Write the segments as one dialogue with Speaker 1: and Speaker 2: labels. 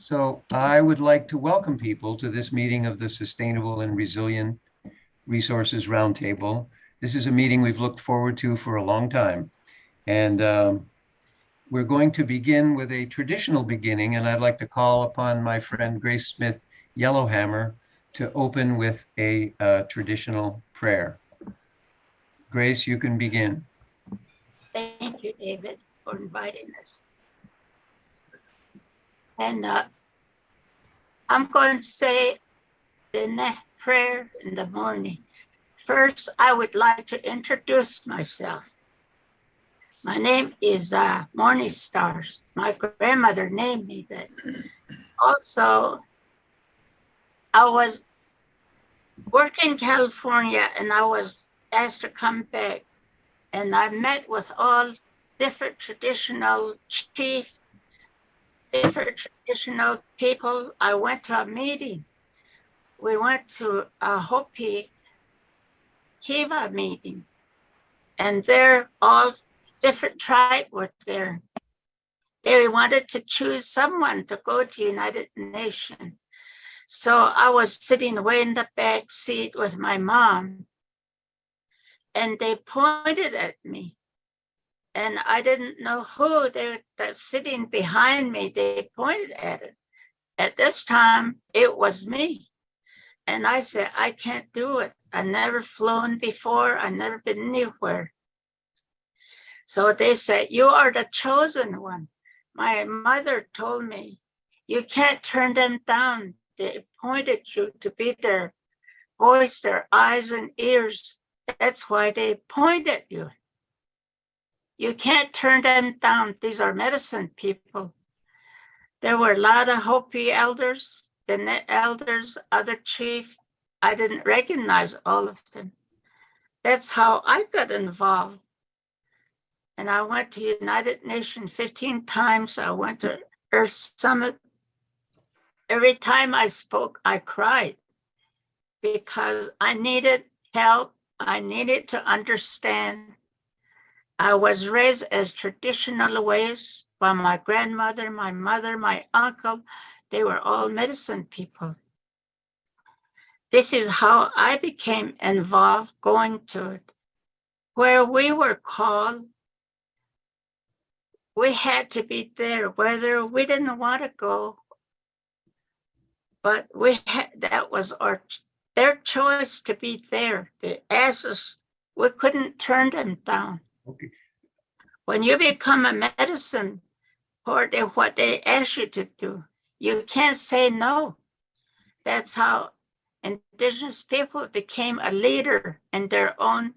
Speaker 1: So I would like to welcome people to this meeting of the Sustainable and Resilient Resources Roundtable. This is a meeting we've looked forward to for a long time. And we're going to begin with a traditional beginning, and I'd like to call upon my friend Grace Smith Yellowhammer to open with a traditional prayer. Grace, you can begin.
Speaker 2: Thank you, David, for inviting us. And I'm going to say the prayer in the morning. First, I would like to introduce myself. My name is Morning Stars. My grandmother named me that. Also, I was working in California and I was asked to come back. And I met with all different traditional chiefs, different traditional people. I went to a meeting. We went to a Hopi Kiva meeting, and they're all different tribe were there. They wanted to choose someone to go to United Nations. So I was sitting way in the back seat with my mom, and they pointed at me. And I didn't know who they were sitting behind me. They pointed at it. At this time, it was me. And I said, I can't do it. I've never flown before. I've never been anywhere. So they said, you are the chosen one. My mother told me, you can't turn them down. They appointed you to be their voice, their eyes and ears. That's why they appointed you. You can't turn them down. These are medicine people. There were a lot of Hopi elders, the elders, other chief. I didn't recognize all of them. That's how I got involved. And I went to United Nations 15 times. I went to Earth Summit. Every time I spoke, I cried because I needed help. I needed to understand. I was raised as traditional ways by my grandmother, my mother, my uncle. They were all medicine people. This is how I became involved going to it. Where we were called, we had to be there, whether we didn't want to go, but that was their choice to be there. They asked us, we couldn't turn them down.
Speaker 1: Okay.
Speaker 2: When you become a medicine for what they ask you to do, you can't say no. That's how Indigenous people became a leader in their own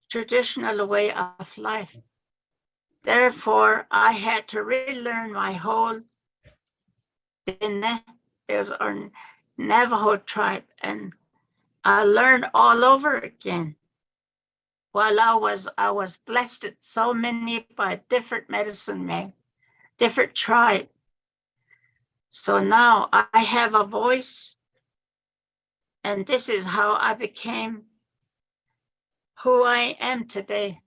Speaker 2: traditional way of life. Therefore, I had to relearn my whole, there's our Navajo tribe, and I learned all over again. While I was blessed so many by different medicine men, different tribe. So now I have a voice, and this is how I became who I am today.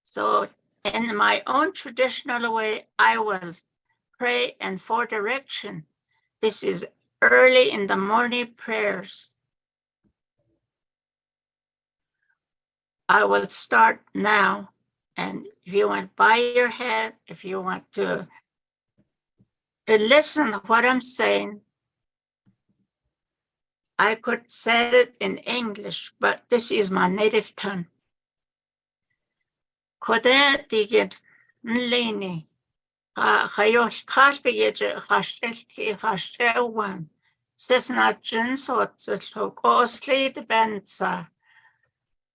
Speaker 2: So in my own traditional way, I will pray and for direction. This is early in the morning prayers. I will start now. And if you want to bow your head, if you want to listen to what I'm saying, I could say it in English, but this is my native tongue. Koda digit nlini. Hayos kasbege hastelki hastelwan. Sesna jinsot zlok osli de benza.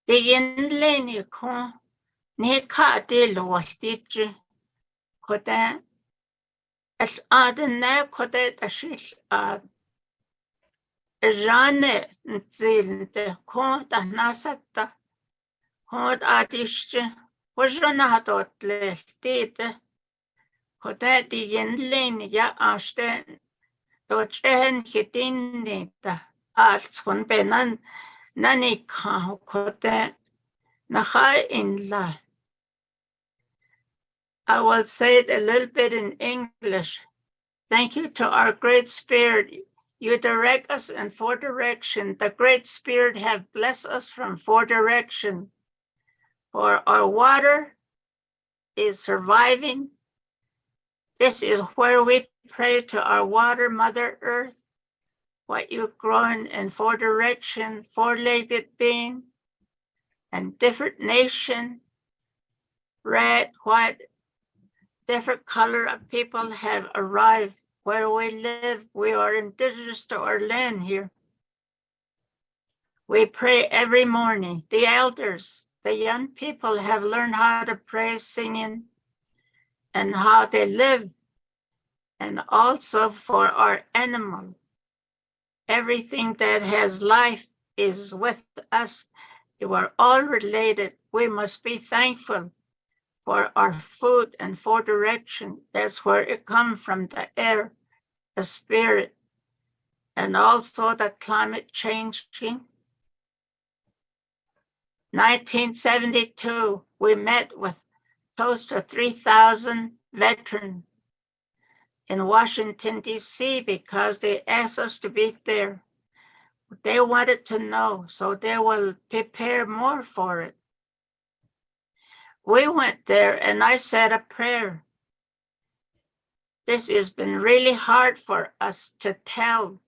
Speaker 2: Digin lini ko ne ka de lostiji. Koda as adene koda tashil Jane zilde ko da nasata. Hod adishje. Wajona hatot lestite. Koda digin lini ya ashten. Dochen hitinita. Als von benan nanika koda naha in la. I will say it a little bit in English. Thank you to our Great Spirit. You direct us in four direction. The Great Spirit have blessed us from four direction. For our water is surviving. This is where we pray to our water, Mother Earth. What you're growing in four direction, four-legged being, and different nation, red, white, different color of people have arrived where we live. We are indigenous to our land here. We pray every morning. The elders, the young people have learned how to pray, singing, and how they live, and also for our animal. Everything that has life is with us. We're all related. We must be thankful for our food and for direction. That's where it comes from, the air, the spirit, and also the climate changing. 1972, we met with close to 3,000 veterans in Washington, D.C. because they asked us to be there. They wanted to know, so they will prepare more for it. We went there and I said a prayer. This has been really hard for us to tell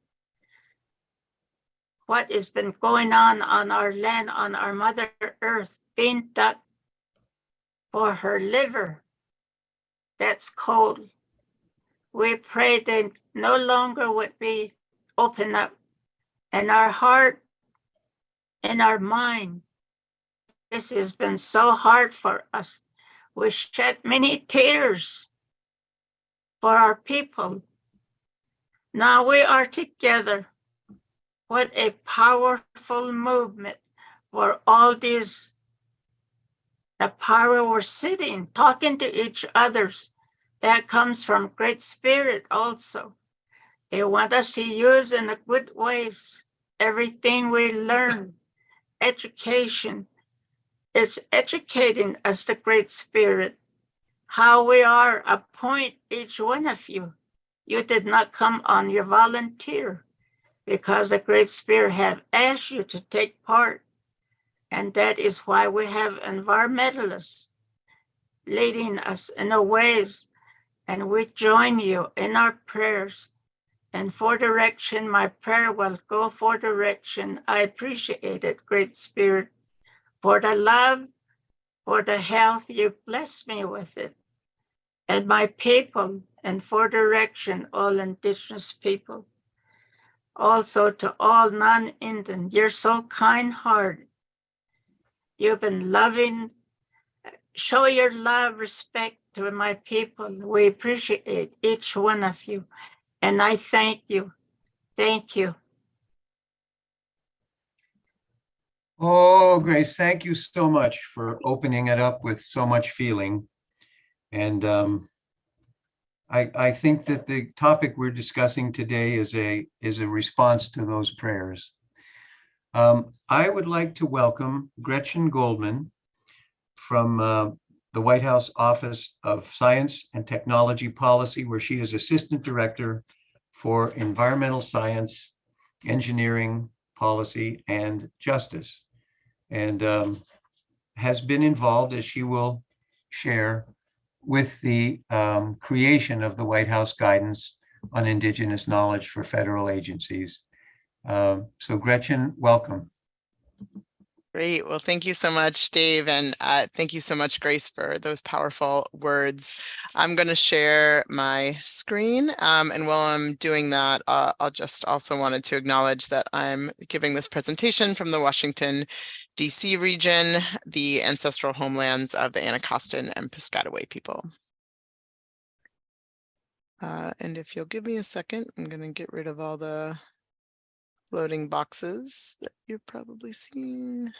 Speaker 2: what has been going on our land, on our Mother Earth, being dug for her liver. That's cold. We pray they no longer would be open up in our heart, in our mind. This has been so hard for us. We shed many tears for our people. Now we are together. What a powerful movement for all these. The power we're sitting, talking to each other. That comes from Great Spirit also. They want us to use in a good ways everything we learn. Education. It's educating us, the Great Spirit. How we are, appoint each one of you. You did not come on your volunteer because the Great Spirit have asked you to take part. And that is why we have environmentalists leading us in the ways. And we join you in our prayers. And for direction, my prayer will go for direction. I appreciate it, Great Spirit, for the love, for the health. You bless me with it. And my people, and for direction, all indigenous people. Also to all non-Indian, you're so kind-hearted. You've been loving. Show your love, respect to my people. We appreciate each one of you. And I thank you. Thank you.
Speaker 1: Oh, Grace, thank you so much for opening it up with so much feeling. And I think that the topic we're discussing today is a response to those prayers. I would like to welcome Gretchen Goldman from the White House Office of Science and Technology Policy, where she is Assistant Director for Environmental Science, Engineering, Policy, and Justice, and has been involved, as she will share, with the creation of the White House Guidance on Indigenous Knowledge for Federal Agencies. So Gretchen, welcome.
Speaker 3: Great. Well, thank you so much, Dave. And thank you so much, Grace, for those powerful words. I'm going to share my screen. And while I'm doing that, I'll just also wanted to acknowledge that I'm giving this presentation from the Washington, D.C. region, the ancestral homelands of the Anacostan and Piscataway people. And if you'll give me a second, I'm going to get rid of all the loading boxes that you're probably seeing.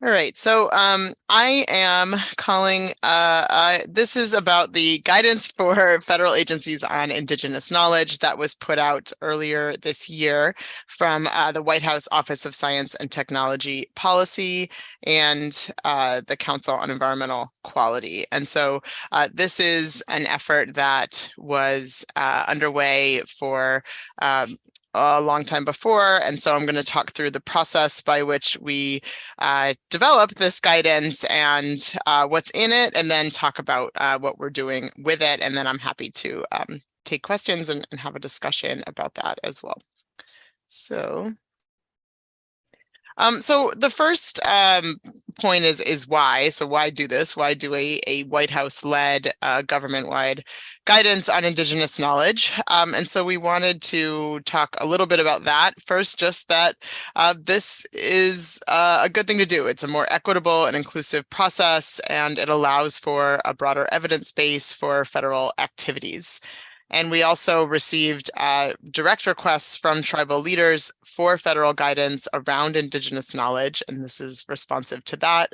Speaker 3: All right, so I am calling, this is about the guidance for federal agencies on Indigenous knowledge that was put out earlier this year from the White House Office of Science and Technology Policy and the Council on Environmental Quality. And so this is an effort that was underway for a long time before. And so I'm going to talk through the process by which we develop this guidance and what's in it, and then talk about what we're doing with it. And then I'm happy to take questions and have a discussion about that as well. So the first point is why. So why do this? Why do a White House-led government-wide guidance on Indigenous knowledge? And so we wanted to talk a little bit about that. First, just that this is a good thing to do. It's a more equitable and inclusive process, and it allows for a broader evidence base for federal activities. And we also received direct requests from tribal leaders for federal guidance around Indigenous knowledge, and this is responsive to that.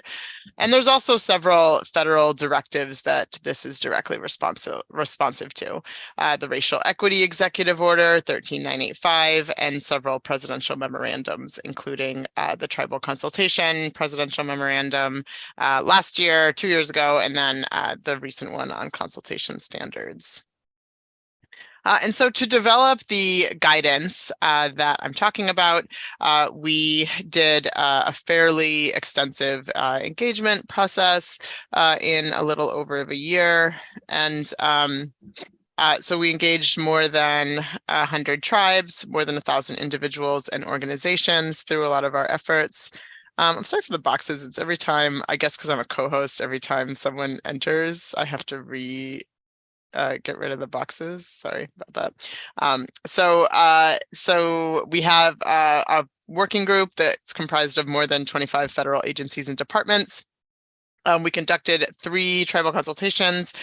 Speaker 3: And there's also several federal directives that this is directly responsive to. The Racial Equity Executive Order 13985 and several presidential memorandums, including the Tribal Consultation Presidential Memorandum last year, 2 years ago, and then the recent one on consultation standards. And so to develop the guidance that I'm talking about, we did a fairly extensive engagement process in a little over a year. And so we engaged more than 100 tribes, more than 1,000 individuals and organizations through a lot of our efforts. I'm sorry for the boxes. It's every time, I guess because I'm a co-host, every time someone enters, I have to get rid of the boxes. Sorry about that. So we have a working group that's comprised of more than 25 federal agencies and departments. We conducted 3 tribal consultations.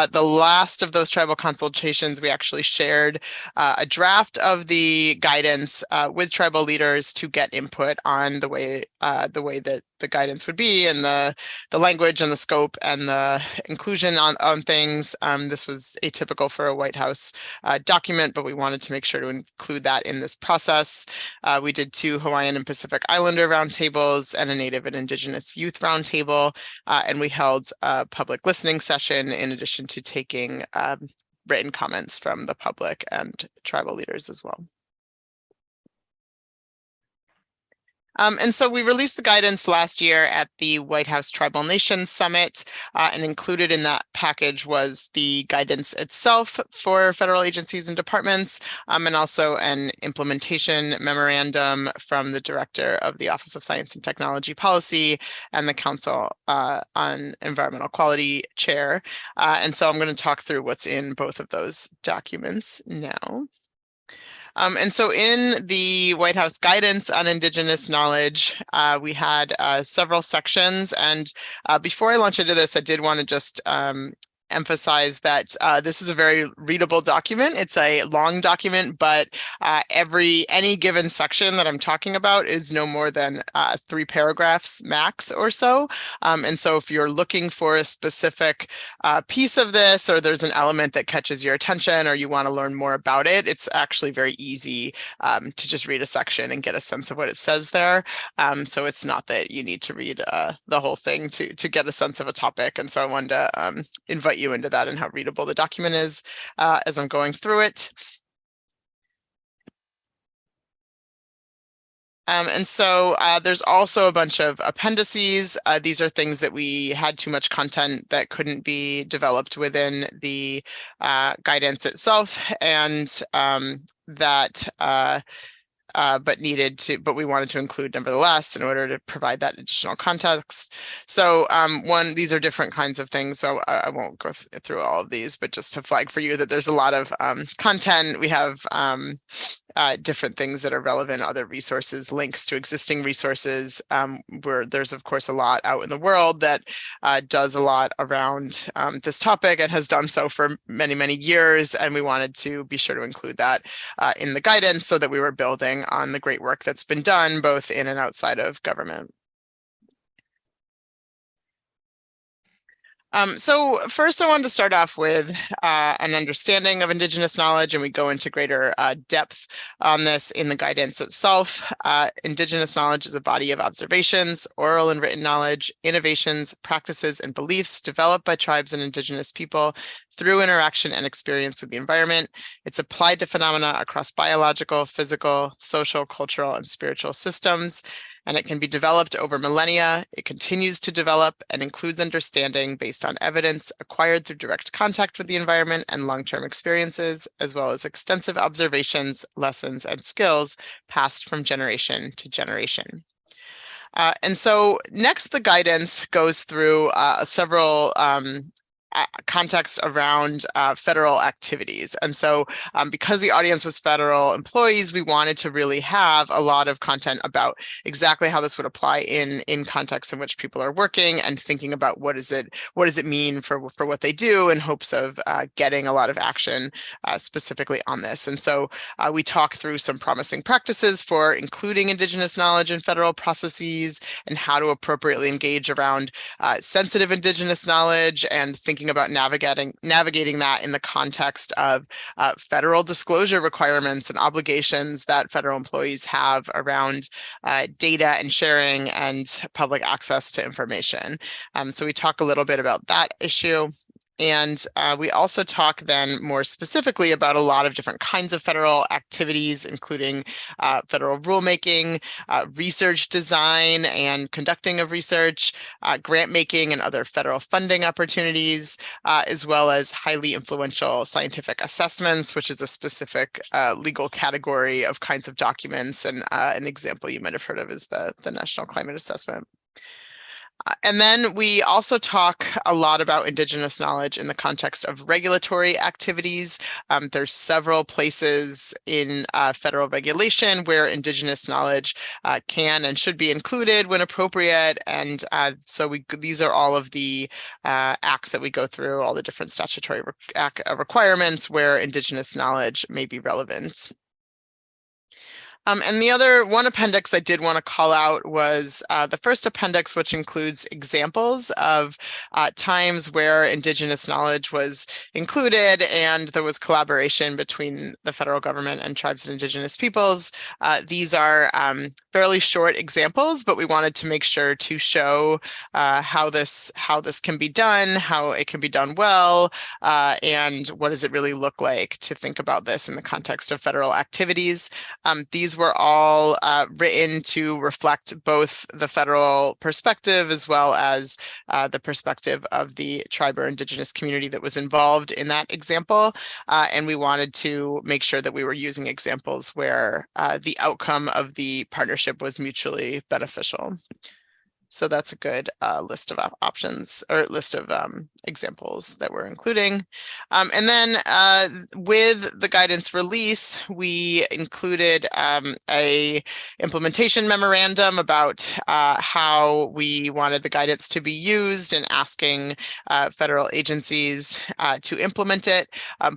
Speaker 3: The last of those tribal consultations, we actually shared a draft of the guidance with tribal leaders to get input on the way that the guidance would be, and the language and the scope and the inclusion on things. This was atypical for a White House document, but we wanted to make sure to include that in this process. We did 2 Hawaiian and Pacific Islander roundtables and a Native and Indigenous youth roundtable. And we held a public listening session in addition to taking written comments from the public and tribal leaders as well. And so we released the guidance last year at the White House Tribal Nations Summit, and included in that package was the guidance itself for federal agencies and departments, and also an implementation memorandum from the director of the Office of Science and Technology Policy and the Council on Environmental Quality chair. And so I'm going to talk through what's in both of those documents now. And so in the White House guidance on Indigenous knowledge, we had several sections. And before I launch into this, I did want to just emphasize that this is a very readable document. It's a long document, but any given section that I'm talking about is no more than 3 paragraphs max or so. And so if you're looking for a specific piece of this, or there's an element that catches your attention, or you want to learn more about it, it's actually very easy to just read a section and get a sense of what it says there. So it's not that you need to read the whole thing to get a sense of a topic. And so I wanted to invite you into that and how readable the document is as I'm going through it. And so there's also a bunch of appendices. These are things that we had too much content that couldn't be developed within the guidance itself, and but we wanted to include nevertheless in order to provide that additional context. So these are different kinds of things, so I won't go through all of these, but just to flag for you that there's a lot of content. We have different things that are relevant, other resources, links to existing resources, where there's of course a lot out in the world that does a lot around this topic and has done so for many, many years. And we wanted to be sure to include that in the guidance so that we were building on the great work that's been done both in and outside of government. So first, I wanted to start off with an understanding of Indigenous knowledge, and we go into greater depth on this in the guidance itself. Indigenous knowledge is a body of observations, oral and written knowledge, innovations, practices, and beliefs developed by tribes and Indigenous people through interaction and experience with the environment. It's applied to phenomena across biological, physical, social, cultural, and spiritual systems. And it can be developed over millennia. It continues to develop and includes understanding based on evidence acquired through direct contact with the environment and long-term experiences, as well as extensive observations, lessons, and skills passed from generation to generation. And so next, the guidance goes through several context around federal activities. And so because the audience was federal employees, we wanted to really have a lot of content about exactly how this would apply in contexts in which people are working and thinking about what does it mean for what they do, in hopes of getting a lot of action specifically on this. And so we talk through some promising practices for including Indigenous knowledge in federal processes and how to appropriately engage around sensitive Indigenous knowledge, and thinking about navigating that in the context of federal disclosure requirements and obligations that federal employees have around data and sharing and public access to information. So we talk a little bit about that issue. And we also talk then more specifically about a lot of different kinds of federal activities, including federal rulemaking, research design and conducting of research, grant making and other federal funding opportunities, as well as highly influential scientific assessments, which is a specific legal category of kinds of documents. And an example you might have heard of is the National Climate Assessment. And then we also talk a lot about Indigenous knowledge in the context of regulatory activities. There's several places in federal regulation where Indigenous knowledge can and should be included when appropriate. And so these are all of the acts that we go through, all the different statutory requirements where Indigenous knowledge may be relevant. And the other one appendix I did want to call out was the first appendix, which includes examples of times where Indigenous knowledge was included and there was collaboration between the federal government and tribes and Indigenous peoples. These are fairly short examples, but we wanted to make sure to show how this can be done, how it can be done well, and what does it really look like to think about this in the context of federal activities. These were all written to reflect both the federal perspective as well as the perspective of the tribe or Indigenous community that was involved in that example. And we wanted to make sure that we were using examples where the outcome of the partnership was mutually beneficial. So that's a good list of options, or list of examples that we're including. And then with the guidance release, we included a implementation memorandum about how we wanted the guidance to be used and asking federal agencies to implement it.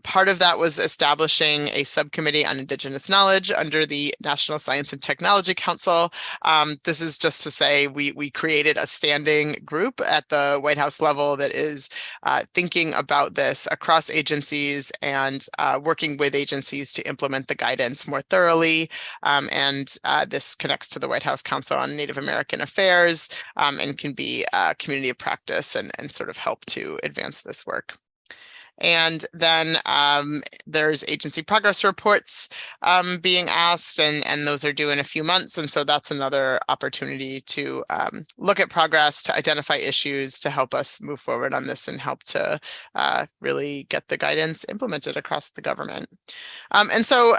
Speaker 3: Part of that was establishing a subcommittee on Indigenous knowledge under the National Science and Technology Council. This is just to say we created a standing group at the White House level that is thinking about this across agencies and working with agencies to implement the guidance more thoroughly. And this connects to the White House Council on Native American Affairs and can be a community of practice and sort of help to advance this work. And then there's agency progress reports being asked, and those are due in a few months. And so that's another opportunity to look at progress, to identify issues, to help us move forward on this and help to really get the guidance implemented across the government. And so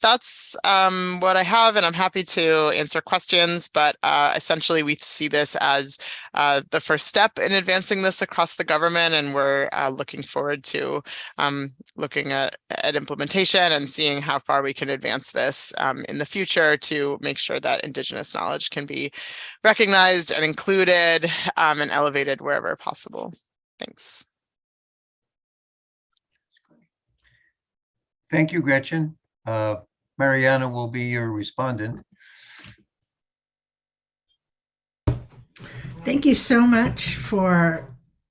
Speaker 3: that's what I have, and I'm happy to answer questions, but essentially we see this as the first step in advancing this across the government, and we're looking forward to looking at implementation and seeing how far we can advance this in the future to make sure that Indigenous knowledge can be recognized and included and elevated wherever possible. Thanks.
Speaker 1: Thank you, Gretchen. Mariana will be your respondent.
Speaker 4: Thank you so much for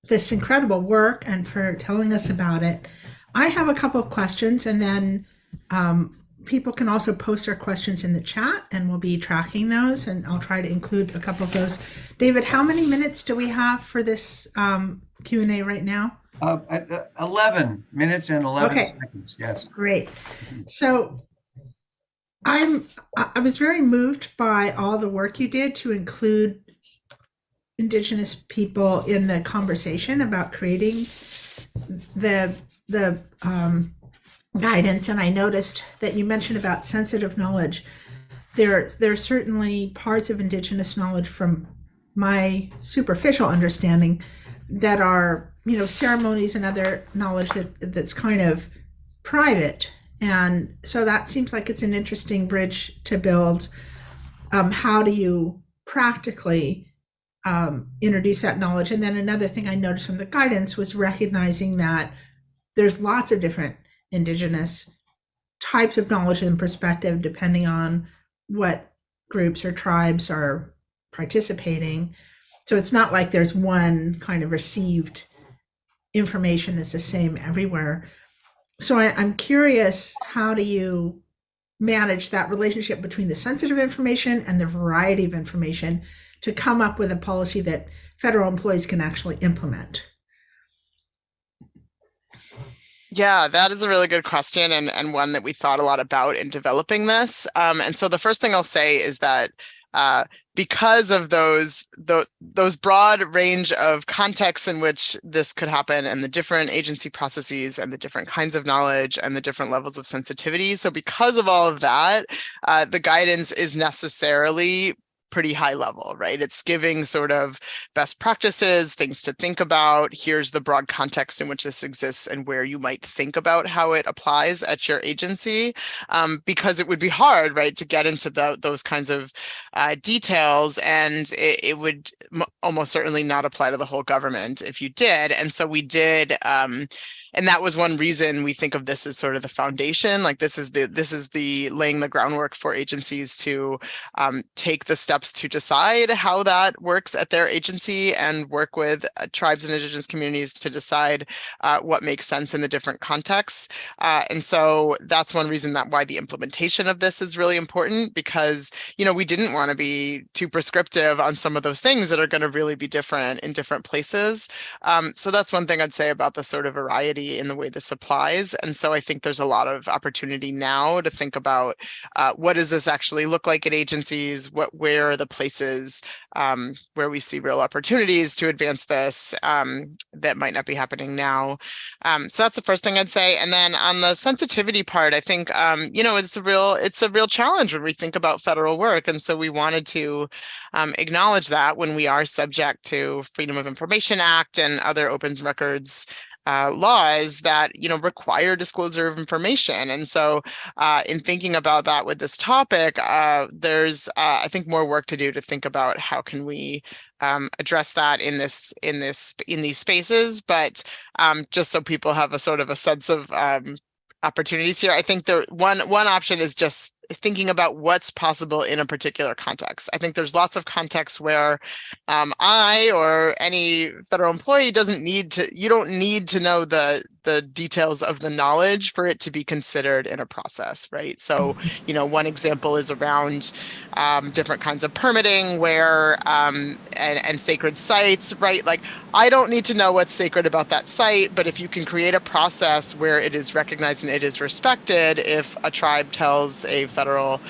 Speaker 4: this incredible work and for telling us about it. I have a couple of questions, and then people can also post their questions in the chat, and we'll be tracking those, and I'll try to include a couple of those. David, how many minutes do we have for this Q&A right now?
Speaker 1: 11 minutes and 11
Speaker 4: Okay.
Speaker 1: seconds. Yes.
Speaker 4: Great. So I was very moved by all the work you did to include Indigenous people in the conversation about creating the guidance. And I noticed that you mentioned about sensitive knowledge. There's certainly parts of Indigenous knowledge, from my superficial understanding, that are, ceremonies and other knowledge that's kind of private. And so that seems like it's an interesting bridge to build. How do you practically introduce that knowledge? And then another thing I noticed from the guidance was recognizing that there's lots of different Indigenous types of knowledge and perspective depending on what groups or tribes are participating. So it's not like there's one kind of received information that's the same everywhere. So I'm curious, how do you manage that relationship between the sensitive information and the variety of information to come up with a policy that federal employees can actually implement?
Speaker 3: Yeah, that is a really good question, and one that we thought a lot about in developing this. And so the first thing I'll say is that because of those broad range of contexts in which this could happen, and the different agency processes and the different kinds of knowledge and the different levels of sensitivity. So because of all of that, the guidance is necessarily pretty high level, right? It's giving sort of best practices, things to think about. Here's the broad context in which this exists and where you might think about how it applies at your agency, because it would be hard, right, to get into those kinds of details, and it would almost certainly not apply to the whole government if you did. And so we did, and that was one reason we think of this as sort of the foundation. Like this is the laying the groundwork for agencies to take the steps to decide how that works at their agency, and work with tribes and Indigenous communities to decide what makes sense in the different contexts. And so that's one reason why the implementation of this is really important, because, we didn't want to be too prescriptive on some of those things that are going to really be different in different places. So that's one thing I'd say about the sort of variety in the way this applies. And so I think there's a lot of opportunity now to think about what does this actually look like at agencies? Where are the places where we see real opportunities to advance this that might not be happening now? So that's the first thing I'd say. And then on the sensitivity part, I think it's a real challenge when we think about federal work, and so we wanted to acknowledge that when we are subject to Freedom of Information Act and other open records laws that require disclosure of information. And so in thinking about that with this topic, there's I think more work to do to think about how can we address that in these spaces. But just so people have a sort of a sense of opportunities here, I think one option is just thinking about what's possible in a particular context. I think there's lots of contexts where I or any federal employee you don't need to know the details of the knowledge for it to be considered in a process, right? So, one example is around different kinds of permitting where and sacred sites, right? Like, I don't need to know what's sacred about that site, but if you can create a process where it is recognized and it is respected, if a tribe tells a federal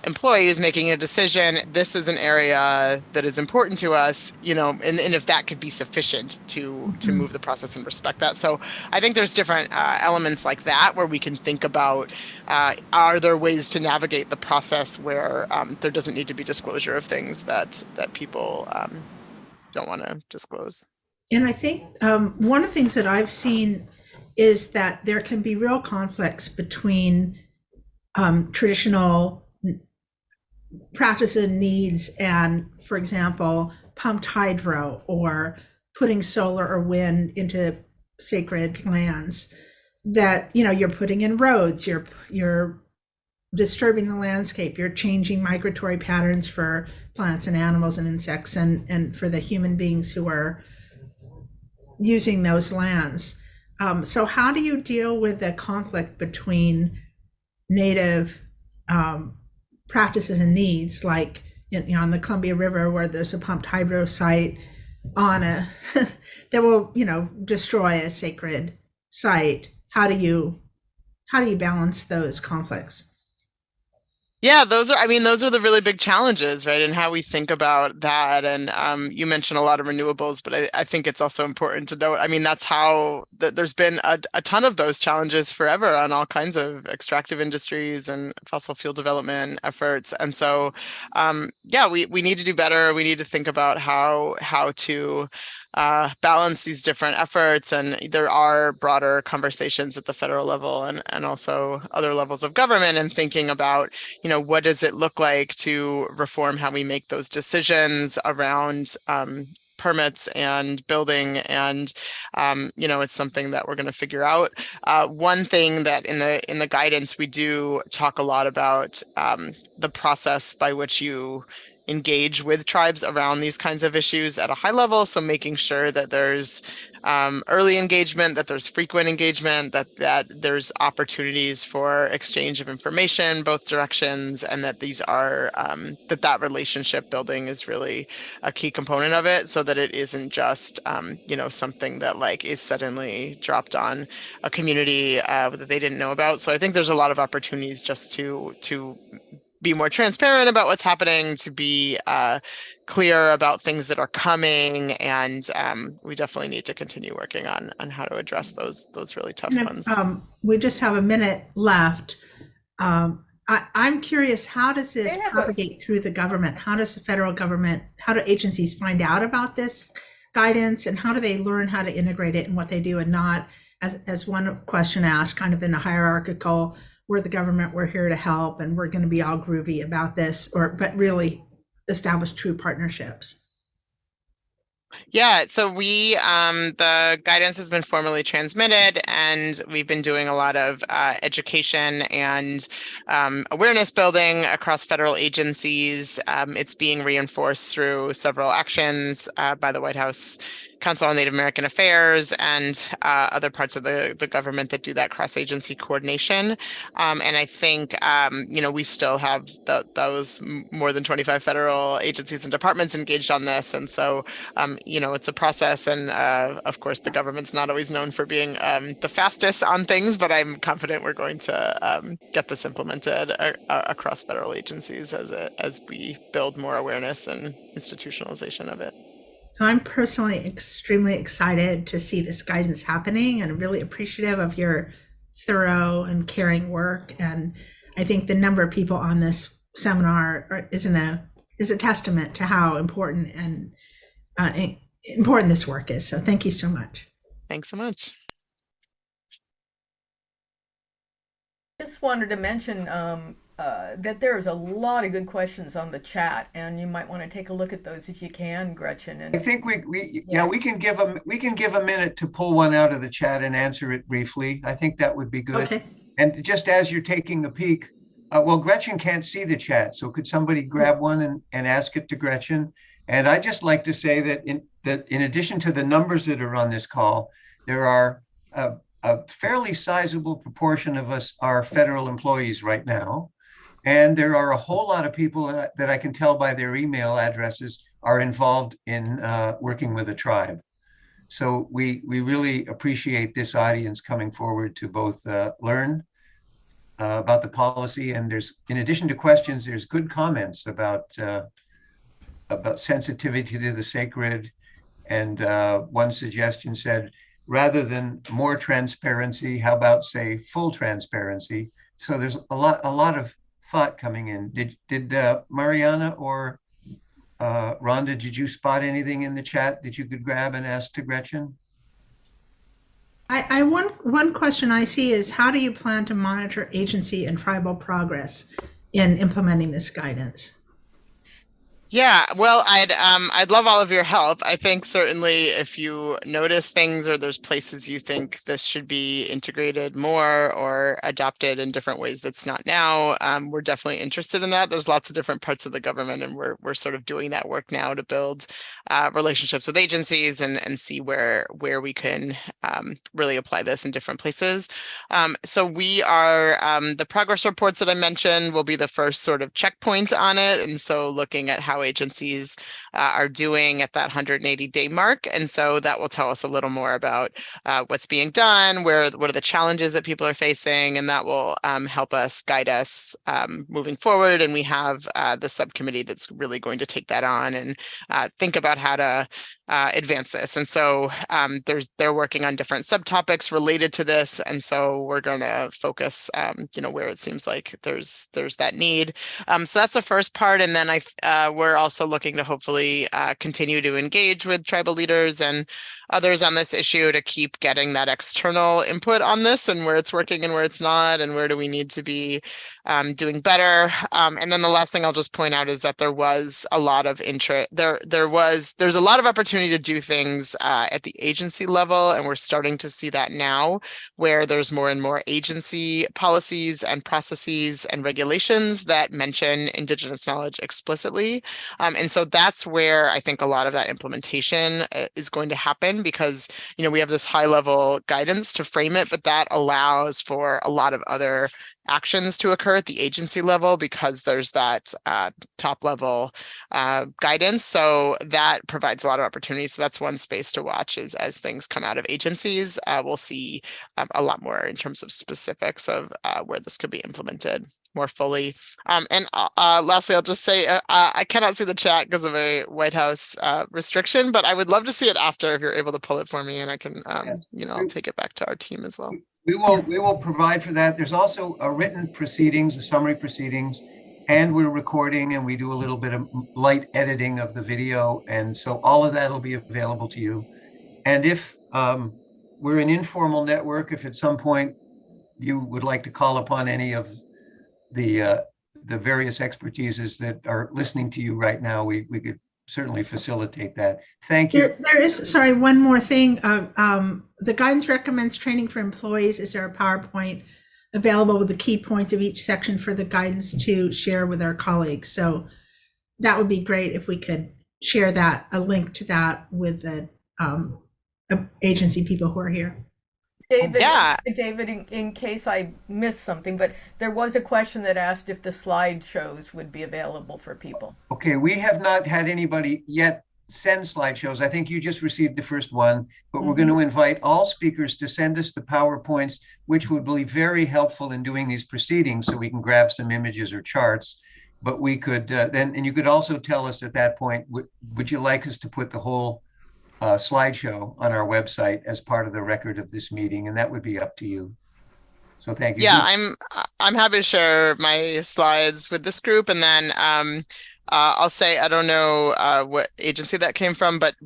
Speaker 3: employee is making a decision, this is an area that is important to us, and if that could be sufficient to move the process and respect that. So I think there's different elements like that where we can think about, are there ways to navigate the process where there doesn't need to be disclosure of things that people don't want to disclose.
Speaker 4: And I think one of the things that I've seen is that there can be real conflicts between traditional practices and needs and, for example, pumped hydro or putting solar or wind into sacred lands, that you're putting in roads, you're disturbing the landscape, you're changing migratory patterns for plants and animals and insects, and for the human beings who are using those lands. So how do you deal with the conflict between native practices and needs, like on the Columbia River, where there's a pumped hydro site on a that will, destroy a sacred site? How do you balance those conflicts?
Speaker 3: Yeah, those are the really big challenges, right? And how we think about that. And you mentioned a lot of renewables, but I think it's also important to note, that's how there's been a ton of those challenges forever on all kinds of extractive industries and fossil fuel development efforts. And so, we need to do better. We need to think about how to balance these different efforts. And there are broader conversations at the federal level and also other levels of government, and thinking about, what does it look like to reform how we make those decisions around permits and building. And it's something that we're going to figure out. One thing that in the guidance, we do talk a lot about the process by which you engage with tribes around these kinds of issues at a high level. So making sure that there's early engagement, that there's frequent engagement, that there's opportunities for exchange of information, both directions, and that these are that relationship building is really a key component of it, so that it isn't just something that is suddenly dropped on a community that they didn't know about. So I think there's a lot of opportunities just to be more transparent about what's happening, to be clear about things that are coming, and we definitely need to continue working on how to address those really tough ones.
Speaker 4: We just have a minute left. I'm curious, how does this propagate through the government? How does the federal government, how do agencies find out about this guidance, and how do they learn how to integrate it in what they do and not, as one question asked, kind of in the hierarchical, we're the government, we're here to help, and we're going to be all groovy about this, but really establish true partnerships?
Speaker 3: Yeah, so the guidance has been formally transmitted, and we've been doing a lot of education and awareness building across federal agencies. It's being reinforced through several actions by the White House Council on Native American Affairs and other parts of the government that do that cross-agency coordination. And I think, we still have those more than 25 federal agencies and departments engaged on this. And so, it's a process. And of course, the government's not always known for being the fastest on things, but I'm confident we're going to get this implemented across federal agencies as we build more awareness and institutionalization of it.
Speaker 4: I'm personally extremely excited to see this guidance happening, and really appreciative of your thorough and caring work. And I think the number of people on this seminar is a testament to how important this work is. So thank you so much.
Speaker 3: Thanks so much.
Speaker 5: Just wanted to mention that there's a lot of good questions on the chat, and you might want to take a look at those if you can, Gretchen. And
Speaker 1: I think we can give a minute to pull one out of the chat and answer it briefly. I think that would be good.
Speaker 4: Okay.
Speaker 1: And just as you're taking a peek, Gretchen can't see the chat, so could somebody grab one and ask it to Gretchen? And I'd just like to say that in addition to the numbers that are on this call, there are a fairly sizable proportion of us are federal employees right now. And there are a whole lot of people that I can tell by their email addresses are involved in working with a tribe. So we really appreciate this audience coming forward to both learn about the policy, and in addition to questions, there's good comments about sensitivity to the sacred. And one suggestion said, rather than more transparency, how about say full transparency? So there's a lot of thought coming in. Did Mariana or Rhonda, did you spot anything in the chat that you could grab and ask to Gretchen?
Speaker 4: One question I see is, how do you plan to monitor agency and tribal progress in implementing this guidance?
Speaker 3: Yeah, well, I'd love all of your help. I think certainly if you notice things or there's places you think this should be integrated more or adopted in different ways that's not now, we're definitely interested in that. There's lots of different parts of the government, and we're sort of doing that work now to build relationships with agencies and see where we can really apply this in different places. So we are the progress reports that I mentioned will be the first sort of checkpoint on it, and so looking at how agencies are doing at that 180-day mark. And so that will tell us a little more about what's being done, what are the challenges that people are facing, and that will help us guide us moving forward. And we have the subcommittee that's really going to take that on and think about how to advance this. And so they're working on different subtopics related to this. And so we're going to focus, where it seems like there's that need. So that's the first part. And then we're also looking to hopefully continue to engage with tribal leaders and others on this issue to keep getting that external input on this and where it's working and where it's not, and where do we need to be doing better. And then the last thing I'll just point out is that there was a lot of interest. There's a lot of opportunity to do things at the agency level, and we're starting to see that now, where there's more and more agency policies and processes and regulations that mention Indigenous knowledge explicitly. And so that's where I think a lot of that implementation is going to happen, because we have this high level guidance to frame it, but that allows for a lot of other actions to occur at the agency level because there's that top level guidance. So that provides a lot of opportunities. So that's one space to watch, is as things come out of agencies, we'll see a lot more in terms of specifics of where this could be implemented more fully. And lastly, I'll just say I cannot see the chat because of a White House restriction, but I would love to see it after if you're able to pull it for me, and I can,
Speaker 1: Yes.
Speaker 3: I'll take it back to our team as well.
Speaker 1: We will provide for that. There's also a written proceedings, a summary proceedings, and we're recording, and we do a little bit of light editing of the video. And so all of that will be available to you. And if we're an informal network, if at some point you would like to call upon any of the various expertises that are listening to you right now, we could certainly facilitate that. Thank you.
Speaker 4: There is, sorry, one more thing. The guidance recommends training for employees. Is there a PowerPoint available with the key points of each section for the guidance to share with our colleagues? So that would be great if we could share that, a link to that with the agency people who are here.
Speaker 5: David,
Speaker 3: Yeah.
Speaker 5: David, in case I missed something, but there was a question that asked if the slideshows would be available for people.
Speaker 1: Okay, we have not had anybody yet send slideshows. I think you just received the first one, but we're going to invite all speakers to send us the PowerPoints, which would be very helpful in doing these proceedings, so we can grab some images or charts. But we could then, and you could also tell us at that point, would you like us to put the whole slideshow on our website as part of the record of this meeting? And that would be up to you. So thank you.
Speaker 3: Yeah, I'm happy to share my slides with this group, and then I'll say, I don't know what agency that came from, but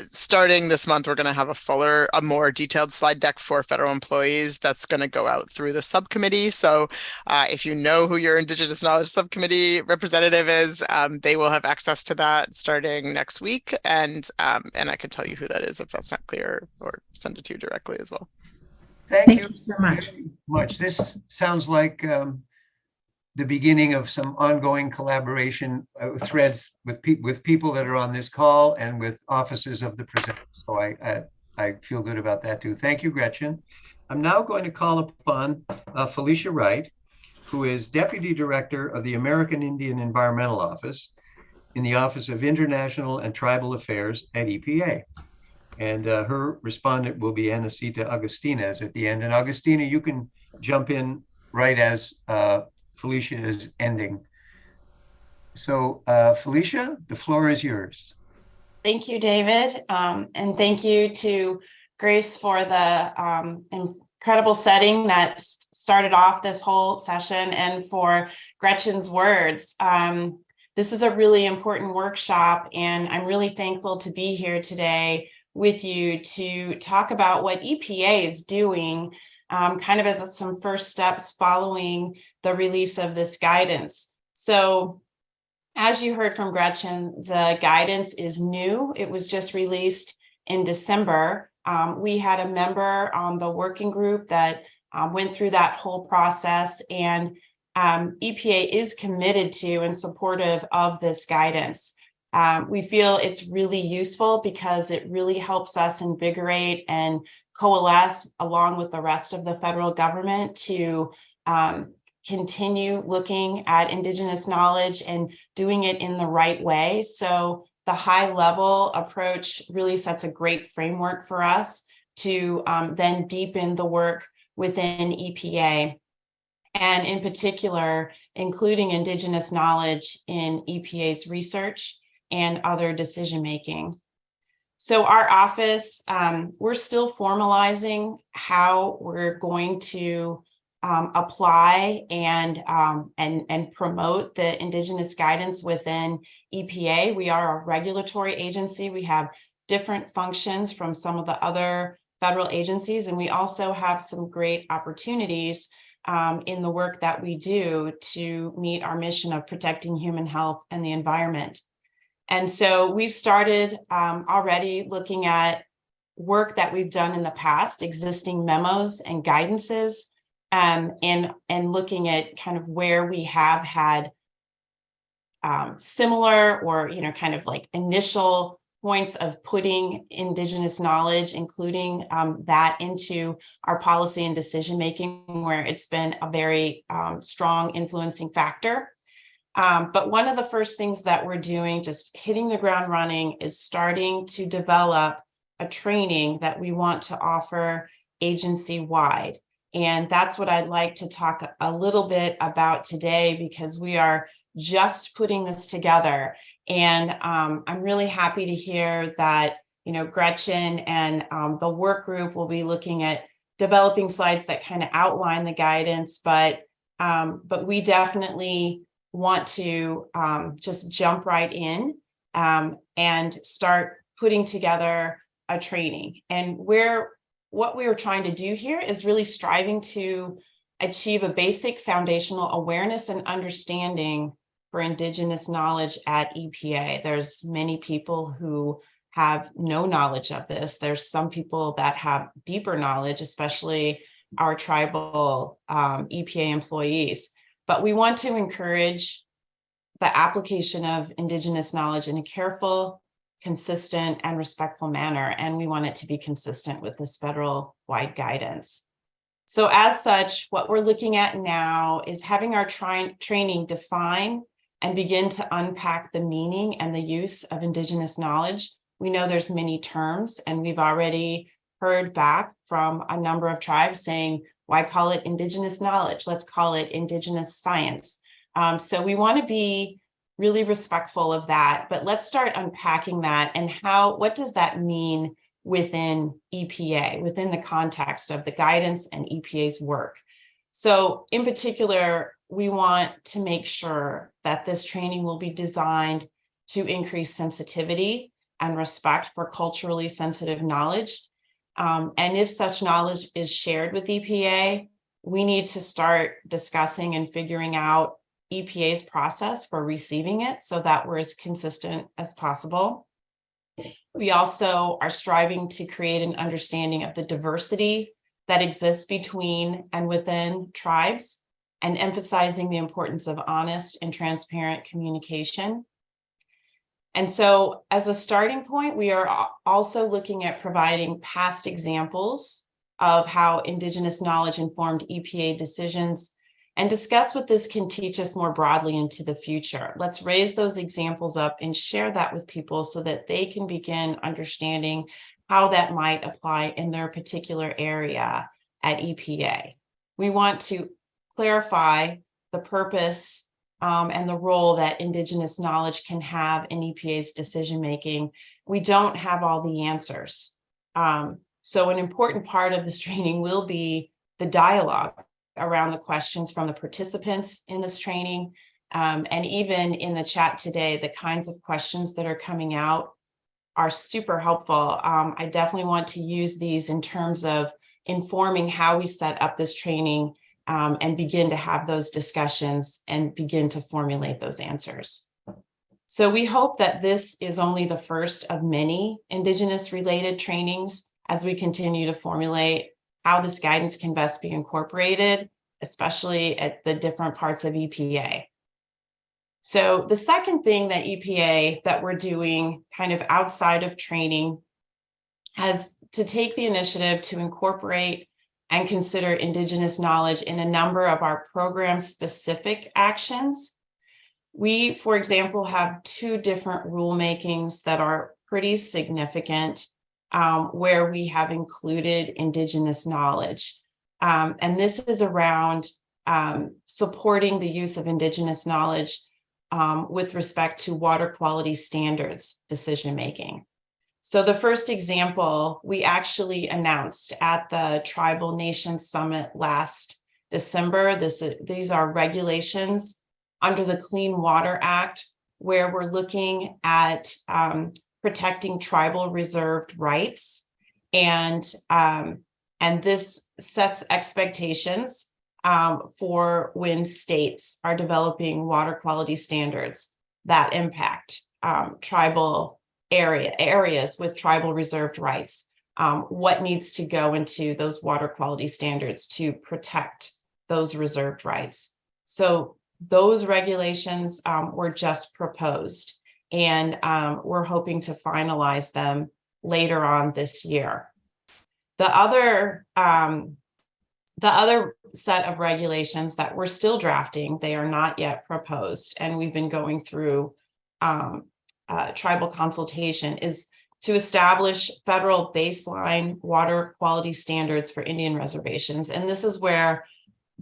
Speaker 3: starting this month, we're going to have a more detailed slide deck for federal employees that's going to go out through the subcommittee. So if you know who your Indigenous Knowledge Subcommittee representative is, they will have access to that starting next week. And I can tell you who that is if that's not clear, or send it to you directly as well.
Speaker 1: Thank you
Speaker 4: so much.
Speaker 1: very much. This sounds like the beginning of some ongoing collaboration threads with people that are on this call and with offices of the presenter. So I feel good about that too. Thank you, Gretchen. I'm now going to call upon Felicia Wright, who is Deputy Director of the American Indian Environmental Office in the Office of International and Tribal Affairs at EPA. And her respondent will be Anacita Agustinez at the end. And Agustina, you can jump in right as Felicia is ending. So Felicia, the floor is yours.
Speaker 6: Thank you, David. And thank you to Grace for the incredible setting that started off this whole session, and for Gretchen's words. This is a really important workshop, and I'm really thankful to be here today with you to talk about what EPA is doing, kind of as some first steps following the release of this guidance. So As you heard from Gretchen, the guidance is new. It was just released in December. We had a member on the working group that went through that whole process, and EPA is committed to and supportive of this guidance. We feel it's really useful because it really helps us invigorate and coalesce along with the rest of the federal government to continue looking at Indigenous knowledge and doing it in the right way. So the high level approach really sets a great framework for us to then deepen the work within EPA, and in particular, including Indigenous knowledge in EPA's research and other decision-making. So our office, we're still formalizing how we're going to apply and promote the Indigenous guidance within EPA. We are a regulatory agency. We have different functions from some of the other federal agencies, and we also have some great opportunities in the work that we do to meet our mission of protecting human health and the environment. And so we've started already looking at work that we've done in the past, existing memos and guidances, and looking at kind of where we have had similar or, kind of like initial points of putting Indigenous knowledge, including that into our policy and decision making, where it's been a very strong influencing factor. But one of the first things that we're doing, just hitting the ground running, is starting to develop a training that we want to offer agency-wide. And that's what I'd like to talk a little bit about today, because we are just putting this together. And I'm really happy to hear that, Gretchen and the work group will be looking at developing slides that kind of outline the guidance, but we definitely want to just jump right in and start putting together a training. And what we were trying to do here is really striving to achieve a basic foundational awareness and understanding for Indigenous knowledge at EPA. There's many people who have no knowledge of this. There's some people that have deeper knowledge, especially our tribal EPA employees. But we want to encourage the application of Indigenous knowledge in a careful, consistent, and respectful manner. And we want it to be consistent with this federal-wide guidance. So as such, what we're looking at now is having our training define and begin to unpack the meaning and the use of Indigenous knowledge. We know there's many terms, and we've already heard back from a number of tribes saying, why call it Indigenous knowledge? Let's call it Indigenous science. So we want to be really respectful of that, but let's start unpacking that and what does that mean within EPA, within the context of the guidance and EPA's work. So in particular, we want to make sure that this training will be designed to increase sensitivity and respect for culturally sensitive knowledge. And if such knowledge is shared with EPA, we need to start discussing and figuring out EPA's process for receiving it so that we're as consistent as possible. We also are striving to create an understanding of the diversity that exists between and within tribes, and emphasizing the importance of honest and transparent communication. And so as a starting point, we are also looking at providing past examples of how Indigenous knowledge informed EPA decisions and discuss what this can teach us more broadly into the future. Let's raise those examples up and share that with people so that they can begin understanding how that might apply in their particular area at EPA. We want to clarify the purpose and the role that Indigenous knowledge can have in EPA's decision-making. We don't have all the answers. So an important part of this training will be the dialogue around the questions from the participants in this training. And even in the chat today, the kinds of questions that are coming out are super helpful. I definitely want to use these in terms of informing how we set up this training and begin to have those discussions and begin to formulate those answers. So we hope that this is only the first of many Indigenous related trainings as we continue to formulate how this guidance can best be incorporated, especially at the different parts of EPA. So the second thing that EPA that we're doing kind of outside of training has to take the initiative to incorporate and consider Indigenous knowledge in a number of our program-specific actions. We, for example, have 2 different rulemakings that are pretty significant where we have included Indigenous knowledge. And this is around supporting the use of Indigenous knowledge with respect to water quality standards decision-making. So the first example, we actually announced at the Tribal Nations Summit last December. These are regulations under the Clean Water Act, where we're looking at protecting tribal reserved rights. And this sets expectations for when states are developing water quality standards that impact tribal areas with tribal reserved rights. What needs to go into those water quality standards to protect those reserved rights? So those regulations were just proposed, and we're hoping to finalize them later on this year. The other set of regulations that we're still drafting, they are not yet proposed, and we've been going through tribal consultation, is to establish federal baseline water quality standards for Indian reservations. And this is where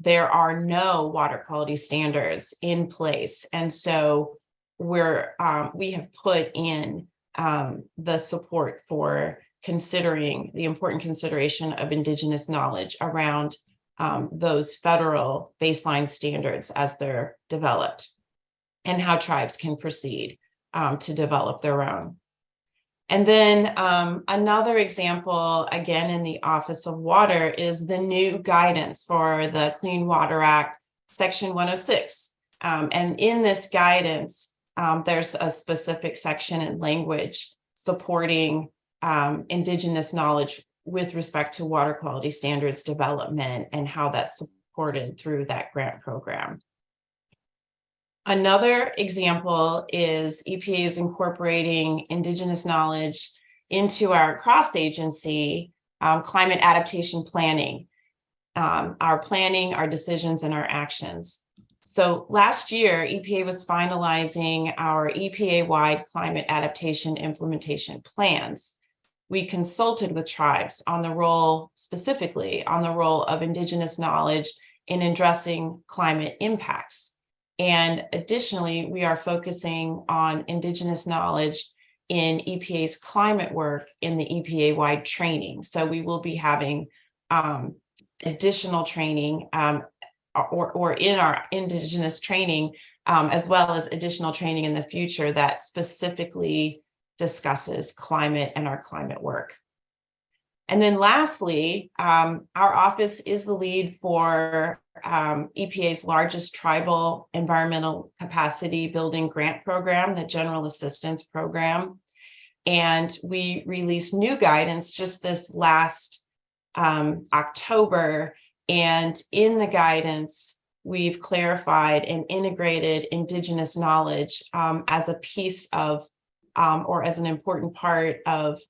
Speaker 6: there are no water quality standards in place. And so we have put in the support for considering the important consideration of Indigenous knowledge around those federal baseline standards as they're developed, and how tribes can proceed to develop their own. And then another example, again, in the Office of Water, is the new guidance for the Clean Water Act, Section 106. And in this guidance, there's a specific section and language supporting Indigenous knowledge with respect to water quality standards development and how that's supported through that grant program. Another example is EPA is incorporating Indigenous knowledge into our cross-agency climate adaptation planning, our planning, our decisions, and our actions. So last year, EPA was finalizing our EPA-wide climate adaptation implementation plans. We consulted with tribes on the role, specifically on the role of Indigenous knowledge in addressing climate impacts. And additionally, we are focusing on Indigenous knowledge in EPA's climate work in the EPA-wide training. So we will be having additional training or in our Indigenous training, as well as additional training in the future that specifically discusses climate and our climate work. And then lastly, our office is the lead for EPA's largest tribal environmental capacity building grant program, the General Assistance Program. And we released new guidance just this last October. And in the guidance, we've clarified and integrated Indigenous knowledge as a piece of, or as an important part of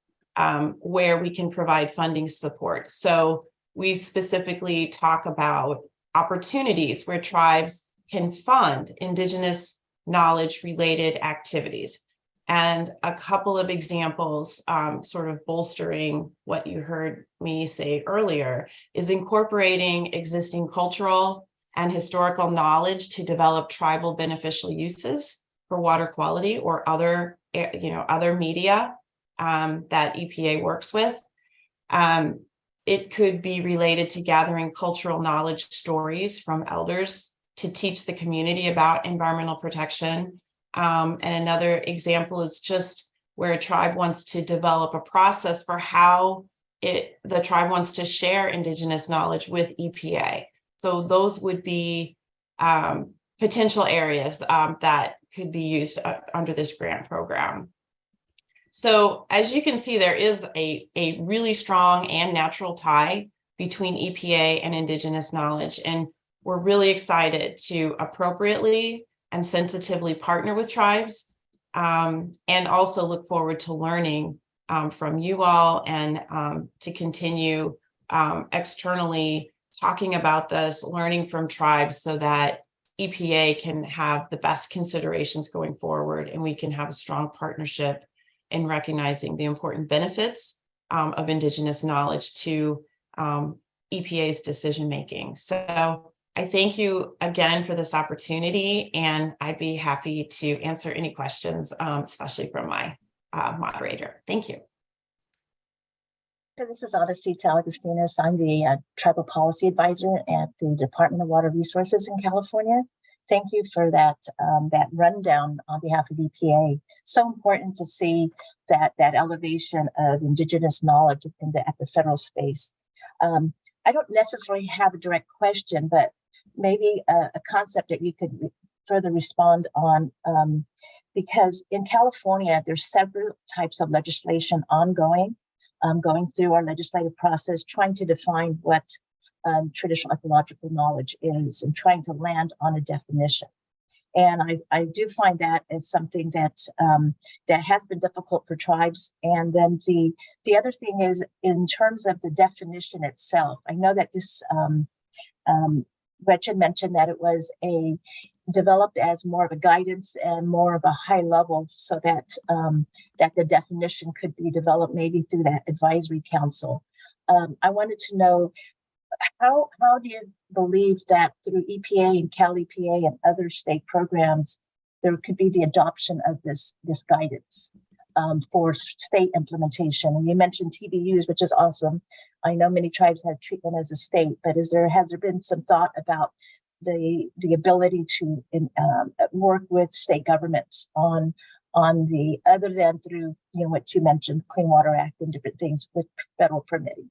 Speaker 6: where we can provide funding support. So we specifically talk about opportunities where tribes can fund Indigenous knowledge related activities. And a couple of examples sort of bolstering what you heard me say earlier is incorporating existing cultural and historical knowledge to develop tribal beneficial uses for water quality or other media that EPA works with. It could be related to gathering cultural knowledge stories from elders to teach the community about environmental protection. And another example is just where a tribe wants to develop a process for how the tribe wants to share Indigenous knowledge with EPA. So those would be potential areas that could be used under this grant program. So as you can see, there is a really strong and natural tie between EPA and Indigenous knowledge. And we're really excited to appropriately and sensitively partner with tribes, and also look forward to learning from you all, and to continue externally talking about this, learning from tribes, so that EPA can have the best considerations going forward, and we can have a strong partnership in recognizing the important benefits of Indigenous knowledge to EPA's decision making. So I thank you again for this opportunity, and I'd be happy to answer any questions, especially from my moderator. Thank you.
Speaker 7: This is Odyssey Talagostinas. I'm the Tribal Policy Advisor at the Department of Water Resources in California. Thank you for that rundown on behalf of EPA. So important to see that elevation of Indigenous knowledge at the federal space. I don't necessarily have a direct question, but maybe a concept that you could further respond on, because in California, there's several types of legislation ongoing, going through our legislative process, trying to define what traditional ecological knowledge is, and trying to land on a definition. And I do find that as something that that has been difficult for tribes. And then the other thing is, in terms of the definition itself, I know that this Gretchen mentioned that it was developed as more of a guidance and more of a high level, so that that the definition could be developed maybe through that advisory council. I wanted to know, how do you believe that through EPA and Cal EPA and other state programs, there could be the adoption of this guidance for state implementation? And you mentioned TBUs, which is awesome. I know many tribes have treatment as a state, but has there been some thought about the ability to work with state governments on the, other than through, you know, what you mentioned, Clean Water Act and different things with federal permitting?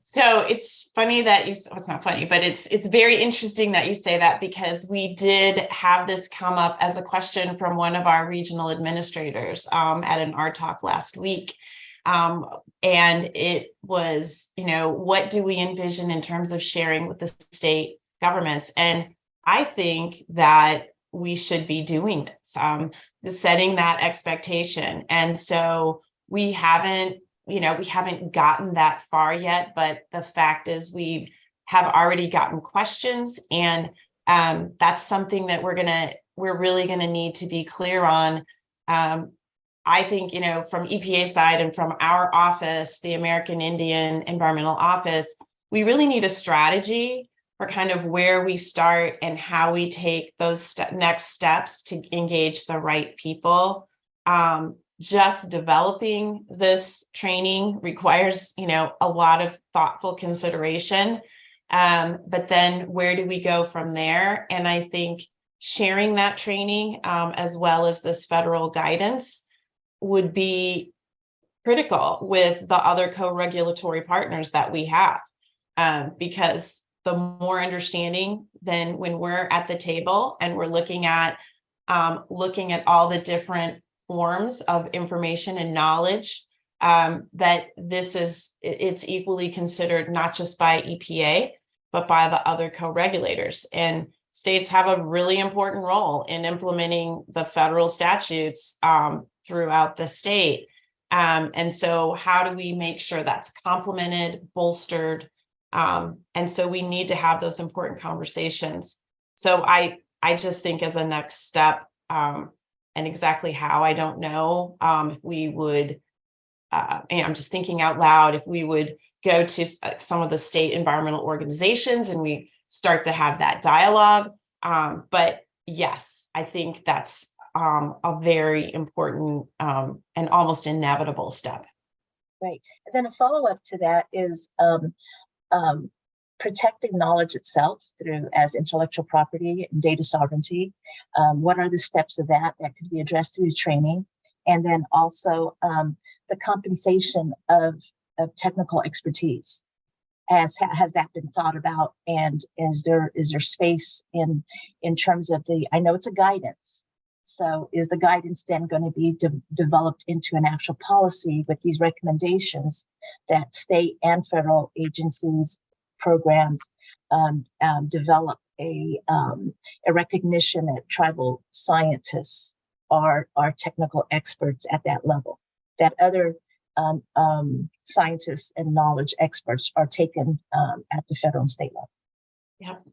Speaker 6: So it's funny that it's not funny, but it's very interesting that you say that, because we did have this come up as a question from one of our regional administrators at an RTalk last week. And it was, you know, what do we envision in terms of sharing with the state governments? And I think that we should be doing this, setting that expectation. And so we haven't gotten that far yet, but the fact is we have already gotten questions, and that's something that we're really gonna need to be clear on. I think, you know, from EPA side and from our office, the American Indian Environmental Office, we really need a strategy for kind of where we start and how we take those next steps to engage the right people. Just developing this training requires, you know, a lot of thoughtful consideration. But then where do we go from there? And I think sharing that training, as well as this federal guidance, would be critical with the other co-regulatory partners that we have, because the more understanding, then when we're at the table and we're looking at all the different forms of information and knowledge, that it's equally considered not just by EPA, but by the other co-regulators. And states have a really important role in implementing the federal statutes throughout the state. And so how do we make sure that's complemented, bolstered? And so we need to have those important conversations. So I just think as a next step, and exactly how, I don't know, if we would, and I'm just thinking out loud, if we would go to some of the state environmental organizations and we start to have that dialogue. But yes, I think that's a very important and almost inevitable step.
Speaker 7: Right. And then a follow-up to that is protecting knowledge itself through as intellectual property and data sovereignty. What are the steps of that could be addressed through training? And then also the compensation of technical expertise. Has that been thought about? And is there space in terms of I know it's a guidance, So is the guidance then going to be developed into an actual policy with these recommendations that state and federal agencies, programs develop a recognition that tribal scientists are technical experts at that level, that other scientists and knowledge experts are taken at the federal and state level?
Speaker 6: Yep.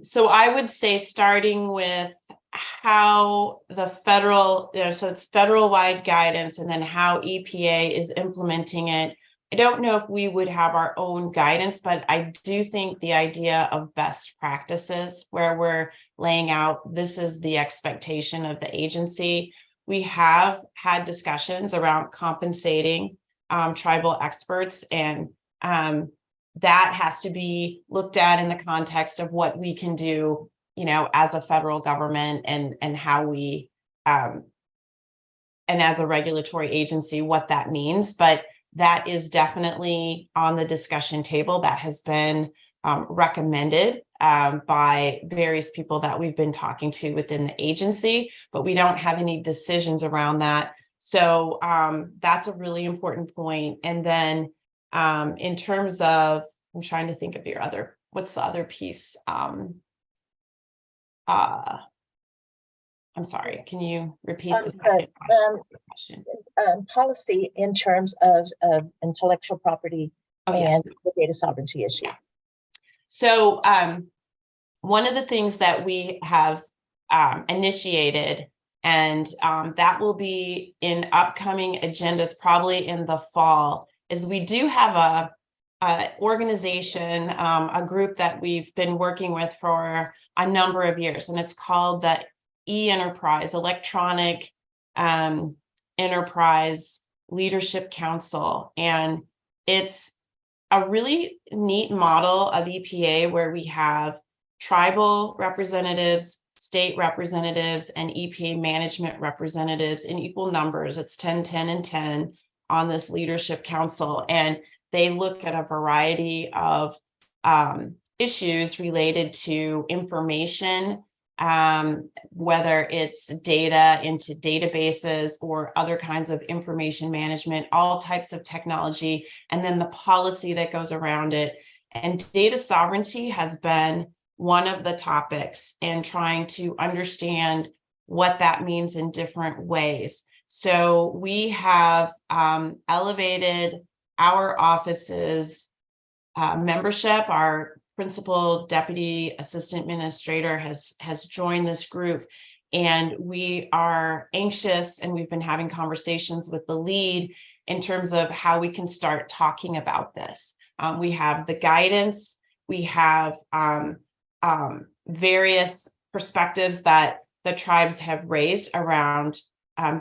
Speaker 6: So I would say starting with how the federal, so it's federal wide guidance and then how EPA is implementing it. I don't know if we would have our own guidance, but I do think the idea of best practices where we're laying out, this is the expectation of the agency. We have had discussions around compensating tribal experts, and that has to be looked at in the context of what we can do, as a federal government and how we, and as a regulatory agency, what that means. But that is definitely on the discussion table. That has been recommended by various people that we've been talking to within the agency, but we don't have any decisions around that. So that's a really important point. And then in terms of, I'm trying to think of your other, what's the other piece? I'm sorry, can you repeat the second question?
Speaker 7: Policy in terms of intellectual property and the data sovereignty issue.
Speaker 6: Yeah. So one of the things that we have initiated, and that will be in upcoming agendas probably in the fall, is we do have a organization, a group that we've been working with for a number of years, and it's called the E-Enterprise, Electronic Enterprise Leadership Council. And it's a really neat model of EPA where we have tribal representatives, state representatives, and EPA management representatives in equal numbers. It's 10, 10, and 10 on this leadership council. And they look at a variety of issues related to information, whether it's data into databases or other kinds of information management, all types of technology, and then the policy that goes around it. And data sovereignty has been one of the topics, and trying to understand what that means in different ways. So we have elevated our office's membership. Our principal deputy assistant administrator has joined this group, and we are anxious, and we've been having conversations with the lead in terms of how we can start talking about this. We have the guidance, we have various perspectives that the tribes have raised around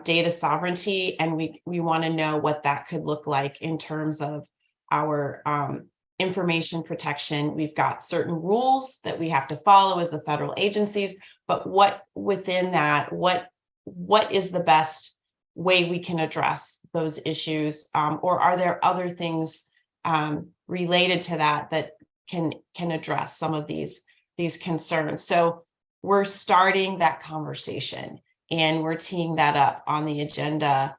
Speaker 6: data sovereignty, and we want to know what that could look like in terms of our information protection. We've got certain rules that we have to follow as the federal agencies, but what within that, what is the best way we can address those issues, or are there other things related to that can address some of these concerns? So we're starting that conversation, and we're teeing that up on the agenda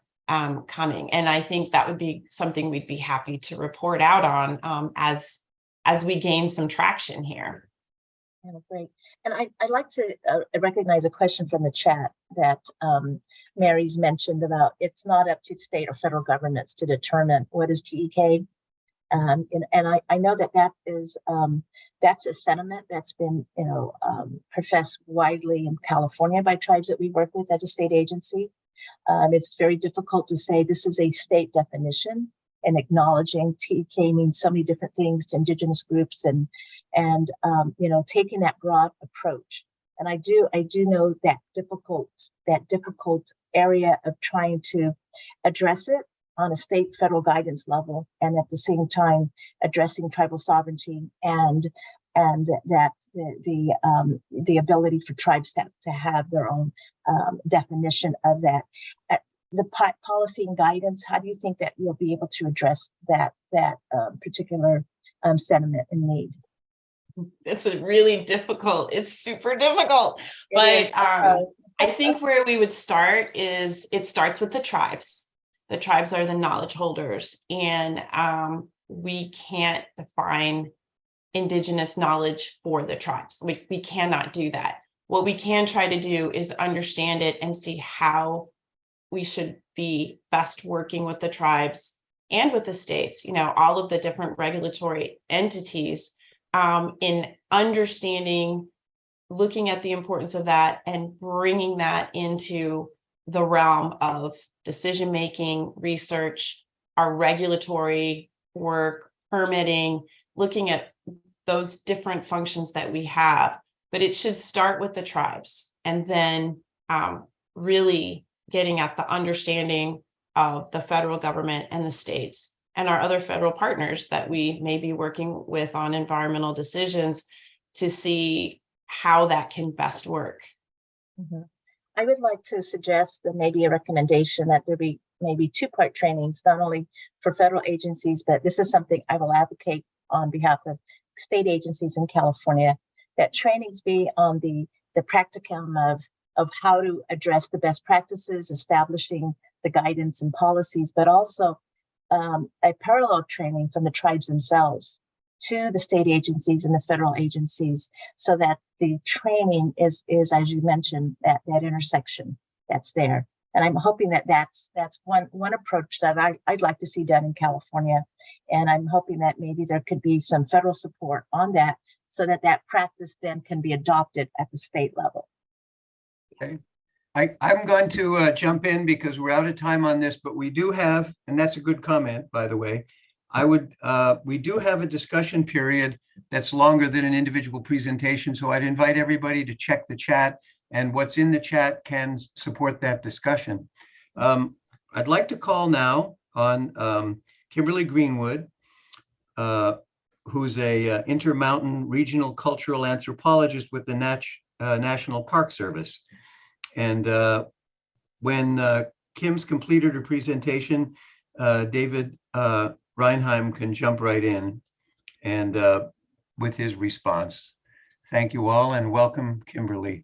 Speaker 6: coming. And I think that would be something we'd be happy to report out on as we gain some traction here.
Speaker 7: Yeah, great. And I'd like to recognize a question from the chat that Mary's mentioned about it's not up to state or federal governments to determine what is TEK. And I know that is that's a sentiment that's been professed widely in California by tribes that we work with as a state agency. It's very difficult to say this is a state definition, and acknowledging TEK means so many different things to Indigenous groups, and taking that broad approach. And I do know that difficult area of trying to address it on a state federal guidance level, and at the same time addressing tribal sovereignty and that the ability for tribes to have their own definition of that. The policy and guidance, how do you think that you'll be able to address that particular sentiment and need?
Speaker 6: it's a really difficult, it's super difficult.
Speaker 7: It
Speaker 6: But
Speaker 7: is.
Speaker 6: I think where we would start is it starts with the tribes. The tribes are the knowledge holders, and we can't define Indigenous knowledge for the tribes. We cannot do that. What we can try to do is understand it and see how we should be best working with the tribes and with the states, you know, all of the different regulatory entities, in understanding, looking at the importance of that and bringing that into the realm of decision making, research, our regulatory work, permitting, looking at those different functions that we have. But it should start with the tribes, and then really getting at the understanding of the federal government and the states and our other federal partners that we may be working with on environmental decisions to see how that can best work.
Speaker 7: Mhm. I would like to suggest that maybe a recommendation that there be maybe two-part trainings, not only for federal agencies, but this is something I will advocate on behalf of state agencies in California, that trainings be on the practicum of how to address the best practices, establishing the guidance and policies, but also a parallel training from the tribes themselves to the state agencies and the federal agencies, so that the training is as you mentioned, that intersection that's there. And I'm hoping that that's one approach that I'd like to see done in California. And I'm hoping that maybe there could be some federal support on that, so that that practice then can be adopted at the state level.
Speaker 1: Okay. I'm going to jump in because we're out of time on this, but we do have, and that's a good comment, by the way. We do have a discussion period that's longer than an individual presentation. So I'd invite everybody to check the chat, and what's in the chat can support that discussion. I'd like to call now on Kimberly Greenwood, who's a Intermountain Regional Cultural Anthropologist with the National Park Service. And when Kim's completed her presentation, David Reinheim can jump right in and with his response. Thank you all, and welcome, Kimberly.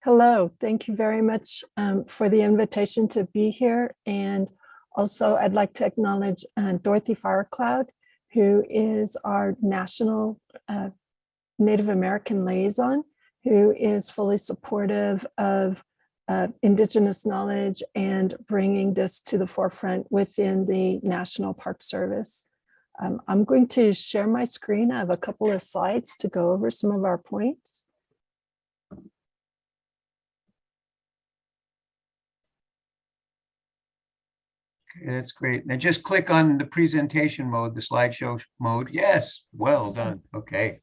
Speaker 8: Hello, thank you very much for the invitation to be here. And also I'd like to acknowledge Dorothy Firecloud, who is our National Native American Liaison, who is fully supportive of Indigenous knowledge and bringing this to the forefront within the National Park Service. I'm going to share my screen. I have a couple of slides to go over some of our points.
Speaker 1: Okay, that's great. Now just click on the presentation mode, the slideshow mode. Yes, well done. Okay.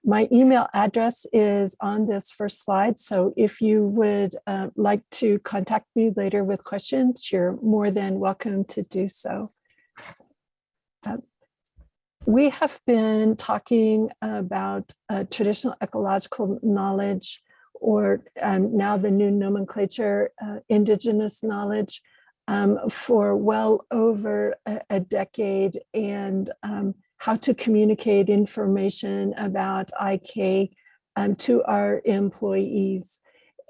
Speaker 8: My email address is on this first slide. So if you would like to contact me later with questions, you're more than welcome to do so. We have been talking about traditional ecological knowledge, or now the new nomenclature, Indigenous knowledge, for well over a decade, and how to communicate information about IK to our employees.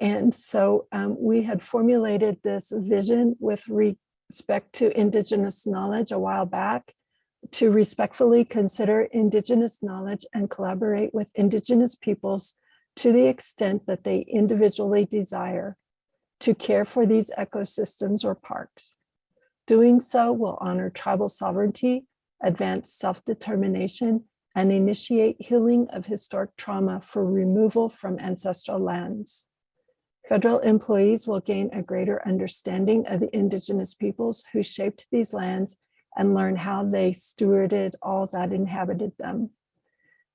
Speaker 8: And so we had formulated this vision with respect to Indigenous knowledge a while back, to respectfully consider Indigenous knowledge and collaborate with Indigenous peoples to the extent that they individually desire to care for these ecosystems or parks. Doing so will honor tribal sovereignty, advance self-determination, and initiate healing of historic trauma for removal from ancestral lands. Federal employees will gain a greater understanding of the Indigenous peoples who shaped these lands and learn how they stewarded all that inhabited them.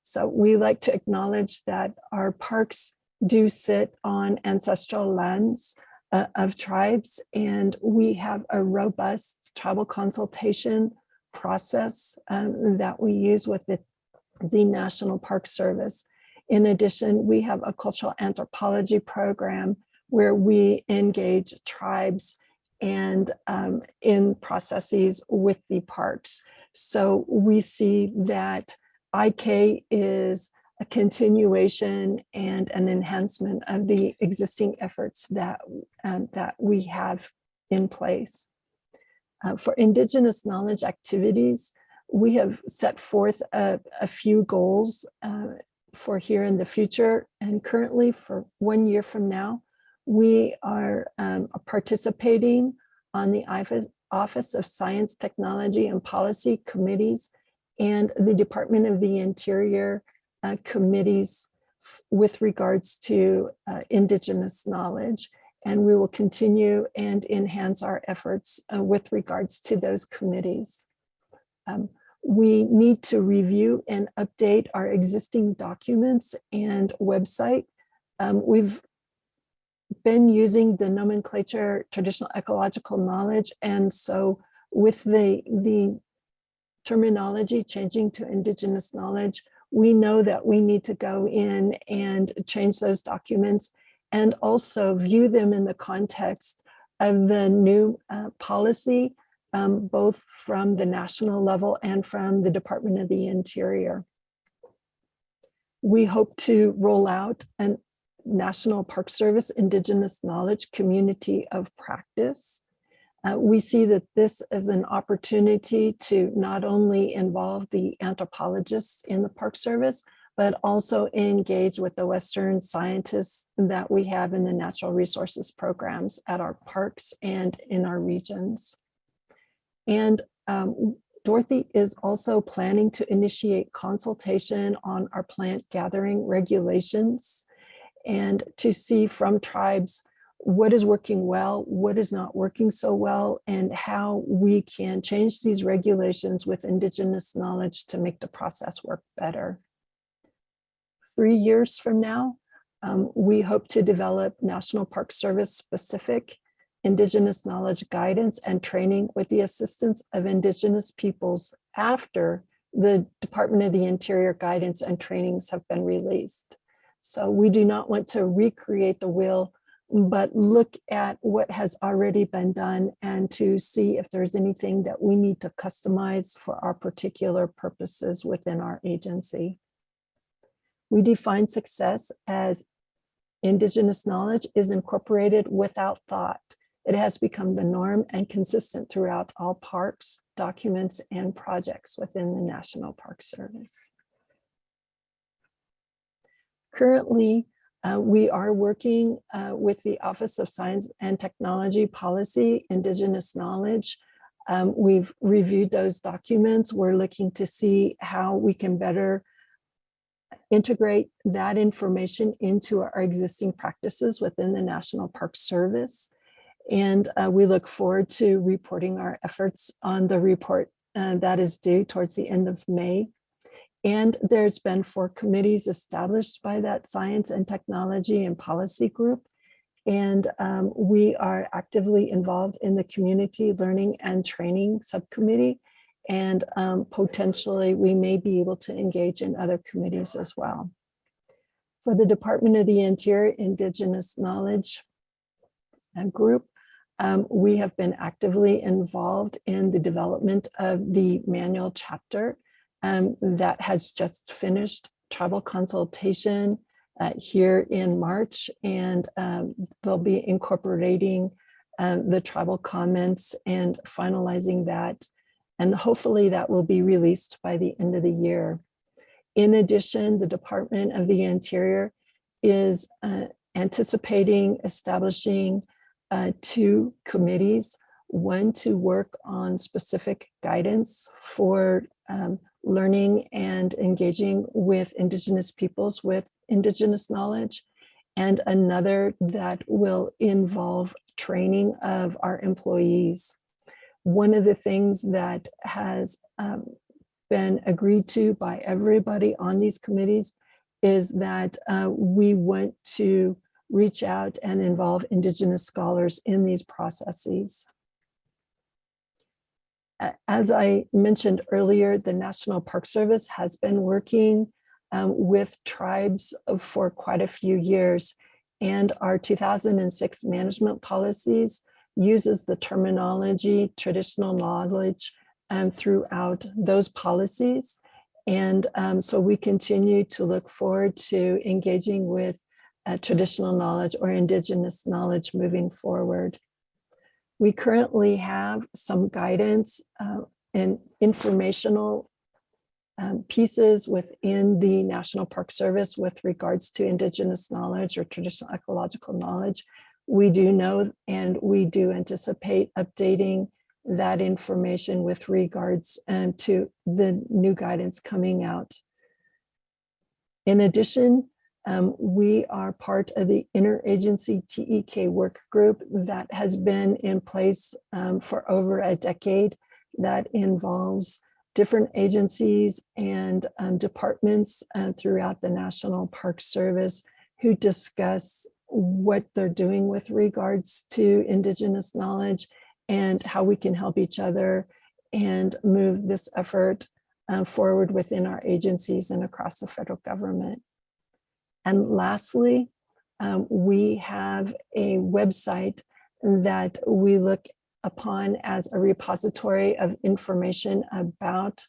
Speaker 8: So we like to acknowledge that our parks do sit on ancestral lands of tribes, and we have a robust tribal consultation process that we use with the National Park Service. In addition, we have a cultural anthropology program where we engage tribes and in processes with the parks. So we see that IK is a continuation and an enhancement of the existing efforts that we have in place. For Indigenous knowledge activities, we have set forth a few goals for here in the future, and currently for 1 year from now, we are participating on the Office of Science, Technology, and Policy committees and the Department of the Interior committees with regards to Indigenous knowledge. And we will continue and enhance our efforts with regards to those committees. We need to review and update our existing documents and website. We've been using the nomenclature traditional ecological knowledge, and so with the terminology changing to Indigenous knowledge, we know that we need to go in and change those documents and also view them in the context of the new policy, both from the national level and from the Department of the Interior. We hope to roll out a National Park Service Indigenous Knowledge Community of Practice. We see that this is an opportunity to not only involve the anthropologists in the Park Service, but also engage with the Western scientists that we have in the natural resources programs at our parks and in our regions. And Dorothy is also planning to initiate consultation on our plant gathering regulations and to see from tribes what is working well, what is not working so well, and how we can change these regulations with Indigenous knowledge to make the process work better. 3 years from now, we hope to develop National Park Service specific Indigenous knowledge guidance and training with the assistance of Indigenous peoples after the Department of the Interior guidance and trainings have been released. So we do not want to recreate the wheel, but look at what has already been done and to see if there's anything that we need to customize for our particular purposes within our agency. We define success as Indigenous knowledge is incorporated without thought. It has become the norm and consistent throughout all parks, documents, and projects within the National Park Service. Currently, we are working with the Office of Science and Technology Policy, Indigenous Knowledge. We've reviewed those documents. We're looking to see how we can better integrate that information into our existing practices within the National Park Service. And we look forward to reporting our efforts on the report that is due towards the end of May. And there's been 4 committees established by that Science and Technology and Policy group. And we are actively involved in the Community Learning and Training Subcommittee. And potentially we may be able to engage in other committees as well. For the Department of the Interior Indigenous Knowledge group, we have been actively involved in the development of the manual chapter that has just finished tribal consultation here in March, and they'll be incorporating the tribal comments and finalizing that. And hopefully that will be released by the end of the year. In addition, the Department of the Interior is anticipating establishing 2 committees, one to work on specific guidance for learning and engaging with Indigenous peoples with Indigenous knowledge, and another that will involve training of our employees. One of the things that has been agreed to by everybody on these committees is that we want to reach out and involve Indigenous scholars in these processes. As I mentioned earlier, the National Park Service has been working with tribes for quite a few years, and our 2006 management policies uses the terminology traditional knowledge throughout those policies. And so we continue to look forward to engaging with traditional knowledge or Indigenous knowledge moving forward. We currently have some guidance and informational pieces within the National Park Service with regards to Indigenous knowledge or traditional ecological knowledge. We do know and we do anticipate updating that information with regards to the new guidance coming out. In addition, we are part of the interagency TEK work group that has been in place for over a decade, that involves different agencies and departments throughout the National Park Service who discuss what they're doing with regards to Indigenous knowledge and how we can help each other and move this effort forward within our agencies and across the federal government. And lastly, we have a website that we look upon as a repository of information about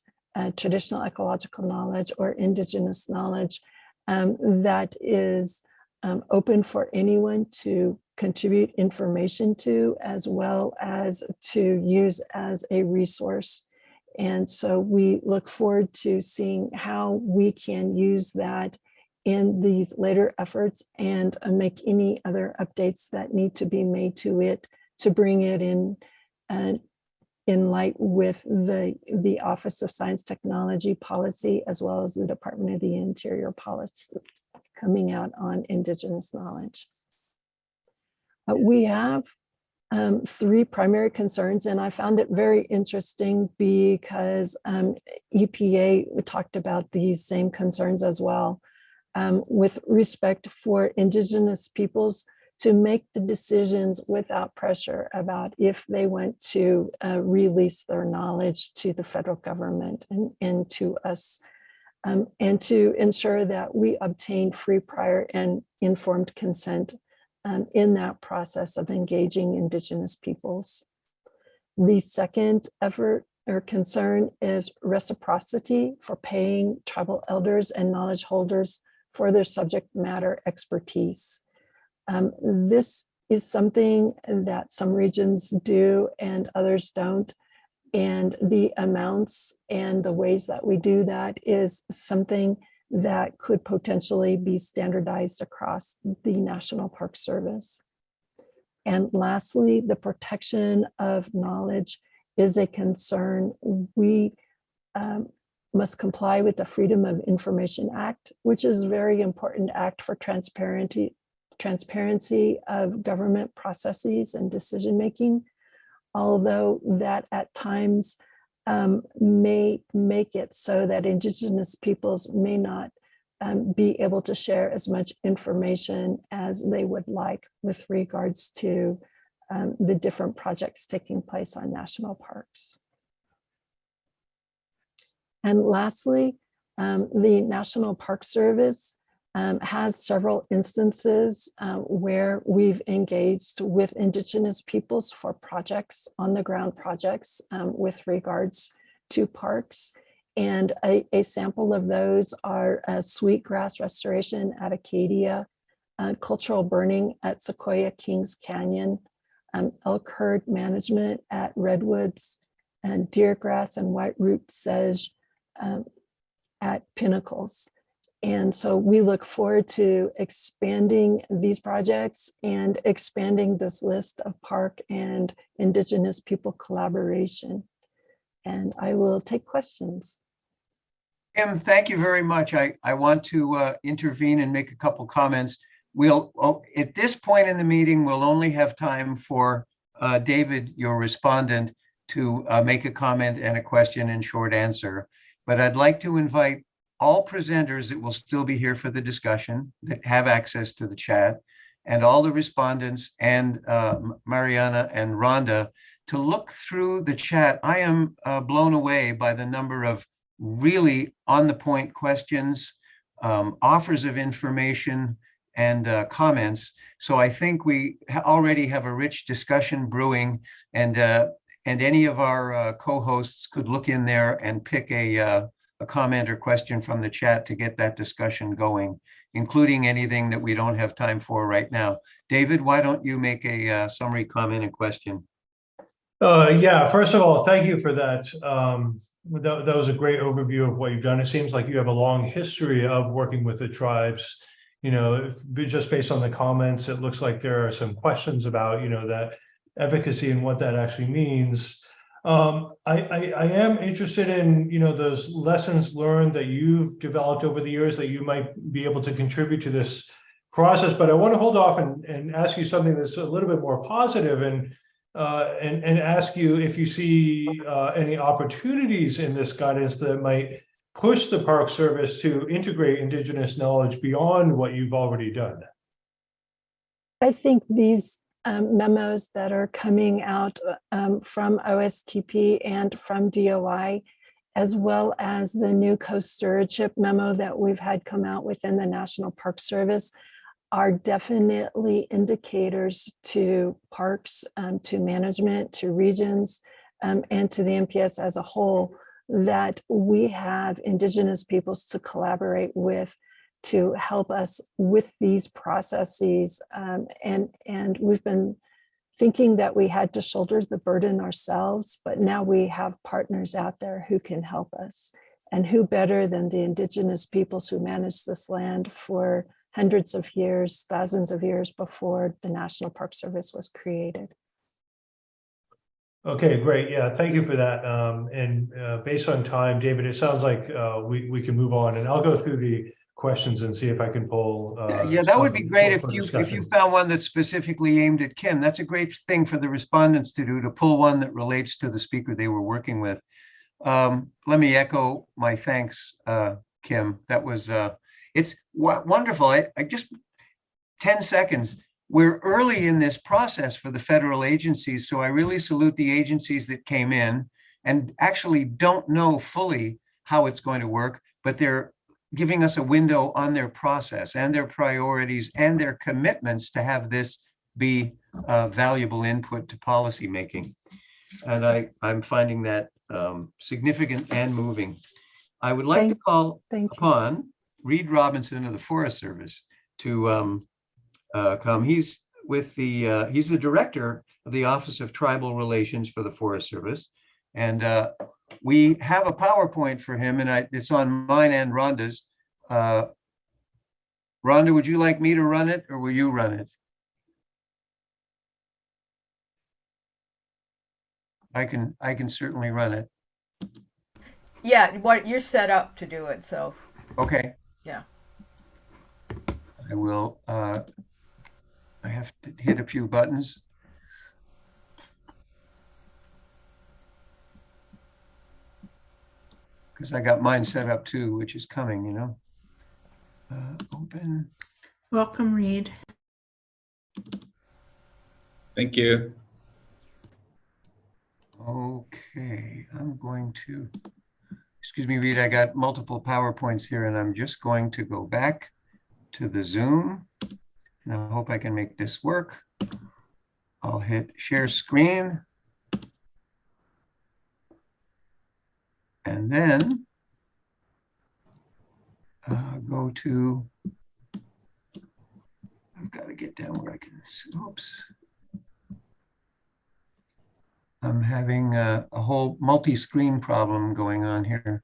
Speaker 8: traditional ecological knowledge or Indigenous knowledge that is open for anyone to contribute information to, as well as to use as a resource. And so we look forward to seeing how we can use that in these later efforts and make any other updates that need to be made to it to bring it in light with the Office of Science Technology policy, as well as the Department of the Interior policy coming out on Indigenous knowledge. We have 3 primary concerns, and I found it very interesting because EPA talked about these same concerns as well, with respect for Indigenous peoples to make the decisions without pressure about if they want to release their knowledge to the federal government and to us, and to ensure that we obtain free, prior, and informed consent in that process of engaging Indigenous peoples. The second effort or concern is reciprocity for paying tribal elders and knowledge holders for their subject matter expertise. This is something that some regions do and others don't. And the amounts and the ways that we do that is something that could potentially be standardized across the National Park Service. And lastly, the protection of knowledge is a concern. We must comply with the Freedom of Information Act, which is a very important act for transparency of government processes and decision-making, although that at times may make it so that Indigenous peoples may not be able to share as much information as they would like with regards to the different projects taking place on national parks. And lastly, the National Park Service has several instances where we've engaged with Indigenous peoples for projects, on the ground projects with regards to parks. And a sample of those are sweetgrass restoration at Acadia, cultural burning at Sequoia Kings Canyon, elk herd management at Redwoods, and deer grass and white root sedge at Pinnacles. And so we look forward to expanding these projects and expanding this list of park and Indigenous people collaboration. And I will take questions.
Speaker 1: Kim, thank you very much. I want to intervene and make a couple comments. At this point in the meeting, we'll only have time for David, your respondent, to make a comment and a question and short answer. But I'd like to invite all presenters that will still be here for the discussion that have access to the chat, and all the respondents and Mariana and Rhonda to look through the chat. I am blown away by the number of really on the point questions, offers of information, and comments. So I think we already have a rich discussion brewing, and any of our co-hosts could look in there and pick a comment or question from the chat to get that discussion going, including anything that we don't have time for right now. David, why don't you make a summary comment and question?
Speaker 9: Yeah, first of all, thank you for that. That was a great overview of what you've done. It seems like you have a long history of working with the tribes. You know, just based on the comments, it looks like there are some questions about, you know, that efficacy and what that actually means. I am interested in, you know, those lessons learned that you've developed over the years that you might be able to contribute to this process, but I want to hold off and ask you something that's a little bit more positive and ask you if you see any opportunities in this guidance that might push the Park Service to integrate Indigenous knowledge beyond what you've already done.
Speaker 8: I think these memos that are coming out from OSTP and from DOI, as well as the new co-stewardship memo that we've had come out within the National Park Service, are definitely indicators to parks, to management, to regions, and to the NPS as a whole, that we have Indigenous peoples to collaborate with to help us with these processes. And we've been thinking that we had to shoulder the burden ourselves, but now we have partners out there who can help us. And who better than the Indigenous peoples who managed this land for hundreds of years, thousands of years before the National Park Service was created.
Speaker 9: Okay, great. Yeah, thank you for that. Based on time, David, it sounds like we can move on, and I'll go through the questions and see if I can pull.
Speaker 1: Yeah, that would be great if
Speaker 9: for
Speaker 1: you
Speaker 9: discussion.
Speaker 1: found one that's specifically aimed at Kim. That's a great thing for the respondents to do, to pull one that relates to the speaker they were working with. Let me echo my thanks, Kim. That was it's wonderful. I just 10 seconds. We're early in this process for the federal agencies, so I really salute the agencies that came in and actually don't know fully how it's going to work, but they're giving us a window on their process and their priorities and their commitments to have this be valuable input to policymaking. And I'm finding that significant and moving. I would like to call upon Reed Robinson of the Forest Service to come. He's the director of the Office of Tribal Relations for the Forest Service. And we have a PowerPoint for him, and it's on mine and Rhonda's. Rhonda, would you like me to run it, or will you run it? I can certainly run it.
Speaker 5: Yeah, what you're set up to do it, so.
Speaker 1: Okay.
Speaker 5: Yeah.
Speaker 1: I will. I have to hit a few buttons. Because I got mine set up too, which is coming, you know. Open.
Speaker 4: Welcome, Reed.
Speaker 10: Thank you.
Speaker 1: Okay, I'm going to, excuse me, Reed, I got multiple PowerPoints here, and I'm just going to go back to the Zoom. And I hope I can make this work. I'll hit share screen. And then go to, I've got to get down where I can, oops. I'm having a whole multi-screen problem going on here.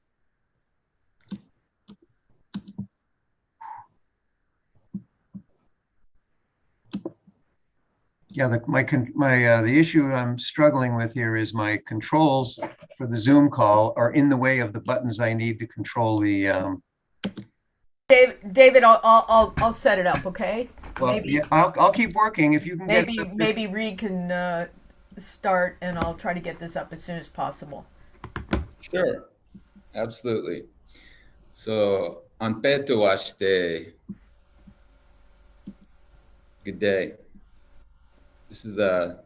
Speaker 1: Yeah, the issue I'm struggling with here is my controls for the Zoom call are in the way of the buttons I need to control the.
Speaker 5: David, I'll set it up, okay?
Speaker 1: Well, maybe, yeah, I'll keep working if you can.
Speaker 5: Maybe Reed can start, and I'll try to get this up as soon as possible.
Speaker 10: Sure, absolutely. So on Petuashte, good day. This is the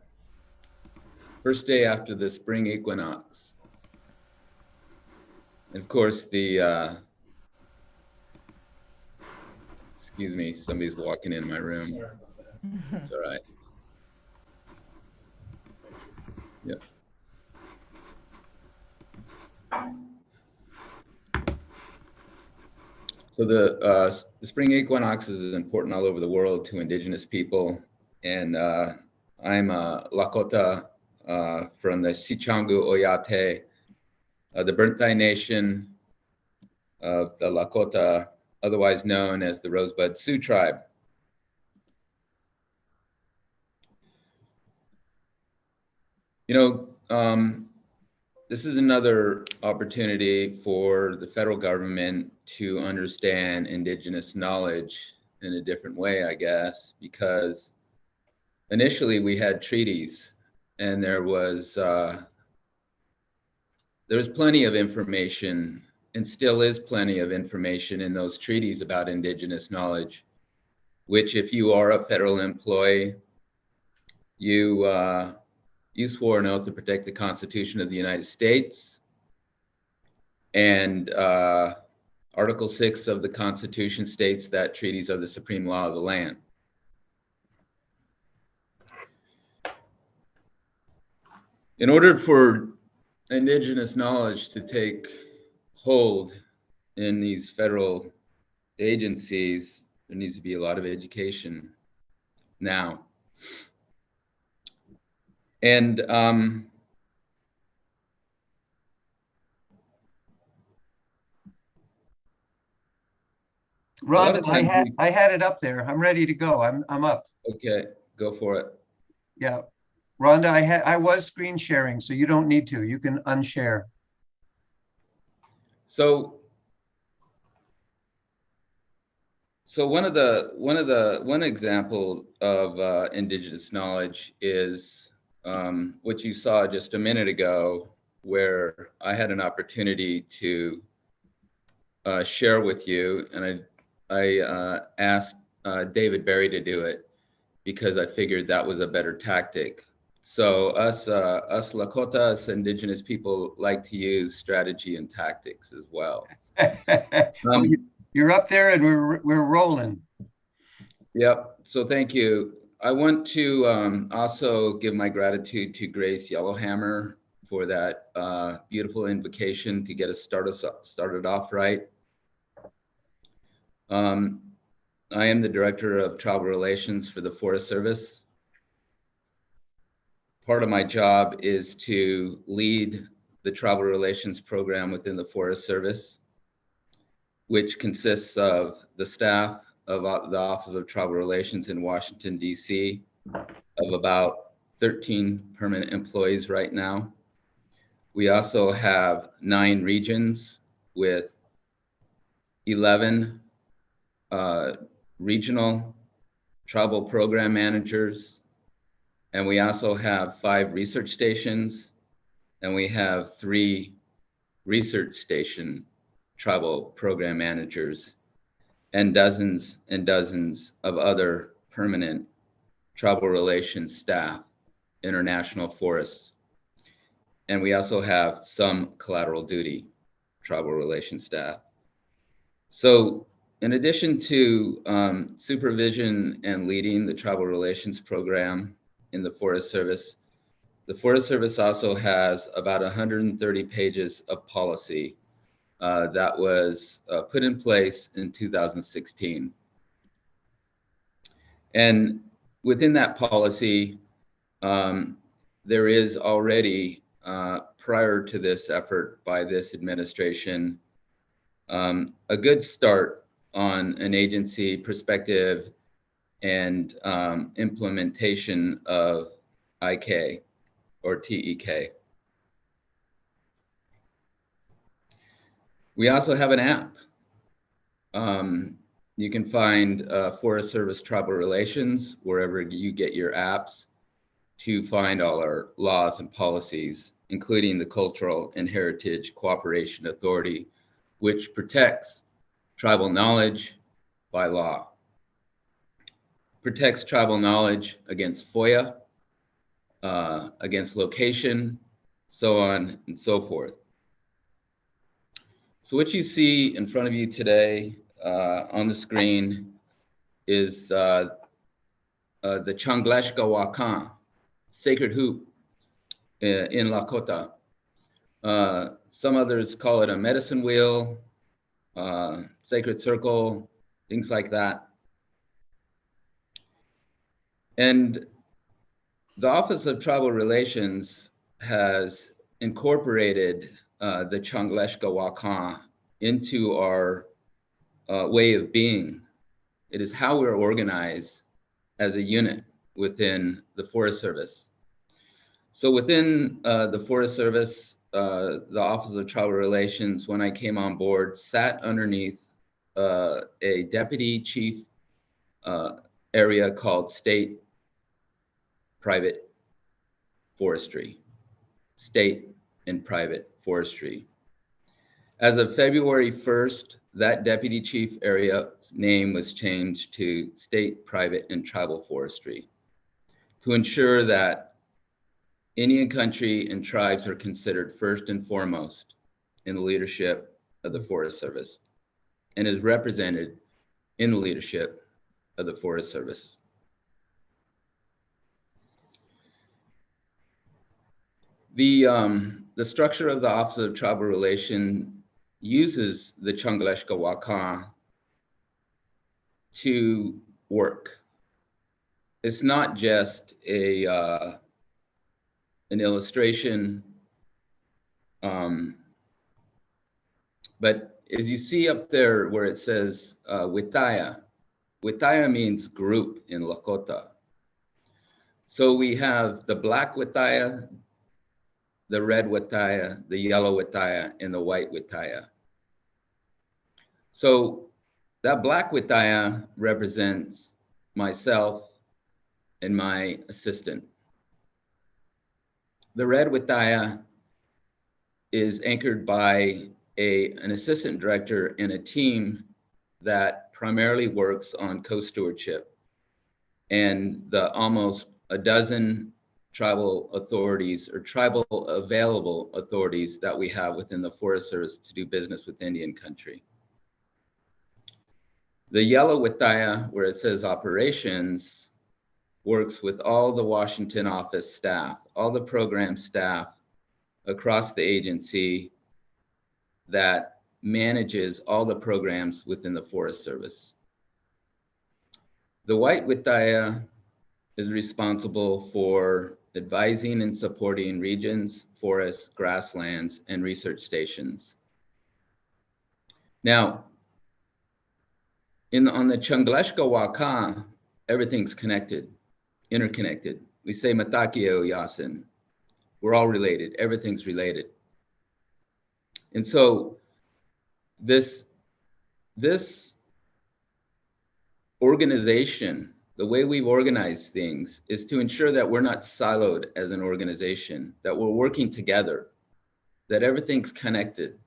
Speaker 10: first day after the spring equinox. And of course, the Excuse me, somebody's walking in my room. It's all right. Yep. So the spring equinox is important all over the world to Indigenous people. And I'm a Lakota from the Sichangu Oyate, the Burnthai Nation of the Lakota, otherwise known as the Rosebud Sioux Tribe. You know, this is another opportunity for the federal government to understand Indigenous knowledge in a different way, I guess, because initially we had treaties and there was plenty of information and still is plenty of information in those treaties about Indigenous knowledge, which if you are a federal employee, you swore an oath to protect the Constitution of the United States. And Article 6 of the Constitution states that treaties are the supreme law of the land. In order for Indigenous knowledge to take hold in these federal agencies, there needs to be a lot of education now. And
Speaker 1: Rhonda, I had it up there. I'm ready to go. I'm up.
Speaker 10: Okay, go for it.
Speaker 1: Yeah. Rhonda, I was screen sharing, so you don't need to. You can unshare.
Speaker 10: So one example of Indigenous knowledge is what you saw just a minute ago, where I had an opportunity to share with you, and I asked David Berry to do it because I figured that was a better tactic. So us Lakota, us Indigenous people, like to use strategy and tactics as well.
Speaker 1: Well, you're up there and we're rolling.
Speaker 10: Yep. So thank you. I want to also give my gratitude to Grace Yellowhammer for that beautiful invocation to get us started off right. I am the Director of Tribal Relations for the Forest Service. Part of my job is to lead the Tribal Relations program within the Forest Service, which consists of the staff of the Office of Tribal Relations in Washington, D.C., of about 13 permanent employees right now. We also have 9 regions with 11 regional tribal program managers. And we also have 5 research stations, and we have 3 research station tribal program managers, and dozens of other permanent tribal relations staff, international forests. And we also have some collateral duty tribal relations staff. So in addition to supervision and leading the tribal relations program in the Forest Service also has about 130 pages of policy that was put in place in 2016. And within that policy, there is already, prior to this effort by this administration, a good start on an agency perspective and implementation of IK or TEK. We also have an app. You can find Forest Service Tribal Relations wherever you get your apps to find all our laws and policies, including the Cultural and Heritage Cooperation Authority, which protects tribal knowledge by law, protects tribal knowledge against FOIA, against location, so on and so forth. So what you see in front of you today on the screen is the Changleshka Wakan, sacred hoop in Lakota. Some others call it a medicine wheel, sacred circle, things like that. And the Office of Tribal Relations has incorporated the Changleshka Wakan into our way of being. It is how we're organized as a unit within the Forest Service. So within the Forest Service, the Office of Tribal Relations, when I came on board, sat underneath a deputy chief area called State Private Forestry, State and Private Forestry. As of February 1st, that deputy chief area name was changed to State Private and Tribal Forestry to ensure that Indian country and tribes are considered first and foremost in the leadership of the Forest Service and is represented in the leadership of the Forest Service. The structure of the Office of Tribal Relations uses the Changleshka Wakan to work. It's not just an illustration, but as you see up there where it says Witaya, Witaya means group in Lakota. So we have the black Witaya, the red Witaya, the yellow Witaya, and the white Witaya. So that black Witaya represents myself and my assistant. The red Witaya is anchored by an assistant director and a team that primarily works on co-stewardship and the almost a dozen tribal authorities or tribal available authorities that we have within the Forest Service to do business with Indian country. The yellow Witaya, where it says operations, works with all the Washington office staff, all the program staff across the agency that manages all the programs within the Forest Service. The white Witaya is responsible for advising and supporting regions, forests, grasslands, and research stations. Now, on the Changleshka Wakan, everything's connected, interconnected. We say Matakio Yasin. We're all related, everything's related. And so this organization, the way we've organized things is to ensure that we're not siloed as an organization, that we're working together, that everything's connected,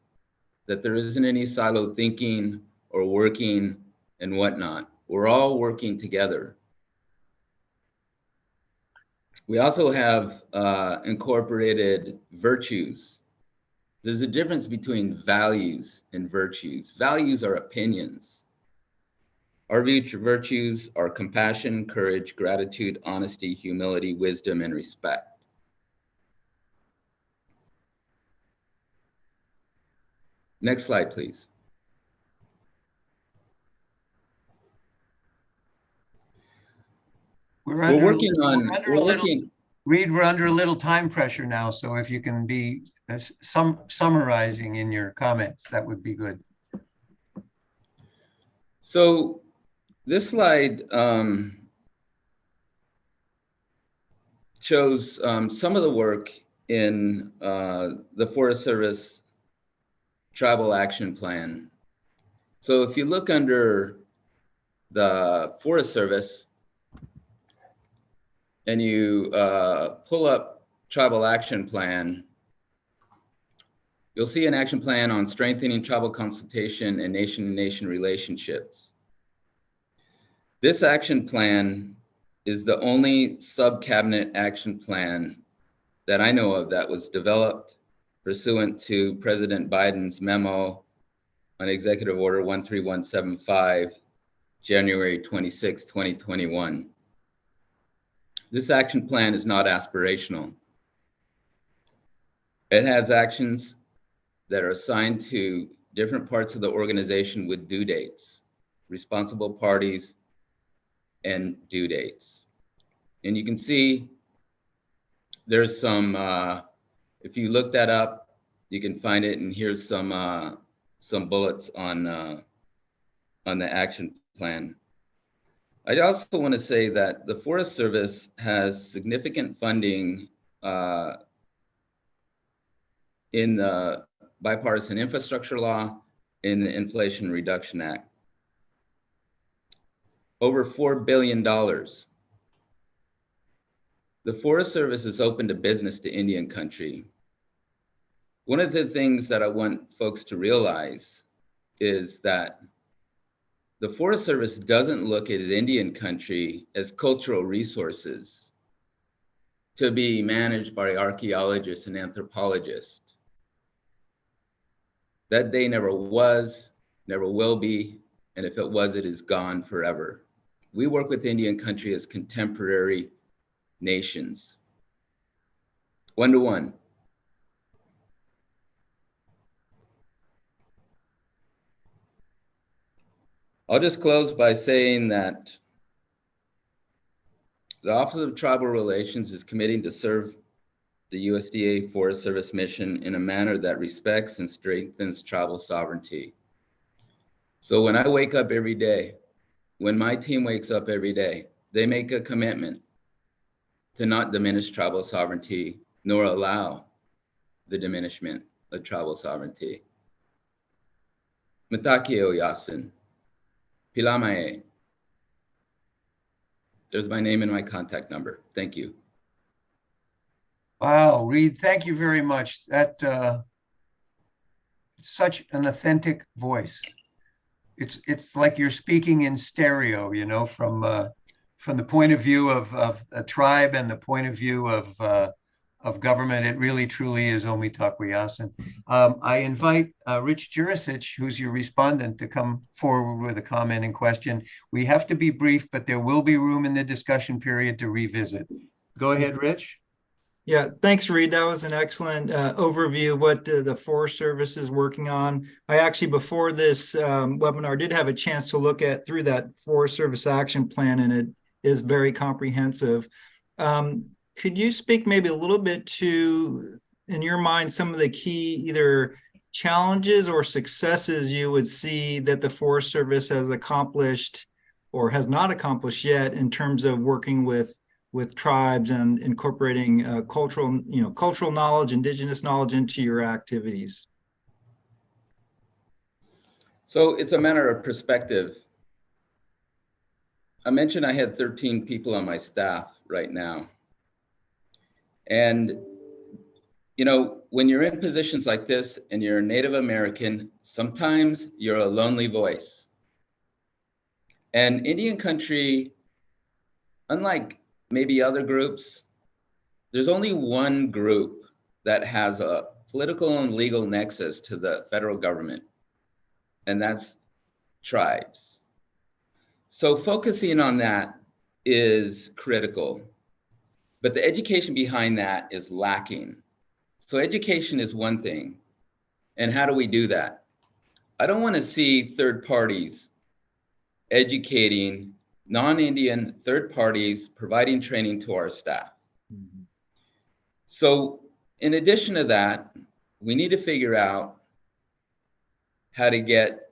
Speaker 10: that there isn't any siloed thinking or working and whatnot. We're all working together. We also have incorporated virtues. There's a difference between values and virtues. Values are opinions. Our virtues are compassion, courage, gratitude, honesty, humility, wisdom, and respect. Next slide, please. We're working on,
Speaker 1: Reed, we're under a little time pressure now, so if you can be summarizing in your comments, that would be good.
Speaker 10: So this slide shows some of the work in the Forest Service Tribal Action Plan. So if you look under the Forest Service and you pull up Tribal Action Plan, you'll see an action plan on strengthening tribal consultation and nation-to-nation relationships. This action plan is the only sub-cabinet action plan that I know of that was developed pursuant to President Biden's memo on Executive Order 13175 January 26, 2021. This action plan is not aspirational. It has actions that are assigned to different parts of the organization with due dates, responsible parties, and due dates. And you can see there's some, if you look that up, you can find it, and here's some bullets on the action plan. I also want to say that the Forest Service has significant funding in the Bipartisan Infrastructure Law, in the Inflation Reduction Act. Over $4 billion. The Forest Service is open to business to Indian country. One of the things that I want folks to realize is that the Forest Service doesn't look at Indian country as cultural resources to be managed by archaeologists and anthropologists. That day never was, never will be, and if it was, it is gone forever. We work with Indian country as contemporary nations, one-to-one. I'll just close by saying that the Office of Tribal Relations is committing to serve the USDA Forest Service mission in a manner that respects and strengthens tribal sovereignty. So when I wake up every day, when my team wakes up every day, they make a commitment to not diminish tribal sovereignty, nor allow the diminishment of tribal sovereignty. Matakio Yasin, Pilamae. There's my name and my contact number. Thank you.
Speaker 1: Wow, Reed, thank you very much. That such an authentic voice. It's like you're speaking in stereo, you know, from the point of view of a tribe and the point of view of government. It really truly is Omitakwiyasin. I invite Rich Jurisic, who's your respondent, to come forward with a comment and question. We have to be brief, but there will be room in the discussion period to revisit. Go ahead, Rich.
Speaker 11: Yeah, thanks, Reed. That was an excellent overview of what the Forest Service is working on. I actually, before this webinar, did have a chance to look through that Forest Service action plan, and it is very comprehensive. Could you speak maybe a little bit to, in your mind, some of the key either challenges or successes you would see that the Forest Service has accomplished or has not accomplished yet in terms of working with tribes and incorporating cultural knowledge, indigenous knowledge into your activities?
Speaker 10: So it's a matter of perspective. I mentioned I had 13 people on my staff right now. And, you know, when you're in positions like this and you're a Native American, sometimes you're a lonely voice. And Indian country, unlike maybe other groups, there's only one group that has a political and legal nexus to the federal government, and that's tribes. So focusing on that is critical, but the education behind that is lacking. So education is one thing, and how do we do that? I don't want to see third parties educating non-Indian third parties providing training to our staff. Mm-hmm. So in addition to that, we need to figure out how to get,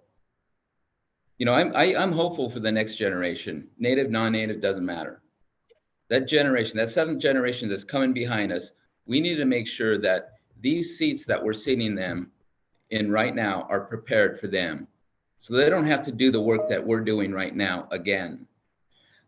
Speaker 10: you know, I'm hopeful for the next generation. Native, non-native, doesn't matter. That generation, that seventh generation that's coming behind us, we need to make sure that these seats that we're sitting them in right now are prepared for them, so they don't have to do the work that we're doing right now again.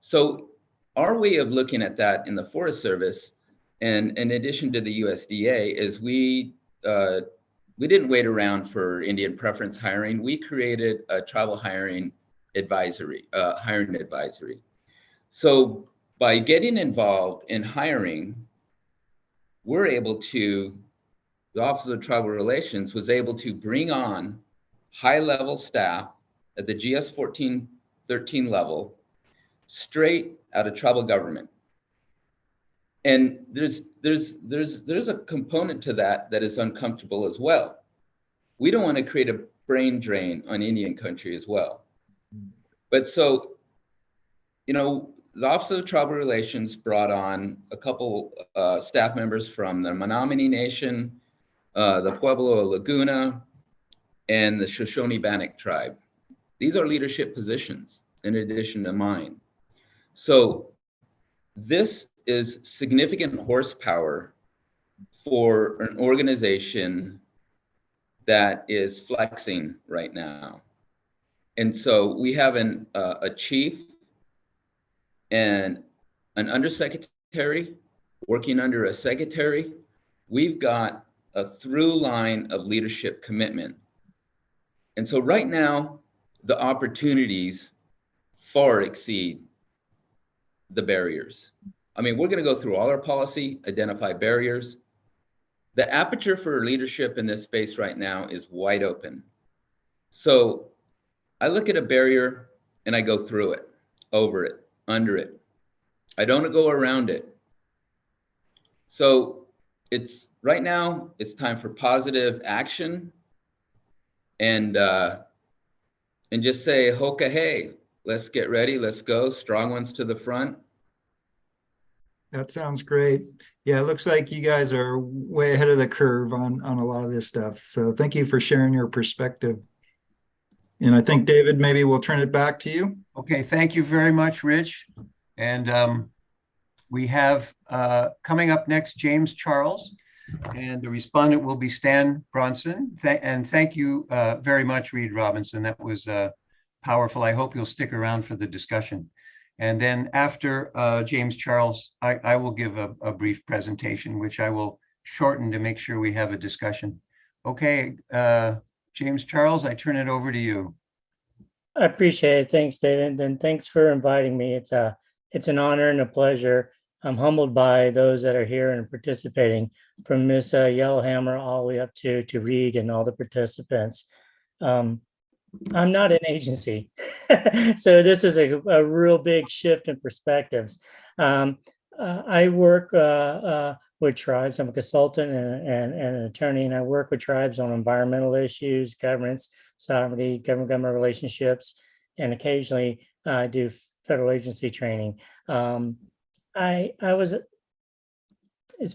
Speaker 10: So our way of looking at that in the Forest Service, and in addition to the USDA, is we didn't wait around for Indian preference hiring. We created a tribal hiring advisory. So by getting involved in hiring, we're able to, the Office of Tribal Relations was able to bring on high-level staff at the GS-14 13 level, straight out of tribal government. And there's a component to that that is uncomfortable as well. We don't want to create a brain drain on Indian country as well. But so, you know, the Office of Tribal Relations brought on a couple staff members from the Menominee Nation, the Pueblo of Laguna, and the Shoshone-Bannock tribe. These are leadership positions in addition to mine. So this is significant horsepower for an organization that is flexing right now. And so we have a chief and an undersecretary working under a secretary. We've got a through line of leadership commitment. And so right now, the opportunities far exceed the barriers. I mean, we're going to go through all our policy, identify barriers. The aperture for leadership in this space right now is wide open. So I look at a barrier and I go through it, over it, under it. I don't go around it. So it's right now, it's time for positive action and just say, Hoka, hey, let's get ready, let's go, strong ones to the front.
Speaker 11: That sounds great. Yeah, it looks like you guys are way ahead of the curve on a lot of this stuff. So thank you for sharing your perspective. And I think, David, maybe we'll turn it back to you.
Speaker 1: Okay, thank you very much, Rich. And we have coming up next, James Charles, and the respondent will be Stan Bronson. And thank you very much, Reed Robinson. That was powerful. I hope you'll stick around for the discussion. And then after James Charles, I will give a brief presentation, which I will shorten to make sure we have a discussion. Okay, James Charles, I turn it over to you.
Speaker 12: I appreciate it. Thanks, David. And thanks for inviting me. It's an honor and a pleasure. I'm humbled by those that are here and participating, from Ms. Yellowhammer all the way up to Reed and all the participants. I'm not an agency, so this is a real big shift in perspectives. I work with tribes. I'm a consultant and an attorney, and I work with tribes on environmental issues, governance, sovereignty, government relationships, and occasionally I do federal agency training. It's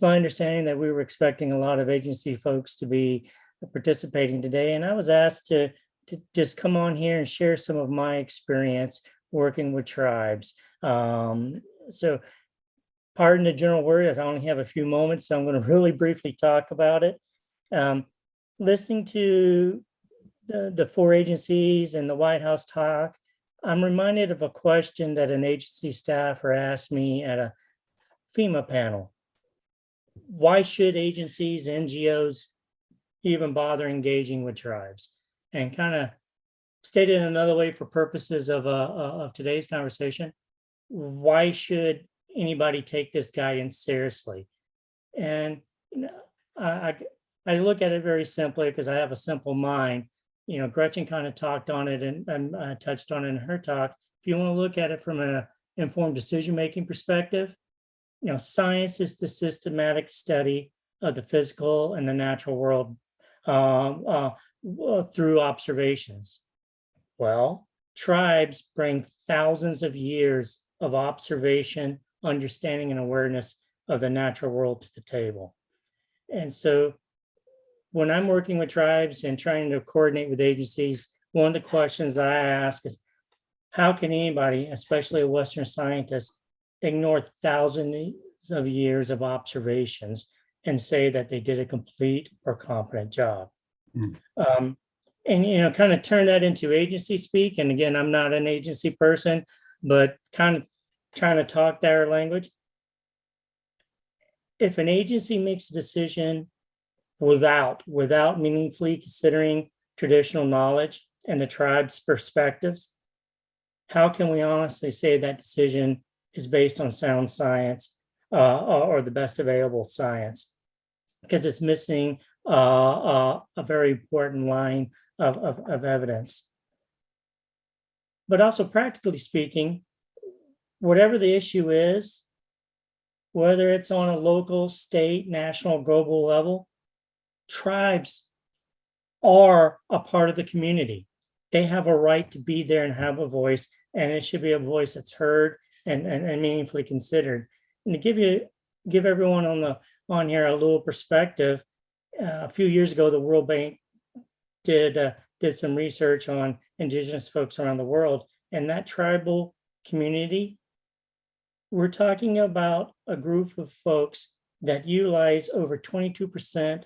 Speaker 12: my understanding that we were expecting a lot of agency folks to be participating today, and I was asked to just come on here and share some of my experience working with tribes. So pardon the general word, I only have a few moments, so I'm going to really briefly talk about it. Listening to the four agencies and the White House talk, I'm reminded of a question that an agency staffer asked me at a FEMA panel. Why should agencies, NGOs even bother engaging with tribes? And kind of stated another way for purposes of today's conversation, why should anybody take this guidance seriously? And I look at it very simply because I have a simple mind. You know, Gretchen kind of talked on it and touched on it in her talk. If you want to look at it from an informed decision-making perspective, you know, science is the systematic study of the physical and the natural world through observations. Well, tribes bring thousands of years of observation, understanding, and awareness of the natural world to the table. And so when I'm working with tribes and trying to coordinate with agencies, one of the questions that I ask is, how can anybody, especially a Western scientist, ignore thousands of years of observations and say that they did a complete or competent job? And, you know, kind of turn that into agency speak. And again, I'm not an agency person, but kind of trying to talk their language. If an agency makes a decision without meaningfully considering traditional knowledge and the tribe's perspectives, how can we honestly say that decision is based on sound science or the best available science? Because it's missing a very important line of evidence. but also practically speaking, whatever the issue is, whether it's on a local, state, national, global level, tribes are a part of the community. They have a right to be there and have a voice, and it should be a voice that's heard and meaningfully considered. And to give everyone on here a little perspective, a few years ago, the World Bank did some research on Indigenous folks around the world, and that tribal community, we're talking about a group of folks that utilize over 22%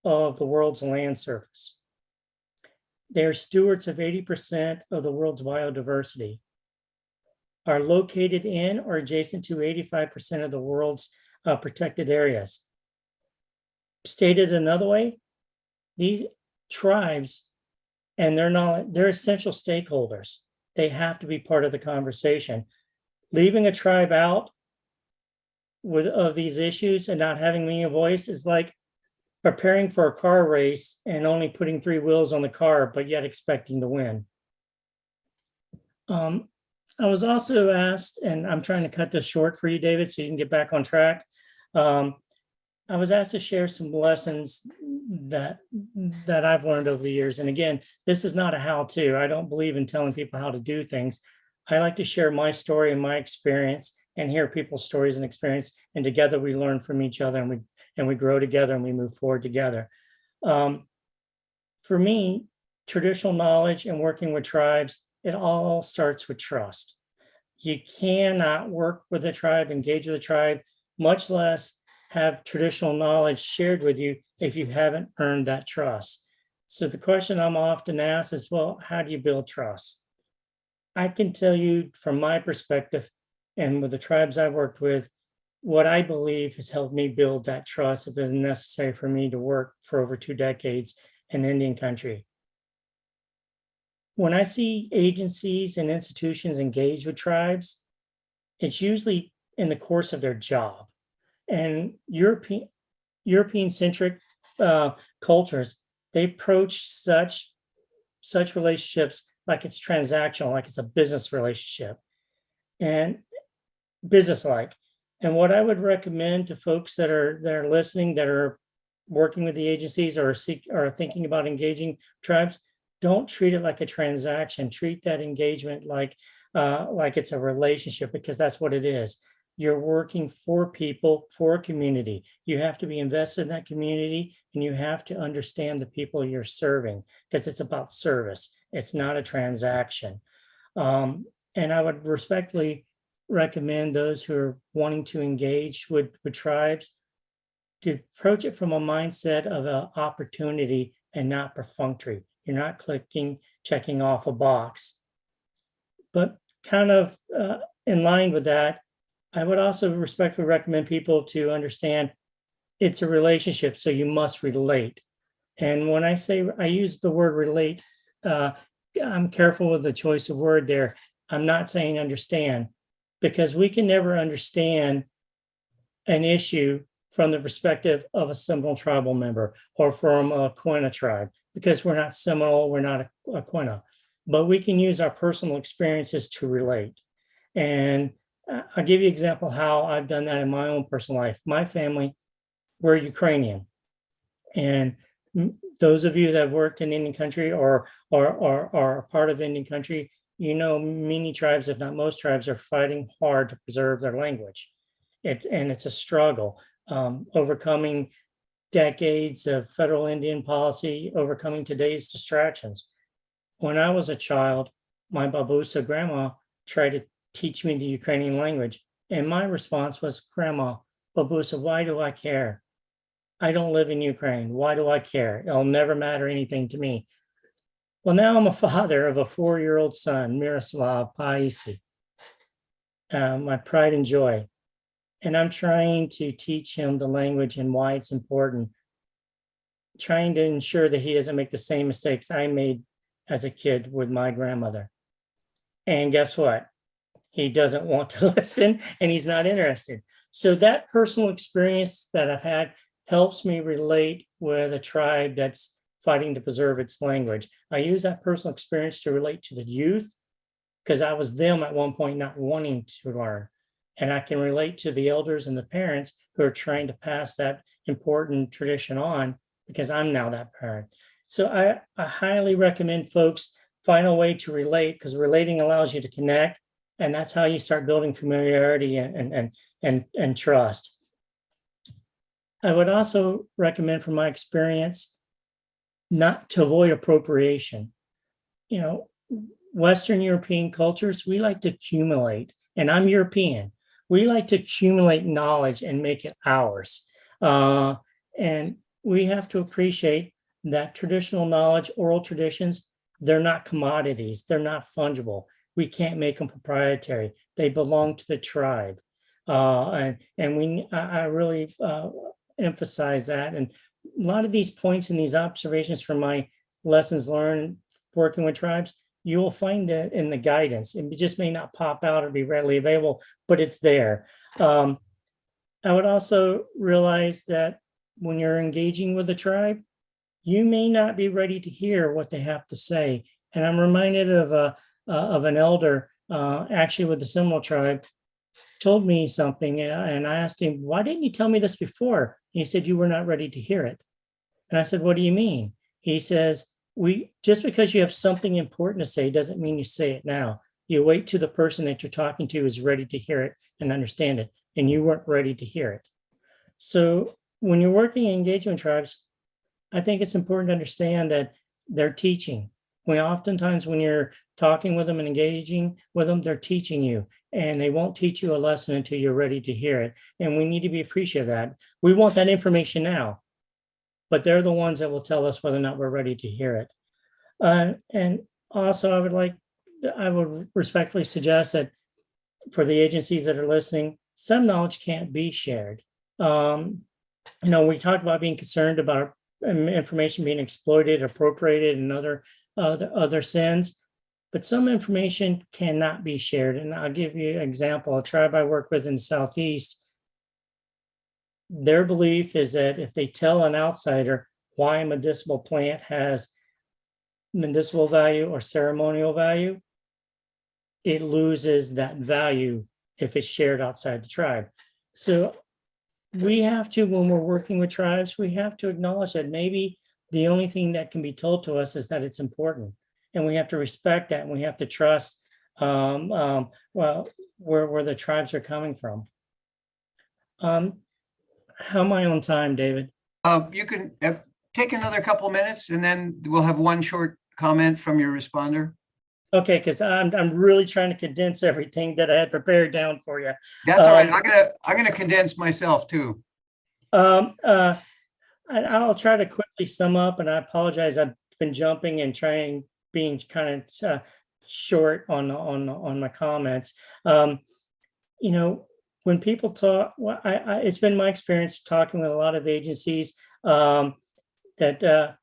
Speaker 12: of the world's land surface. They're stewards of 80% of the world's biodiversity, are located in or adjacent to 85% of the world's protected areas. Stated another way, these tribes and they're essential stakeholders. They have to be part of the conversation. Leaving a tribe out of these issues and not having me a voice is like preparing for a car race and only putting 3 wheels on the car, but yet expecting to win. I was also asked, and I'm trying to cut this short for you, David, so you can get back on track. I was asked to share some lessons that I've learned over the years. And again, this is not a how-to. I don't believe in telling people how to do things. I like to share my story and my experience and hear people's stories and experience. And together we learn from each other and we grow together and we move forward together. For me, traditional knowledge and working with tribes, it all starts with trust. You cannot work with a tribe, engage with a tribe, much less have traditional knowledge shared with you if you haven't earned that trust. So the question I'm often asked is, well, how do you build trust? I can tell you from my perspective and with the tribes I've worked with, what I believe has helped me build that trust that is necessary for me to work for over 2 decades in Indian country. When I see agencies and institutions engage with tribes, it's usually in the course of their job. And European-centric cultures, they approach such relationships like it's transactional, like it's a business relationship and business-like. And what I would recommend to folks that are listening, that are working with the agencies or thinking about engaging tribes, don't treat it like a transaction. Treat that engagement like it's a relationship, because that's what it is. You're working for people, for a community. You have to be invested in that community, and you have to understand the people you're serving, because it's about service. It's not a transaction. And I would respectfully recommend those who are wanting to engage with tribes to approach it from a mindset of an opportunity and not perfunctory. You're not checking off a box. But kind of in line with that, I would also respectfully recommend people to understand it's a relationship, so you must relate. And when I use the word relate, I'm careful with the choice of word there. I'm not saying understand, because we can never understand an issue from the perspective of a Seminole tribal member or from a Quina tribe, because we're not Seminole, we're not a Quina. But we can use our personal experiences to relate. And I'll give you an example how I've done that in my own personal life. My family, we're Ukrainian. And those of you that have worked in Indian country or are part of Indian country, you know many tribes, if not most tribes, are fighting hard to preserve their language. It's a struggle, overcoming decades of federal Indian policy, overcoming today's distractions. When I was a child, my babusa grandma tried to teach me the Ukrainian language. And my response was, Grandma, babusa, why do I care? I don't live in Ukraine. Why do I care? It'll never matter anything to me. Well, now I'm a father of a 4-year-old son, Miroslav Paisi, my pride and joy. And I'm trying to teach him the language and why it's important, trying to ensure that he doesn't make the same mistakes I made as a kid with my grandmother. And guess what? He doesn't want to listen, and he's not interested. So that personal experience that I've had helps me relate with a tribe that's fighting to preserve its language. I use that personal experience to relate to the youth, because I was them at one point not wanting to learn. And I can relate to the elders and the parents who are trying to pass that important tradition on because I'm now that parent. So I highly recommend folks find a way to relate, because relating allows you to connect. And that's how you start building familiarity and trust. I would also recommend, from my experience, not to avoid appropriation. You know, Western European cultures, we like to accumulate, and I'm European. We like to accumulate knowledge and make it ours. And we have to appreciate that traditional knowledge, oral traditions, they're not commodities. They're not fungible. We can't make them proprietary. They belong to the tribe. I really emphasize that. And a lot of these points and these observations from my lessons learned working with tribes, you will find it in the guidance. It just may not pop out or be readily available, but it's there. I would also realize that when you're engaging with a tribe, you may not be ready to hear what they have to say. And I'm reminded of an elder, actually with the Seminole tribe, told me something, and I asked him, why didn't you tell me this before? He said, you were not ready to hear it. And I said, what do you mean? He says, just because you have something important to say doesn't mean you say it now. You wait till the person that you're talking to is ready to hear it and understand it, and you weren't ready to hear it. So when you're working in engagement tribes, I think it's important to understand that they're teaching. Oftentimes when you're talking with them and engaging with them, they're teaching you, and they won't teach you a lesson until you're ready to hear it. And we need to be appreciative of that. We want that information now, but they're the ones that will tell us whether or not we're ready to hear it. And also I would respectfully suggest that for the agencies that are listening, some knowledge can't be shared. We talk about being concerned about information being exploited, appropriated, and other sins, but some information cannot be shared. And I'll give you an example. A tribe I work with in the Southeast, their belief is that if they tell an outsider why a medicinal plant has medicinal value or ceremonial value, it loses that value if it's shared outside the tribe. So we have to, when we're working with tribes, we have to acknowledge that maybe the only thing that can be told to us is that it's important. And we have to respect that, and we have to trust where the tribes are coming from. How am I on time, David?
Speaker 1: You can take another couple minutes, and then we'll have one short comment from your responder.
Speaker 12: Okay, because I'm really trying to condense everything that I had prepared down for you.
Speaker 1: That's all right. I'm gonna condense myself too.
Speaker 12: I'll try to quickly sum up, and I apologize. I've been jumping and being kind of short on my comments. When people talk, it's been my experience talking with a lot of agencies that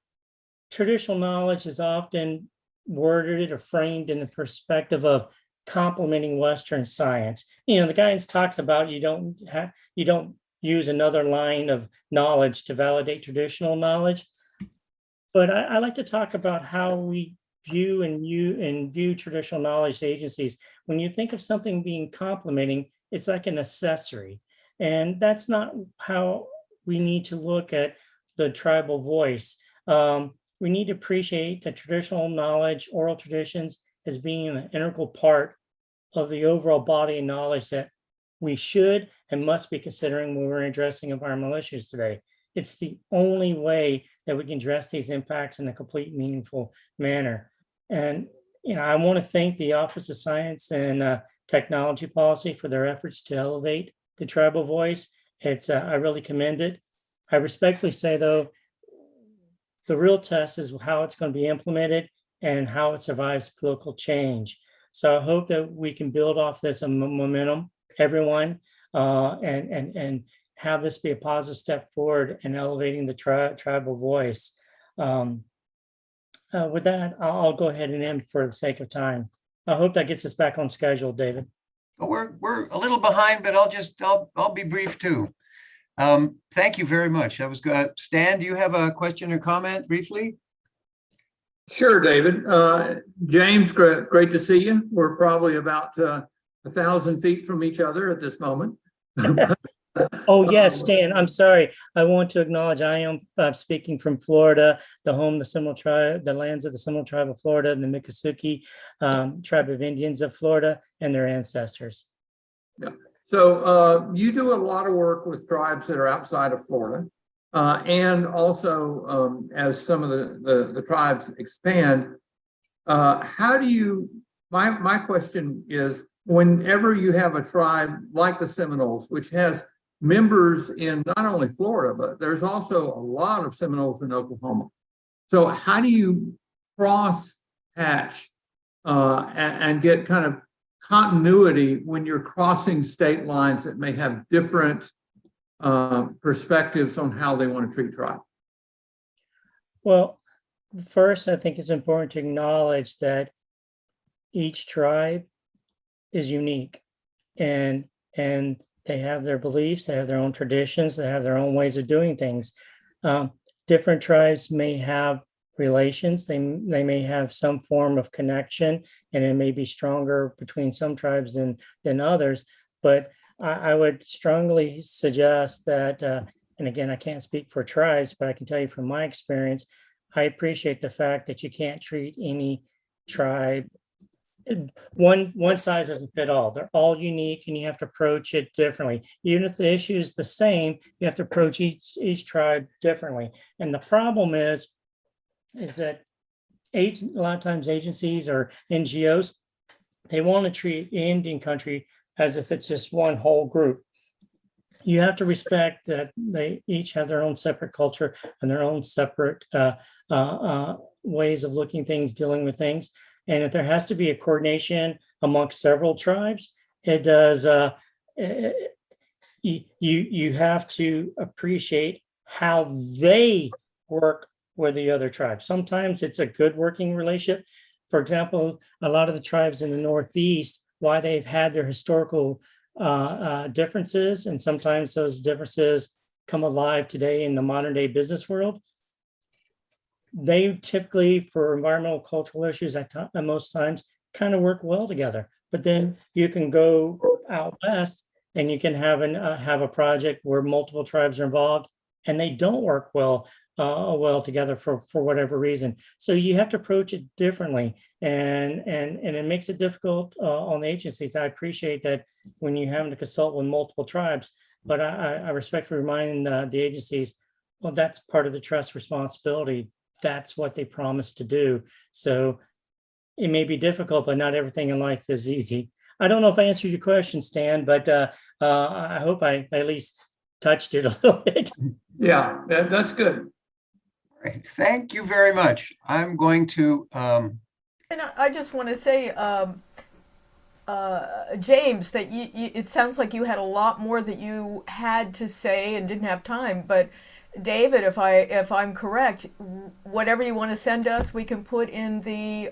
Speaker 12: traditional knowledge is often worded or framed in the perspective of complementing Western science. The guidance talks about you don't use another line of knowledge to validate traditional knowledge. But I like to talk about how we view traditional knowledge agencies. When you think of something being complementing, it's like an accessory. And that's not how we need to look at the tribal voice. We need to appreciate that traditional knowledge, oral traditions, as being an integral part of the overall body of knowledge that we should and must be considering when we're addressing environmental issues today. It's the only way that we can address these impacts in a complete, meaningful manner. And I want to thank the Office of Science and Technology Policy for their efforts to elevate the tribal voice. I really commend it. I respectfully say, though, the real test is how it's going to be implemented and how it survives political change. So I hope that we can build off this momentum, everyone, and have this be a positive step forward in elevating the tribal voice. With that, I'll go ahead and end for the sake of time. I hope that gets us back on schedule, David.
Speaker 1: Well, we're a little behind, but I'll be brief too. Thank you very much. That was good. Stan, do you have a question or comment briefly?
Speaker 13: Sure, David. James, great to see you. We're probably about 1,000 feet from each other at this moment.
Speaker 12: Oh, yes, Stan, I'm sorry. I want to acknowledge I am speaking from Florida, the home of the Seminole tribe, the lands of the Seminole tribe of Florida, and the Miccosukee tribe of Indians of Florida and their ancestors.
Speaker 13: Yeah. So you do a lot of work with tribes that are outside of Florida. And also, as some of the tribes expand, how do you, my question is, whenever you have a tribe like the Seminoles, which has members in not only Florida, but there's also a lot of Seminoles in Oklahoma. So how do you cross hatch and get kind of continuity when you're crossing state lines that may have different perspectives on how they want to treat tribe?
Speaker 12: Well, first, I think it's important to acknowledge that each tribe is unique, and they have their beliefs, they have their own traditions, they have their own ways of doing things. Different tribes may have relations, they may have some form of connection, and it may be stronger between some tribes than others. But I would strongly suggest that, and again, I can't speak for tribes, but I can tell you from my experience, I appreciate the fact that you can't treat any tribe one size doesn't fit all. They're all unique, and you have to approach it differently. Even if the issue is the same, you have to approach each tribe differently. And the problem is that a lot of times agencies or NGOs, they want to treat Indian country as if it's just one whole group. You have to respect that they each have their own separate culture and their own separate ways of looking things, dealing with things. And if there has to be a coordination amongst several tribes, it does. You have to appreciate how they work with the other tribes. Sometimes it's a good working relationship. For example, a lot of the tribes in the Northeast, why they've had their historical differences, and sometimes those differences come alive today in the modern day business world. They typically, for environmental cultural issues, at most times kind of work well together. But then you can go out west and you can have a project where multiple tribes are involved and they don't work well together for whatever reason. So you have to approach it differently, and it makes it difficult on the agencies. I appreciate that when you're having to consult with multiple tribes, but I respectfully remind the agencies, well, that's part of the trust responsibility. That's what they promised to do. So it may be difficult, but not everything in life is easy. I don't know if I answered your question, Stan, but I hope I at least touched it a little bit.
Speaker 13: Yeah, that's good.
Speaker 1: Great. Thank you very much. I'm going to.
Speaker 5: And I just want to say, James, that it sounds like you had a lot more that you had to say and didn't have time. But David, if I'm correct, whatever you want to send us, we can put in the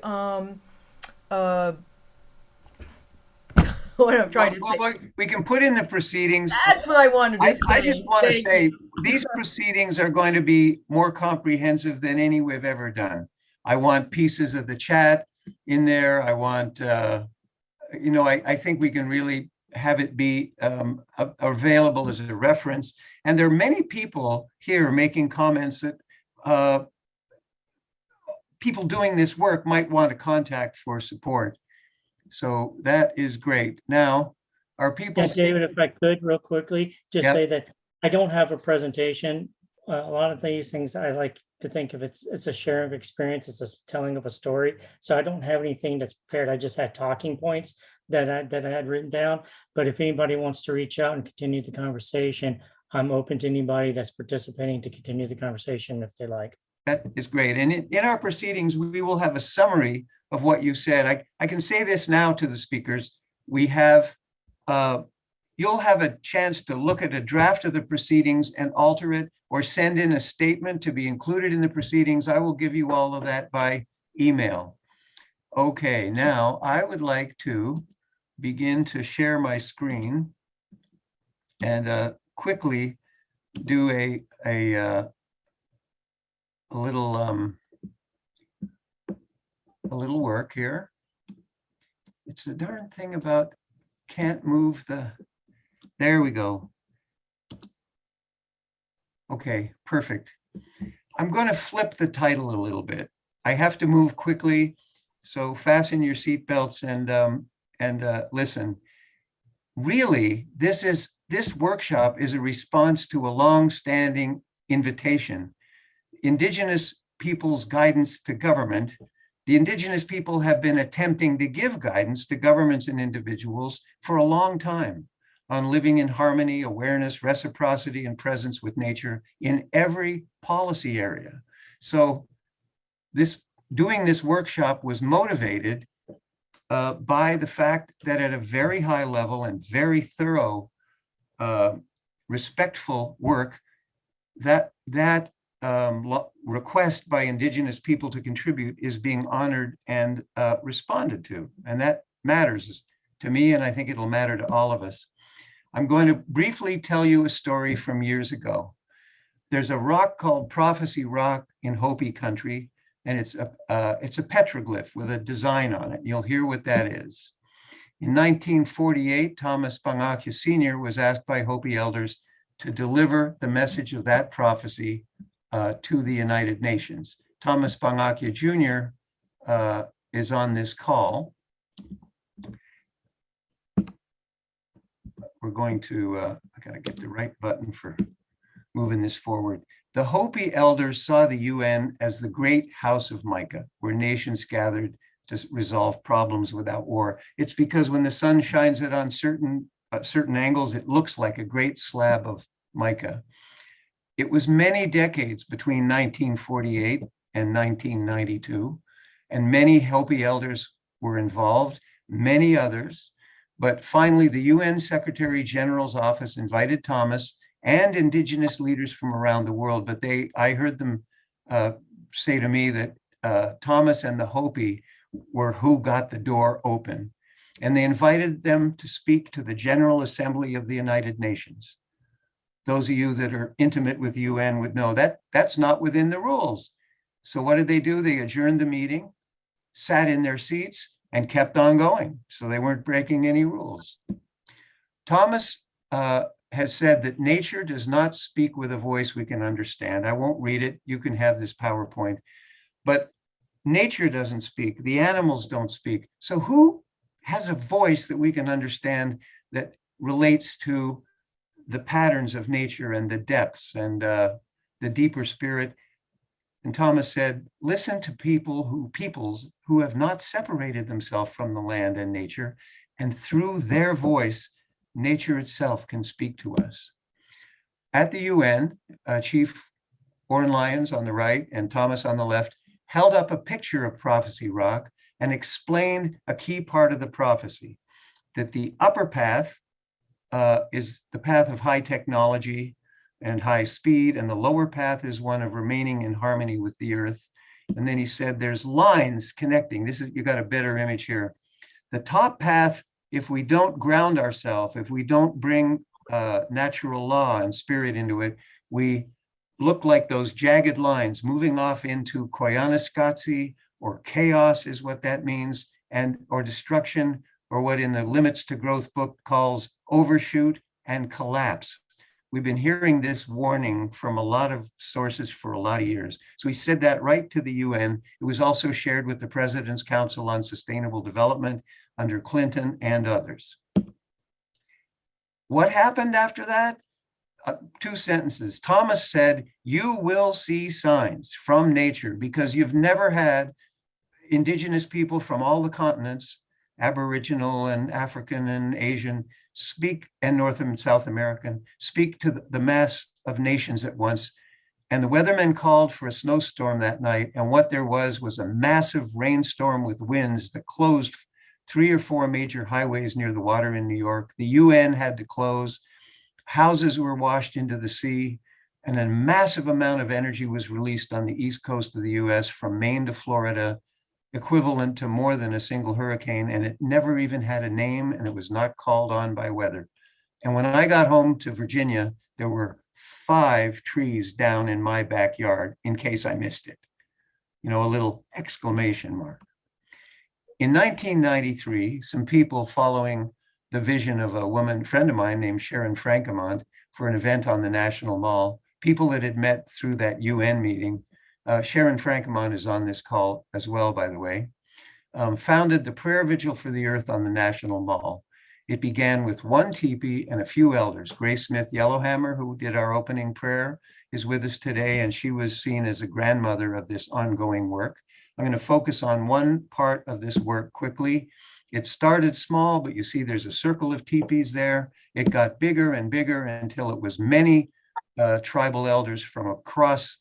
Speaker 5: what I'm trying to say.
Speaker 1: We can put in the proceedings.
Speaker 5: That's what I wanted to say.
Speaker 1: I just want to
Speaker 5: Thank
Speaker 1: say
Speaker 5: you.
Speaker 1: these proceedings are going to be more comprehensive than any we've ever done. I want pieces of the chat in there. I want, I think we can really have it be available as a reference. And there are many people here making comments that people doing this work might want to contact for support. So that is great. Now, are people—
Speaker 12: Yeah, David, if I could real quickly, just say that I don't have a presentation. A lot of these things I like to think of it's a share of experience, it's a telling of a story. So I don't have anything that's prepared. I just had talking points that I had written down. But if anybody wants to reach out and continue the conversation, I'm open to anybody that's participating to continue the conversation if they like.
Speaker 1: That is great. And in our proceedings, we will have a summary of what you said. I can say this now to the speakers. We have, you'll have a chance to look at a draft of the proceedings and alter it or send in a statement to be included in the proceedings. I will give you all of that by email. Okay, now I would like to begin to share my screen and quickly do a little a little work here. It's the darn thing about can't move the, there we go. Okay, perfect. I'm going to flip the title a little bit. I have to move quickly, so fasten your seatbelts and listen. Really, this workshop is a response to a long-standing invitation. Indigenous people's guidance to government. The Indigenous people have been attempting to give guidance to governments and individuals for a long time on living in harmony, awareness, reciprocity, and presence with nature in every policy area. So doing this workshop was motivated by the fact that at a very high level and very thorough, respectful work, that request by Indigenous people to contribute is being honored and responded to. And that matters to me, and I think it'll matter to all of us. I'm going to briefly tell you a story from years ago. There's a rock called Prophecy Rock in Hopi country, and it's a petroglyph with a design on it. You'll hear what that is. In 1948, Thomas Pangakya Sr. was asked by Hopi elders to deliver the message of that prophecy to the United Nations. Thomas Pangakya Jr. Is on this call. We're going to, I gotta get the right button for moving this forward. The Hopi elders saw the UN as the great house of mica, where nations gathered to resolve problems without war. It's because when the sun shines it on certain angles, it looks like a great slab of mica. It was many decades between 1948 and 1992, and many Hopi elders were involved, many others. But finally, the UN Secretary General's office invited Thomas and Indigenous leaders from around the world, but I heard them say to me that Thomas and the Hopi were who got the door open. And they invited them to speak to the General Assembly of the United Nations. Those of you that are intimate with UN would know that that's not within the rules. So what did they do? They adjourned the meeting, sat in their seats, and kept on going. So they weren't breaking any rules. Thomas has said that nature does not speak with a voice we can understand. I won't read it. You can have this PowerPoint. But nature doesn't speak. The animals don't speak. So who has a voice that we can understand that relates to the patterns of nature and the depths and the deeper spirit? And Thomas said, listen to peoples who have not separated themselves from the land and nature, and through their voice, nature itself can speak to us. At the UN, Chief Oren Lyons on the right and Thomas on the left held up a picture of Prophecy Rock and explained a key part of the prophecy, that the upper path is the path of high technology and high speed, and the lower path is one of remaining in harmony with the earth. And then he said there's lines connecting. You got a better image here. The top path, if we don't ground ourselves, if we don't bring natural law and spirit into it, we look like those jagged lines moving off into Koyaanisqatsi, or chaos is what that means, or destruction, or what in the Limits to Growth book calls overshoot and collapse. We've been hearing this warning from a lot of sources for a lot of years. So he said that right to the UN. It was also shared with the President's Council on Sustainable Development under Clinton and others. What happened after that? 2 sentences. Thomas said, you will see signs from nature, because you've never had Indigenous people from all the continents, Aboriginal and African and Asian, speak, and North and South American, speak to the mass of nations at once. And the weathermen called for a snowstorm that night. And what there was a massive rainstorm with winds that closed 3 or 4 major highways near the water in New York. The UN had to close. Houses were washed into the sea. And a massive amount of energy was released on the east coast of the US from Maine to Florida, equivalent to more than a single hurricane, and it never even had a name, and it was not called on by weather. And when I got home to Virginia, there were 5 trees down in my backyard, in case I missed it. A little exclamation mark. In 1993, some people following the vision of a woman friend of mine named Sharon Francomont for an event on the National Mall, people that had met through that UN meeting, Sharon Francomont is on this call as well, by the way, founded the Prayer Vigil for the Earth on the National Mall. It began with one teepee and a few elders. Grace Smith Yellowhammer, who did our opening prayer, is with us today, and she was seen as a grandmother of this ongoing work. I'm going to focus on one part of this work quickly. It started small, but you see there's a circle of teepees there. It got bigger and bigger until it was many tribal elders from across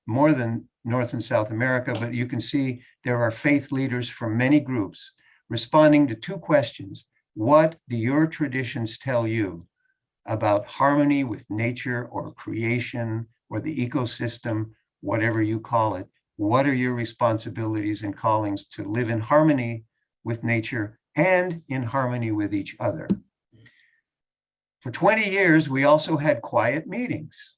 Speaker 1: more than North and South America, but you can see there are faith leaders from many groups responding to two questions. What do your traditions tell you about harmony with nature or creation or the ecosystem, whatever you call it? What are your responsibilities and callings to live in harmony with nature and in harmony with each other? For 20 years, we also had quiet meetings.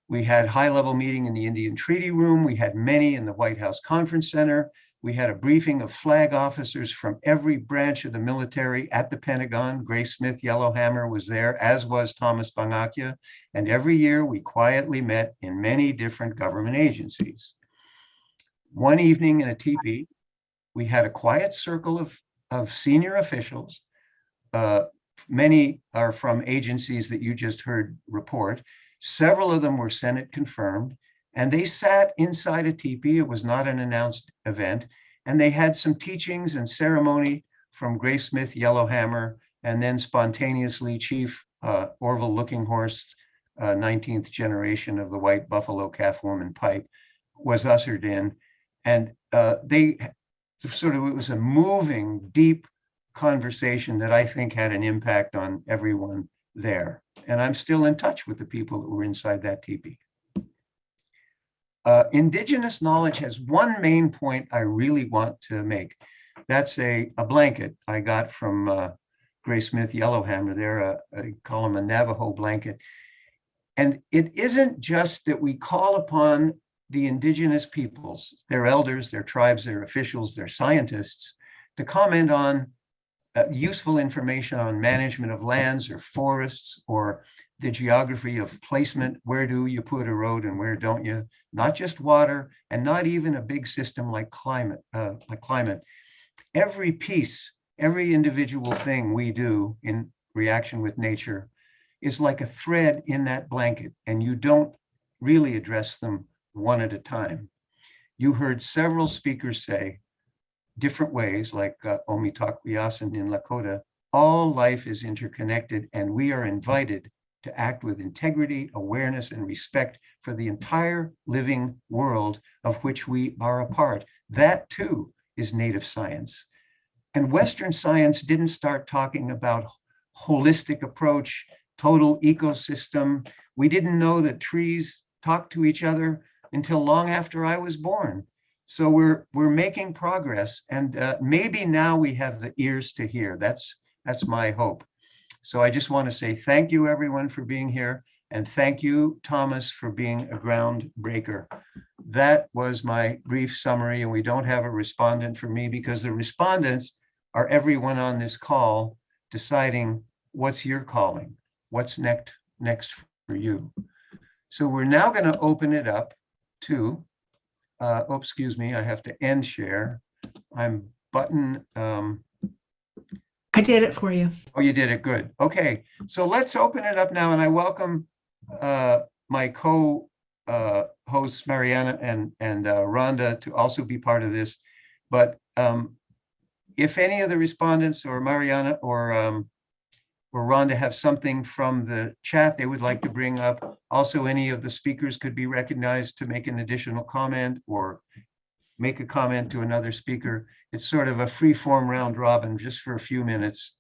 Speaker 1: We had high-level meeting in the Indian Treaty Room. We had many in the White House Conference Center. We had a briefing of flag officers from every branch of the military at the Pentagon. Grace Smith Yellowhammer was there, as was Thomas Bangakia. And every year we quietly met in many different government agencies. One evening in a teepee, we had a quiet circle of senior officials. Many are from agencies that you just heard report. Several of them were Senate confirmed, and they sat inside a teepee. It was not an announced event, and they had some teachings and ceremony from Grace Smith Yellowhammer, and then spontaneously Chief Orville Looking Horse, 19th generation of the white buffalo calf woman pipe, was ushered in, and it was a moving, deep conversation that I think had an impact on everyone there. And I'm still in touch with the people that were inside that teepee. Indigenous knowledge has one main point I really want to make. That's a blanket I got from Grace Smith Yellowhammer there. I call them a Navajo blanket. And it isn't just that we call upon the indigenous peoples, their elders, their tribes, their officials, their scientists, to comment on useful information on management of lands or forests or the geography of placement. Where do you put a road and where don't you? Not just water, and not even a big system like climate. Every piece, every individual thing we do in reaction with nature is like a thread in that blanket, and you don't really address them one at a time. You heard several speakers say, different ways, like Omitakwiyasin in Lakota, all life is interconnected, and we are invited to act with integrity, awareness, and respect for the entire living world of which we are a part. That too is native science. And Western science didn't start talking about holistic approach, total ecosystem. We didn't know that trees talk to each other until long after I was born. So we're making progress, and maybe now we have the ears to hear. That's my hope. So I just want to say thank you, everyone, for being here, and thank you, Thomas, for being a groundbreaker. That was my brief summary, and we don't have a respondent for me because the respondents are everyone on this call deciding what's your calling, what's next for you. So we're now going to open it up to excuse me, I have to end share. I'm button.
Speaker 4: I did it for you.
Speaker 1: Oh, you did it. Good. Okay. So let's open it up now. And I welcome my co-hosts, Mariana and Rhonda, to also be part of this. But if any of the respondents or Mariana or Rhonda have something from the chat they would like to bring up, also any of the speakers could be recognized to make an additional comment or make a comment to another speaker. It's sort of a free-form round robin just for a few minutes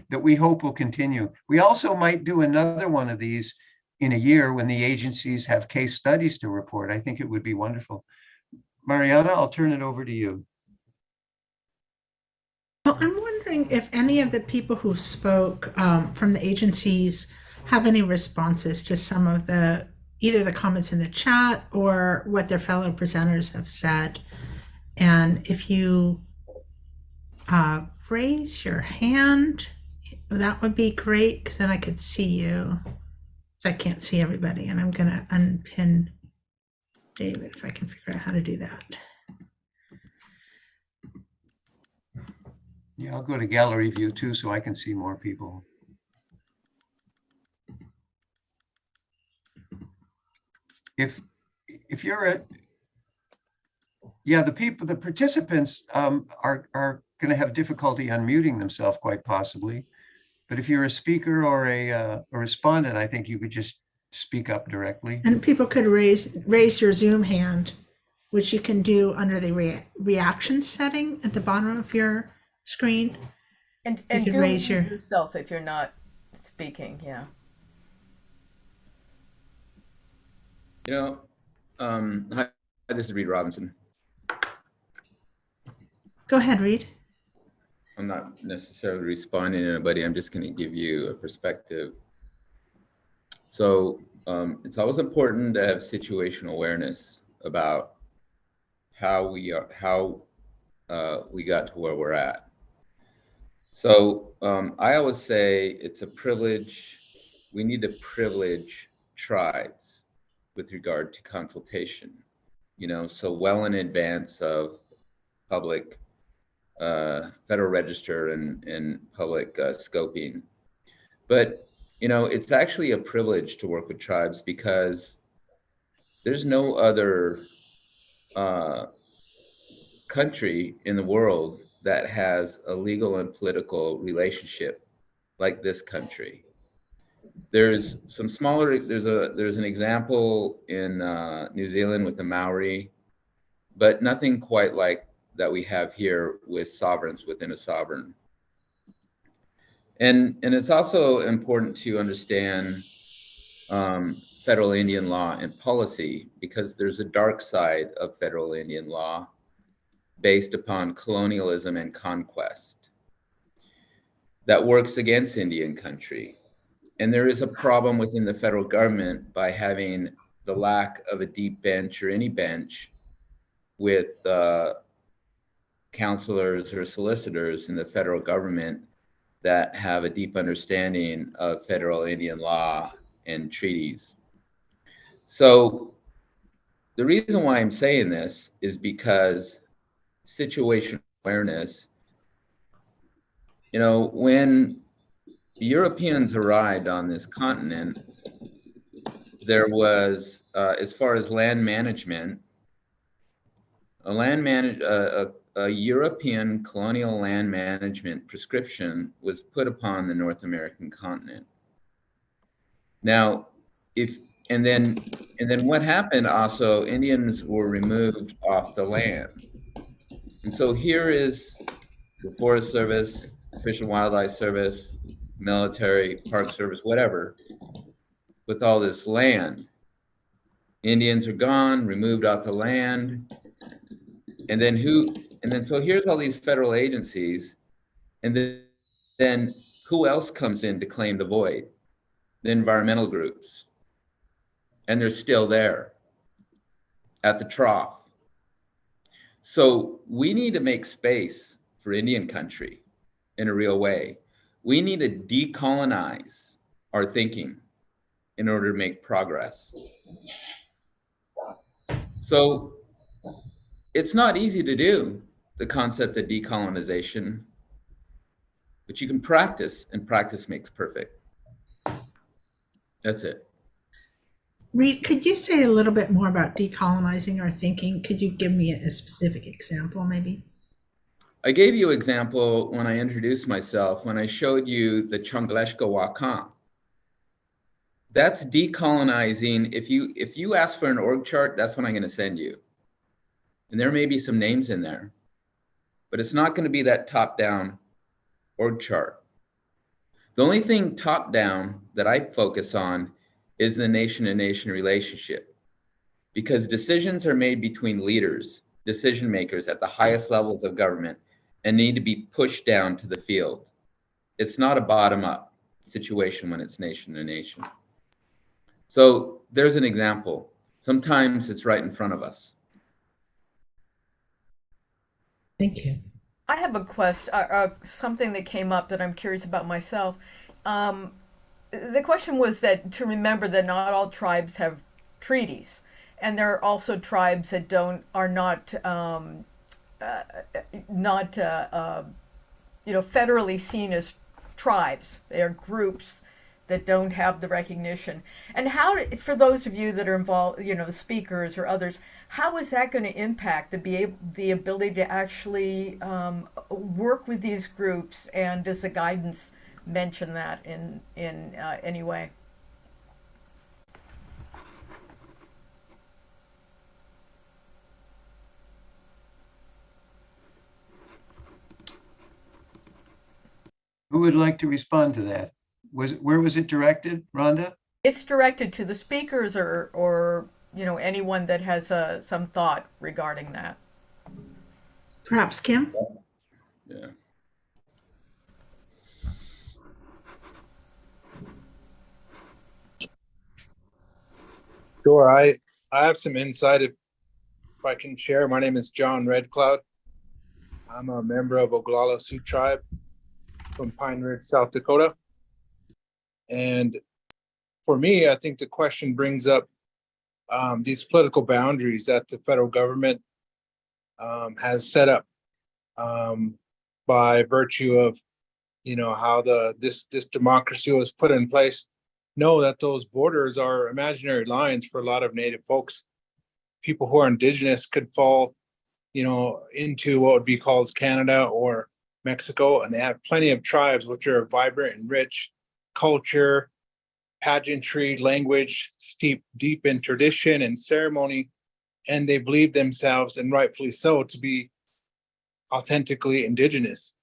Speaker 1: that we hope will continue. We also might do another one of these in a year when the agencies have case studies to report. I think it would be wonderful. Mariana, I'll turn it over to you.
Speaker 4: Well, I'm wondering if any of the people who spoke from the agencies have any responses to some of either the comments in the chat or what their fellow presenters have said. And if you raise your hand. That would be great because then I could see you. So I can't see everybody, and I'm going to unpin David if I can figure out how to do that.
Speaker 1: Yeah, I'll go to gallery view too, so I can see more people. If you're at, yeah, the participants are going to have difficulty unmuting themselves quite possibly. But if you're a speaker or a respondent, I think you could just speak up directly.
Speaker 4: And people could raise your Zoom hand, which you can do under the reaction setting at the bottom of your screen.
Speaker 5: And
Speaker 4: You could
Speaker 5: do
Speaker 4: raise
Speaker 5: mute
Speaker 4: your-
Speaker 5: yourself if you're not speaking. Yeah.
Speaker 10: You know, hi, this is Reed Robinson.
Speaker 4: Go ahead, Reed.
Speaker 10: I'm not necessarily responding to anybody. I'm just going to give you a perspective. So it's always important to have situational awareness about how we got to where we're at. So I always say it's a privilege. We need to privilege tribes with regard to consultation, you know, so well in advance of public Federal Register and public scoping. But, you know, it's actually a privilege to work with tribes because there's no other country in the world that has a legal and political relationship like this country. There's some smaller, there's an example in New Zealand with the Maori, but nothing quite like that we have here with sovereigns within a sovereign. And it's also important to understand federal Indian law and policy, because there's a dark side of federal Indian law based upon colonialism and conquest that works against Indian country. And there is a problem within the federal government by having the lack of a deep bench or any bench with counselors or solicitors in the federal government that have a deep understanding of federal Indian law and treaties. So the reason why I'm saying this is because situational awareness, you know, when Europeans arrived on this continent, there was, as far as land management, a European colonial land management prescription was put upon the North American continent. Now, and then what happened also, Indians were removed off the land. And so here is the Forest Service, Fish and Wildlife Service, military, Park Service, whatever, with all this land. Indians are gone, removed off the land. And then so here's all these federal agencies. And then who else comes in to claim the void? The environmental groups. And they're still there at the trough. So we need to make space for Indian country in a real way. We need to decolonize our thinking in order to make progress. So it's not easy to do, the concept of decolonization, but you can practice, and practice makes perfect. That's it.
Speaker 4: Reed, could you say a little bit more about decolonizing our thinking? Could you give me a specific example, maybe?
Speaker 10: I gave you an example when I introduced myself, when I showed you the Changleshka Wakan. That's decolonizing. If you ask for an org chart, that's what I'm going to send you. And there may be some names in there, but it's not going to be that top-down org chart. The only thing top-down that I focus on is the nation-to-nation relationship, because decisions are made between leaders, decision makers at the highest levels of government, and need to be pushed down to the field. It's not a bottom-up situation when it's nation-to-nation. So there's an example. Sometimes it's right in front of us.
Speaker 4: Thank you.
Speaker 5: I have a question, something that came up that I'm curious about myself. The question was that to remember that not all tribes have treaties, and there are also tribes that are not not federally seen as tribes. They are groups that don't have the recognition. And how, for those of you that are involved, the speakers or others, how is that going to impact the ability to actually work with these groups? And does the guidance mention that in any way?
Speaker 1: Who would like to respond to that? Where was it directed, Rhonda?
Speaker 5: It's directed to the speakers or anyone that has some thought regarding that.
Speaker 4: Perhaps Kim?
Speaker 10: Yeah.
Speaker 14: Sure, I have some insight if I can share. My name is John Redcloud. I'm a member of Oglala Sioux Tribe from Pine Ridge, South Dakota. And for me, I think the question brings up these political boundaries that the federal government has set up by virtue of, how this democracy was put in place. Know that those borders are imaginary lines for a lot of Native folks. People who are Indigenous could fall, into what would be called Canada or Mexico, and they have plenty of tribes which are vibrant and rich culture, pageantry, language, steep deep in tradition and ceremony, and they believe themselves, and rightfully so, to be authentically Indigenous.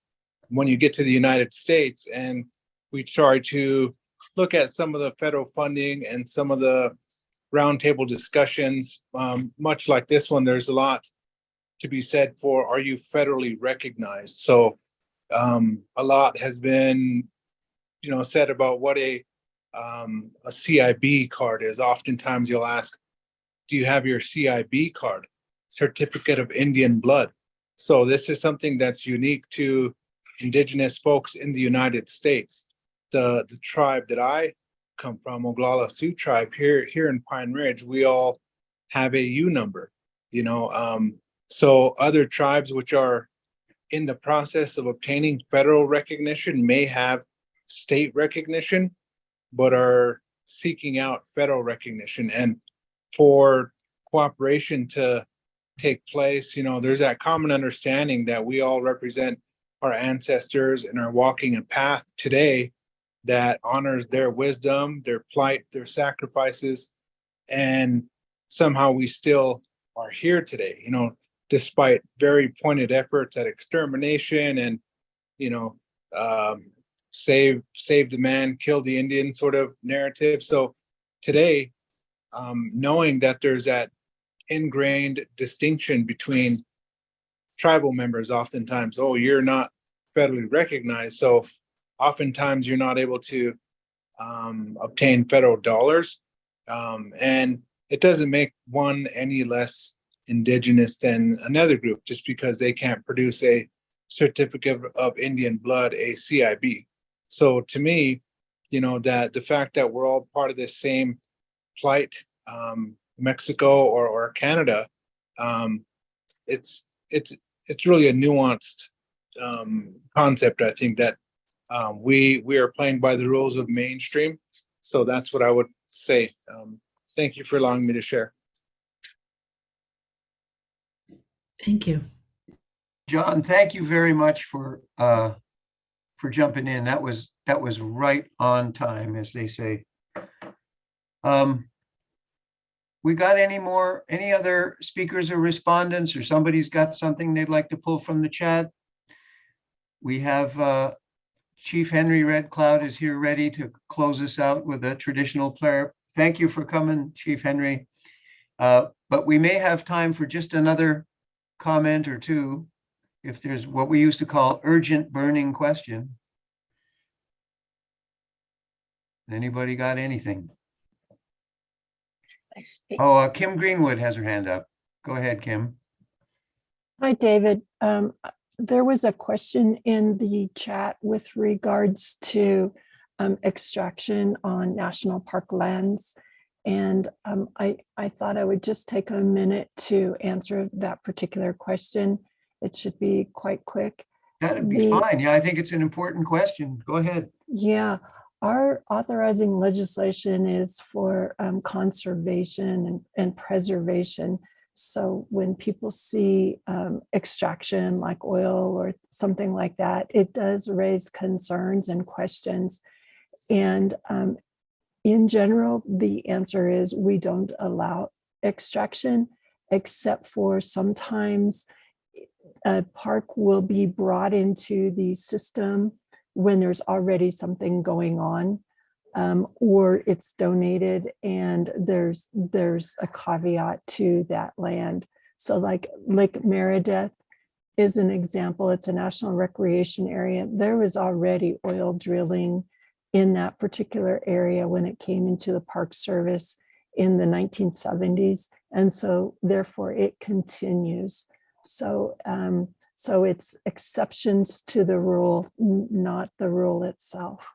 Speaker 14: When you get to the United States and we try to look at some of the federal funding and some of the roundtable discussions, much like this one, there's a lot to be said for, are you federally recognized? So a lot has been, said about what a CIB card is. Oftentimes you'll ask, do you have your CIB card, Certificate of Indian Blood? So this is something that's unique to Indigenous folks in the United States. The tribe that I come from, Oglala Sioux tribe, here in Pine Ridge, we all have a U number, so other tribes which are in the process of obtaining federal recognition may have state recognition, but are seeking out federal recognition. And for cooperation to take place, there's that common understanding that we all represent our ancestors and are walking a path today that honors their wisdom, their plight, their sacrifices, and somehow we still are here today, despite very pointed efforts at extermination and, save the man, kill the Indian sort of narrative. So today, knowing that there's that ingrained distinction between tribal members, oftentimes, oh, you're not federally recognized, so oftentimes you're not able to obtain federal dollars, and it doesn't make one any less Indigenous than another group just because they can't produce a certificate of Indian blood, a CIB. So to me, that the fact that we're all part of this same plight, Mexico or Canada, it's really a nuanced concept. I think that we are playing by the rules of mainstream. So that's what I would say. Thank you for allowing me to share.
Speaker 4: Thank you.
Speaker 1: John, thank you very much for jumping in. That was right on time, as they say. We got any other speakers or respondents, or somebody's got something they'd like to pull from the chat? We have Chief Henry Red Cloud is here ready to close us out with a traditional prayer. Thank you for coming, Chief Henry. But we may have time for just another comment or two, if there's what we used to call urgent burning question. Anybody got anything? Oh, Kim Greenwood has her hand up. Go ahead, Kim.
Speaker 8: Hi, David. there was a question in the chat with regards to extraction on national park lands. And I thought I would just take a minute to answer that particular question. It should be quite quick.
Speaker 1: That'd be fine. Yeah, I think it's an important question. Go ahead.
Speaker 8: Yeah, our authorizing legislation is for conservation and preservation. So when people see extraction like oil or something like that, it does raise concerns and questions. And in general, the answer is we don't allow extraction, except for sometimes a park will be brought into the system when there's already something going on, or it's donated and there's a caveat to that land. So like Lake Meredith is an example. It's a national recreation area. There was already oil drilling in that particular area when it came into the Park Service in the 1970s. And so therefore it continues. So, so it's exceptions to the rule, not the rule itself.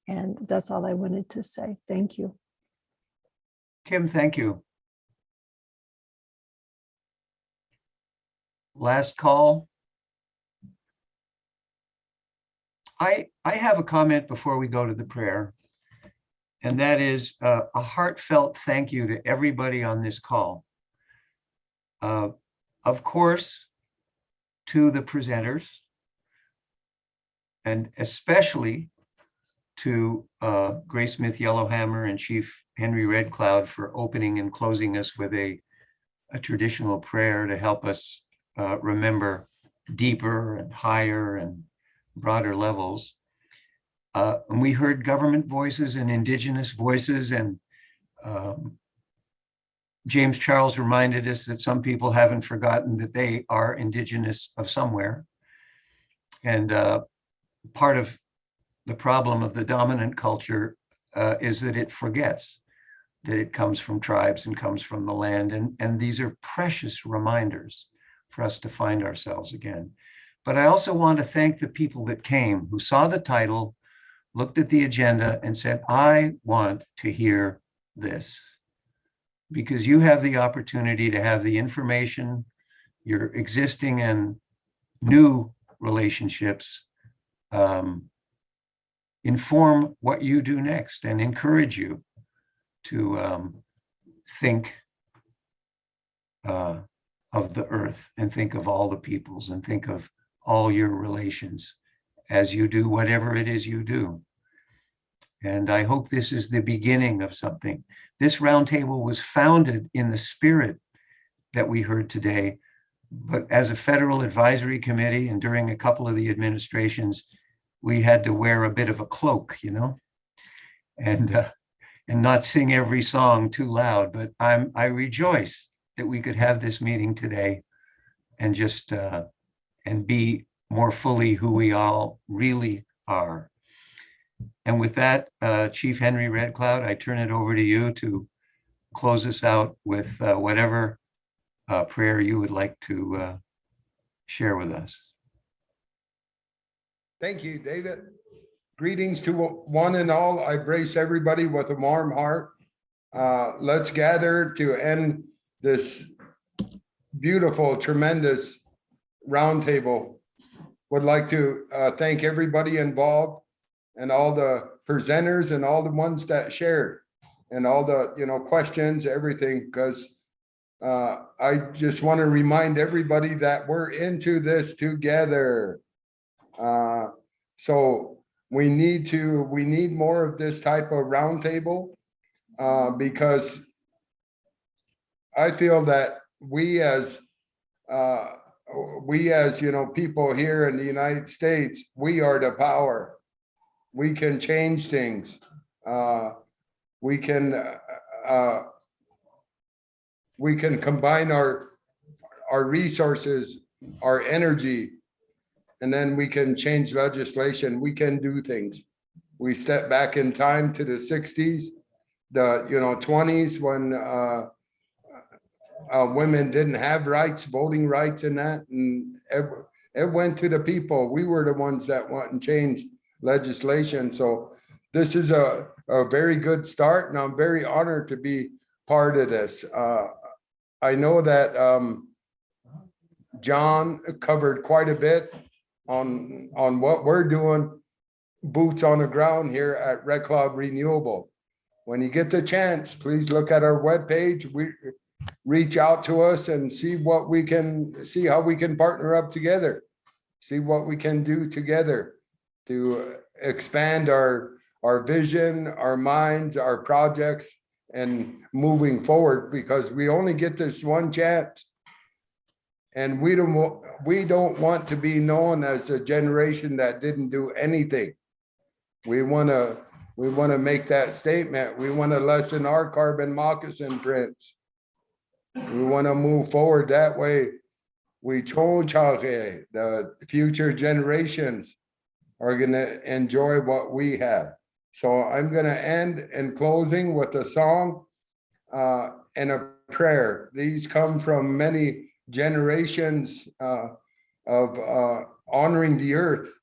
Speaker 8: And that's all I wanted to say. Thank you.
Speaker 1: Kim, thank you. Last call. I have a comment before we go to the prayer, and that is a heartfelt thank you to everybody on this call. Of course, to the presenters, and especially to Grace Smith Yellowhammer and Chief Henry Red Cloud for opening and closing us with a traditional prayer to help us remember deeper and higher and broader levels. And we heard government voices and Indigenous voices, and James Charles reminded us that some people haven't forgotten that they are Indigenous of somewhere. And part of the problem of the dominant culture is that it forgets that it comes from tribes and comes from the land. And these are precious reminders for us to find ourselves again. But I also want to thank the people that came, who saw the title, looked at the agenda and said, I want to hear this. Because you have the opportunity to have the information, your existing and new relationships, inform what you do next and encourage you to think of the earth and think of all the peoples and think of all your relations as you do whatever it is you do. And I hope this is the beginning of something. This roundtable was founded in the spirit that we heard today, but as a federal advisory committee and during a couple of the administrations, we had to wear a bit of a cloak, you know, and not sing every song too loud. But I rejoice that we could have this meeting today and just and be more fully who we all really are. And with that, Chief Henry Red Cloud, I turn it over to you to close us out with whatever prayer you would like to share with us.
Speaker 15: Thank you, David. Greetings to one and all. I grace everybody with a warm heart. Let's gather to end this beautiful, tremendous roundtable. Would like to thank everybody involved and all the presenters and all the ones that shared and all the questions, everything, because I just want to remind everybody that we're into this together. So we need more of this type of roundtable because I feel that we as people here in the United States, we are the power. We can change things. We can combine our resources, our energy, and then we can change legislation. We can do things. We step back in time to the 60s, the 20s, when women didn't have rights, voting rights and that. And It went to the people. We were the ones that went and changed legislation. So this is a very good start, and I'm very honored to be part of this. I know that John covered quite a bit on what we're doing, boots on the ground here at Red Cloud Renewable. When you get the chance, please look at our webpage. We reach out to us and see how we can partner up together, see what we can do together to expand our vision, our minds, our projects, and moving forward, because we only get this one chance. And we don't want to be known as a generation that didn't do anything. We want to make that statement. We want to lessen our carbon moccasin prints. We want to move forward that way. The future generations are going to enjoy what we have. So I'm going to end in closing with a song and a prayer. These come from many generations of honoring the earth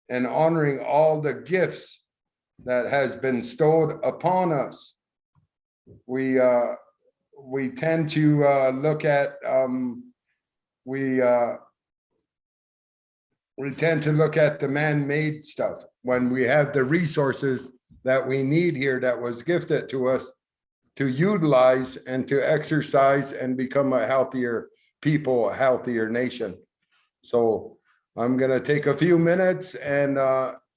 Speaker 15: and honoring all the gifts that has been bestowed upon us. We tend to look at we tend to look at the man-made stuff when we have the resources that we need here that was gifted to us to utilize and to exercise and become a healthier people, a healthier nation. So I'm going to take a few minutes and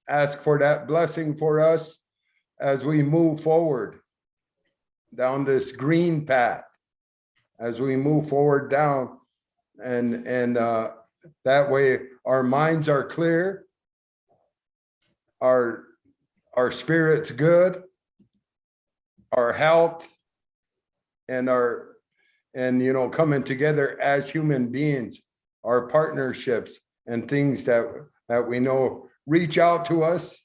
Speaker 15: ask for that blessing for us as we move forward down this green path, as we move forward down, and that way our minds are clear, our spirit's good, our health, and coming together as human beings, our partnerships and things that we know. Reach out to us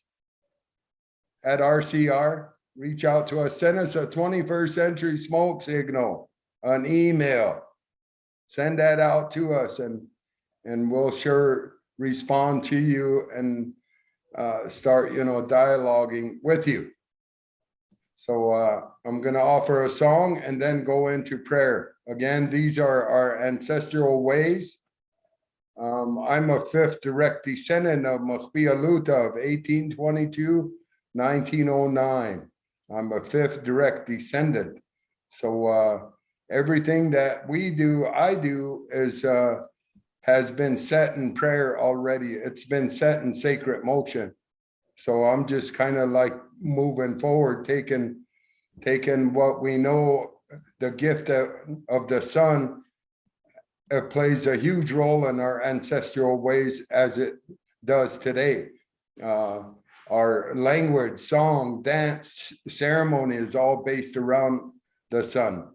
Speaker 15: at RCR, reach out to us, send us a 21st century smoke signal, an email, send that out to us, and we'll sure respond to you and start, dialoguing with you. So I'm going to offer a song and then go into prayer. Again, these are our ancestral ways. I'm a fifth direct descendant of Machpialuta of 1822-1909. I'm a fifth direct descendant. So everything that I do has been set in prayer already. It's been set in sacred motion. So I'm just kind of like moving forward, taking what we know, the gift of the sun. It plays a huge role in our ancestral ways as it does today. Our language, song, dance, ceremony is all based around the sun.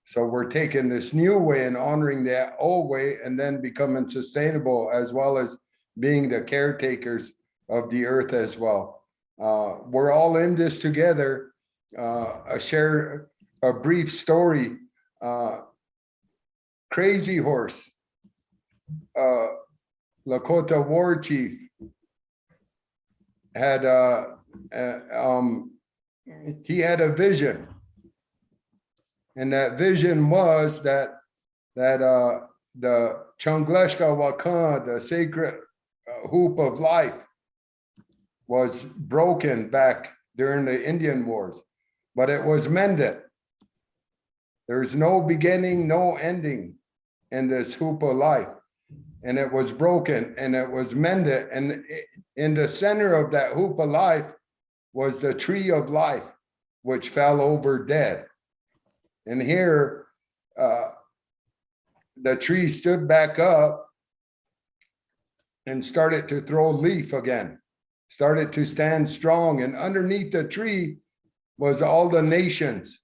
Speaker 15: So we're taking this new way and honoring that old way, and then becoming sustainable, as well as being the caretakers of the earth as well. We're all in this together. I share a brief story. Crazy Horse, Lakota war chief, had he had a vision, and that vision was that the Changleshka Wakan, the sacred hoop of life, was broken back during the Indian Wars, but it was mended. There's no beginning, no ending in this hoop of life. And it was broken and it was mended. And in the center of that hoop of life was the tree of life, which fell over dead. And here, the tree stood back up and started to throw leaf again, started to stand strong. And underneath the tree was all the nations,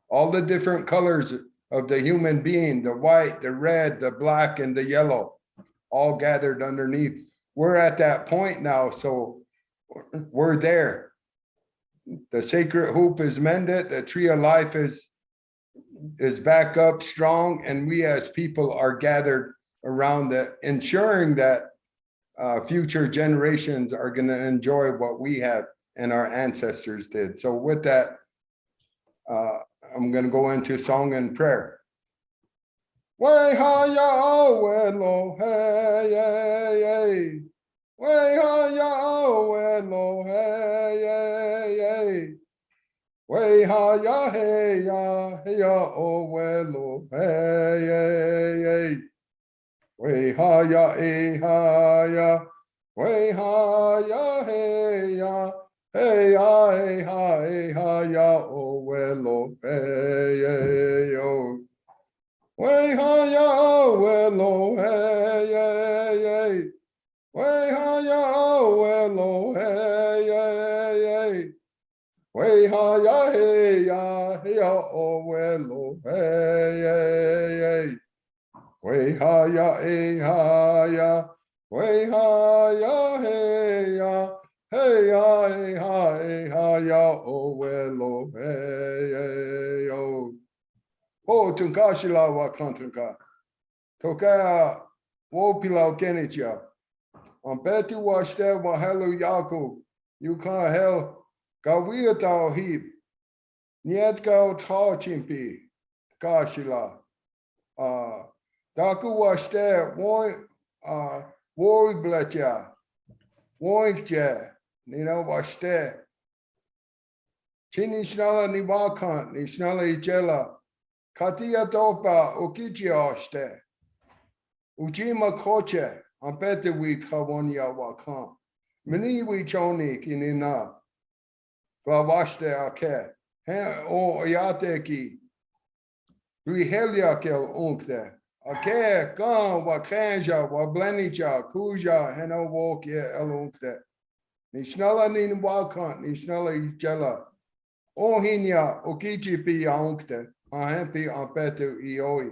Speaker 15: all the different colors of the human being, the white, the red, the black, and the yellow, all gathered underneath. We're at that point now, so we're there. The sacred hoop is mended, the tree of life is back up strong, and we as people are gathered around ensuring that future generations are going to enjoy what we have and our ancestors did. So with that, I'm going to go into song and prayer. Way ha ya we lo hey hey hey. Way ha ya we lo hey hey hey. Way ha ya hey ya oh we lo hey hey hey. Way ha ya ha ya. Way ha ya hey ya. Hey ya ya oh we lo hey hey yo. Way ha ya we lo hey hey hey. Way ha ya we lo hey hey hey. Way ha ya oh we lo hey hey hey. Way ha ya ya. Way ha ya hey ya oh we lo hey hey yo. Oh, tunkashila wa kantunka. Toka wo pilau kenicha. On betu washte wa helu yaku. You can't hell. Gawia tau heap. Niet gao tau chimpi. Kashila. Daku washte woi bletja. Woinkje. Nino washte. Chini snala ni wakant. Ni snala ijela. Katia topa ukichi oshte. Ujima koche. Ampete we kawonya wakan. Mini we choni kinina. Glavashte ake. O yate ki. Rihelia kel unkte. Ake kan wa kanja wa blenicha kuja heno wokye el unkte. Nishnala nin wakan. Nishnala ijela. O hinya ukichi pi unkte. Ahempi ampetu ioi.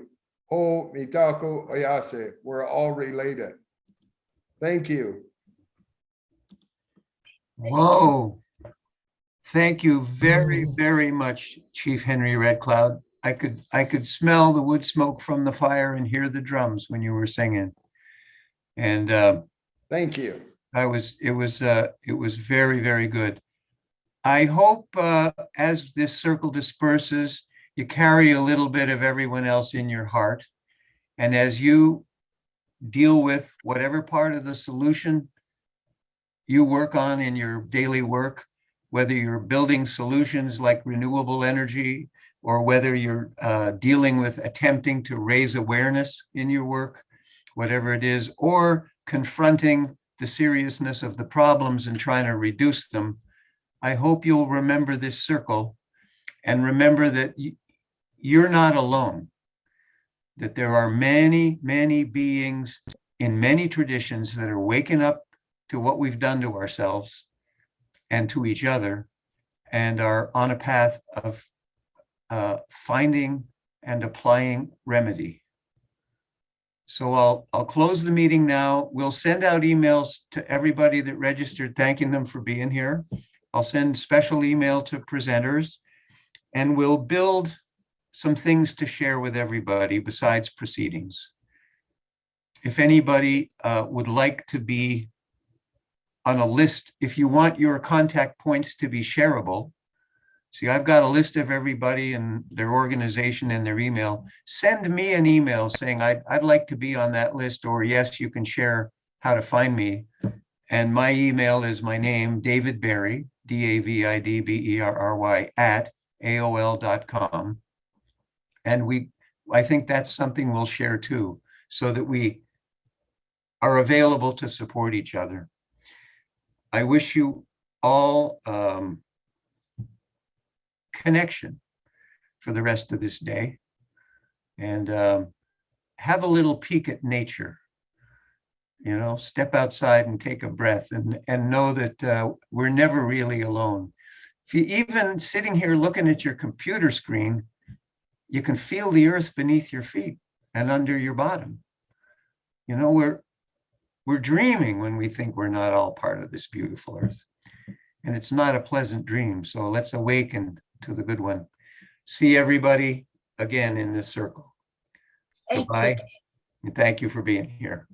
Speaker 15: Ho mitako ayase. We're all related. Thank you.
Speaker 1: Whoa. Thank you very, very much, Chief Henry Red Cloud. I could smell the wood smoke from the fire and hear the drums when you were singing. And
Speaker 15: thank you.
Speaker 1: It was very, very good. I hope as this circle disperses, you carry a little bit of everyone else in your heart. And as you deal with whatever part of the solution you work on in your daily work, whether you're building solutions like renewable energy, or whether you're dealing with attempting to raise awareness in your work, whatever it is, or confronting the seriousness of the problems and trying to reduce them, I hope you'll remember this circle and remember that you're not alone, that there are many, many beings in many traditions that are waking up to what we've done to ourselves and to each other, and are on a path of finding and applying remedy. So I'll close the meeting now. We'll send out emails to everybody that registered, thanking them for being here. I'll send special email to presenters, and we'll build some things to share with everybody besides proceedings. If anybody would like to be on a list, if you want your contact points to be shareable, see, I've got a list of everybody and their organization and their email. Send me an email saying I'd like to be on that list, or yes, you can share how to find me. And my email is my name, David Berry, DAVIDBERRY @AOL.com. And I think that's something we'll share too, so that we are available to support each other. I wish you all connection for the rest of this day, and have a little peek at nature. You know, step outside and take a breath, and know that we're never really alone. If you even sitting here looking at your computer screen, you can feel the earth beneath your feet and under your bottom. You know, we're dreaming when we think we're not all part of this beautiful earth. And it's not a pleasant dream. So let's awaken to the good one. See everybody again in this circle.
Speaker 7: Thank
Speaker 1: Goodbye.
Speaker 7: you.
Speaker 1: And thank you for being here.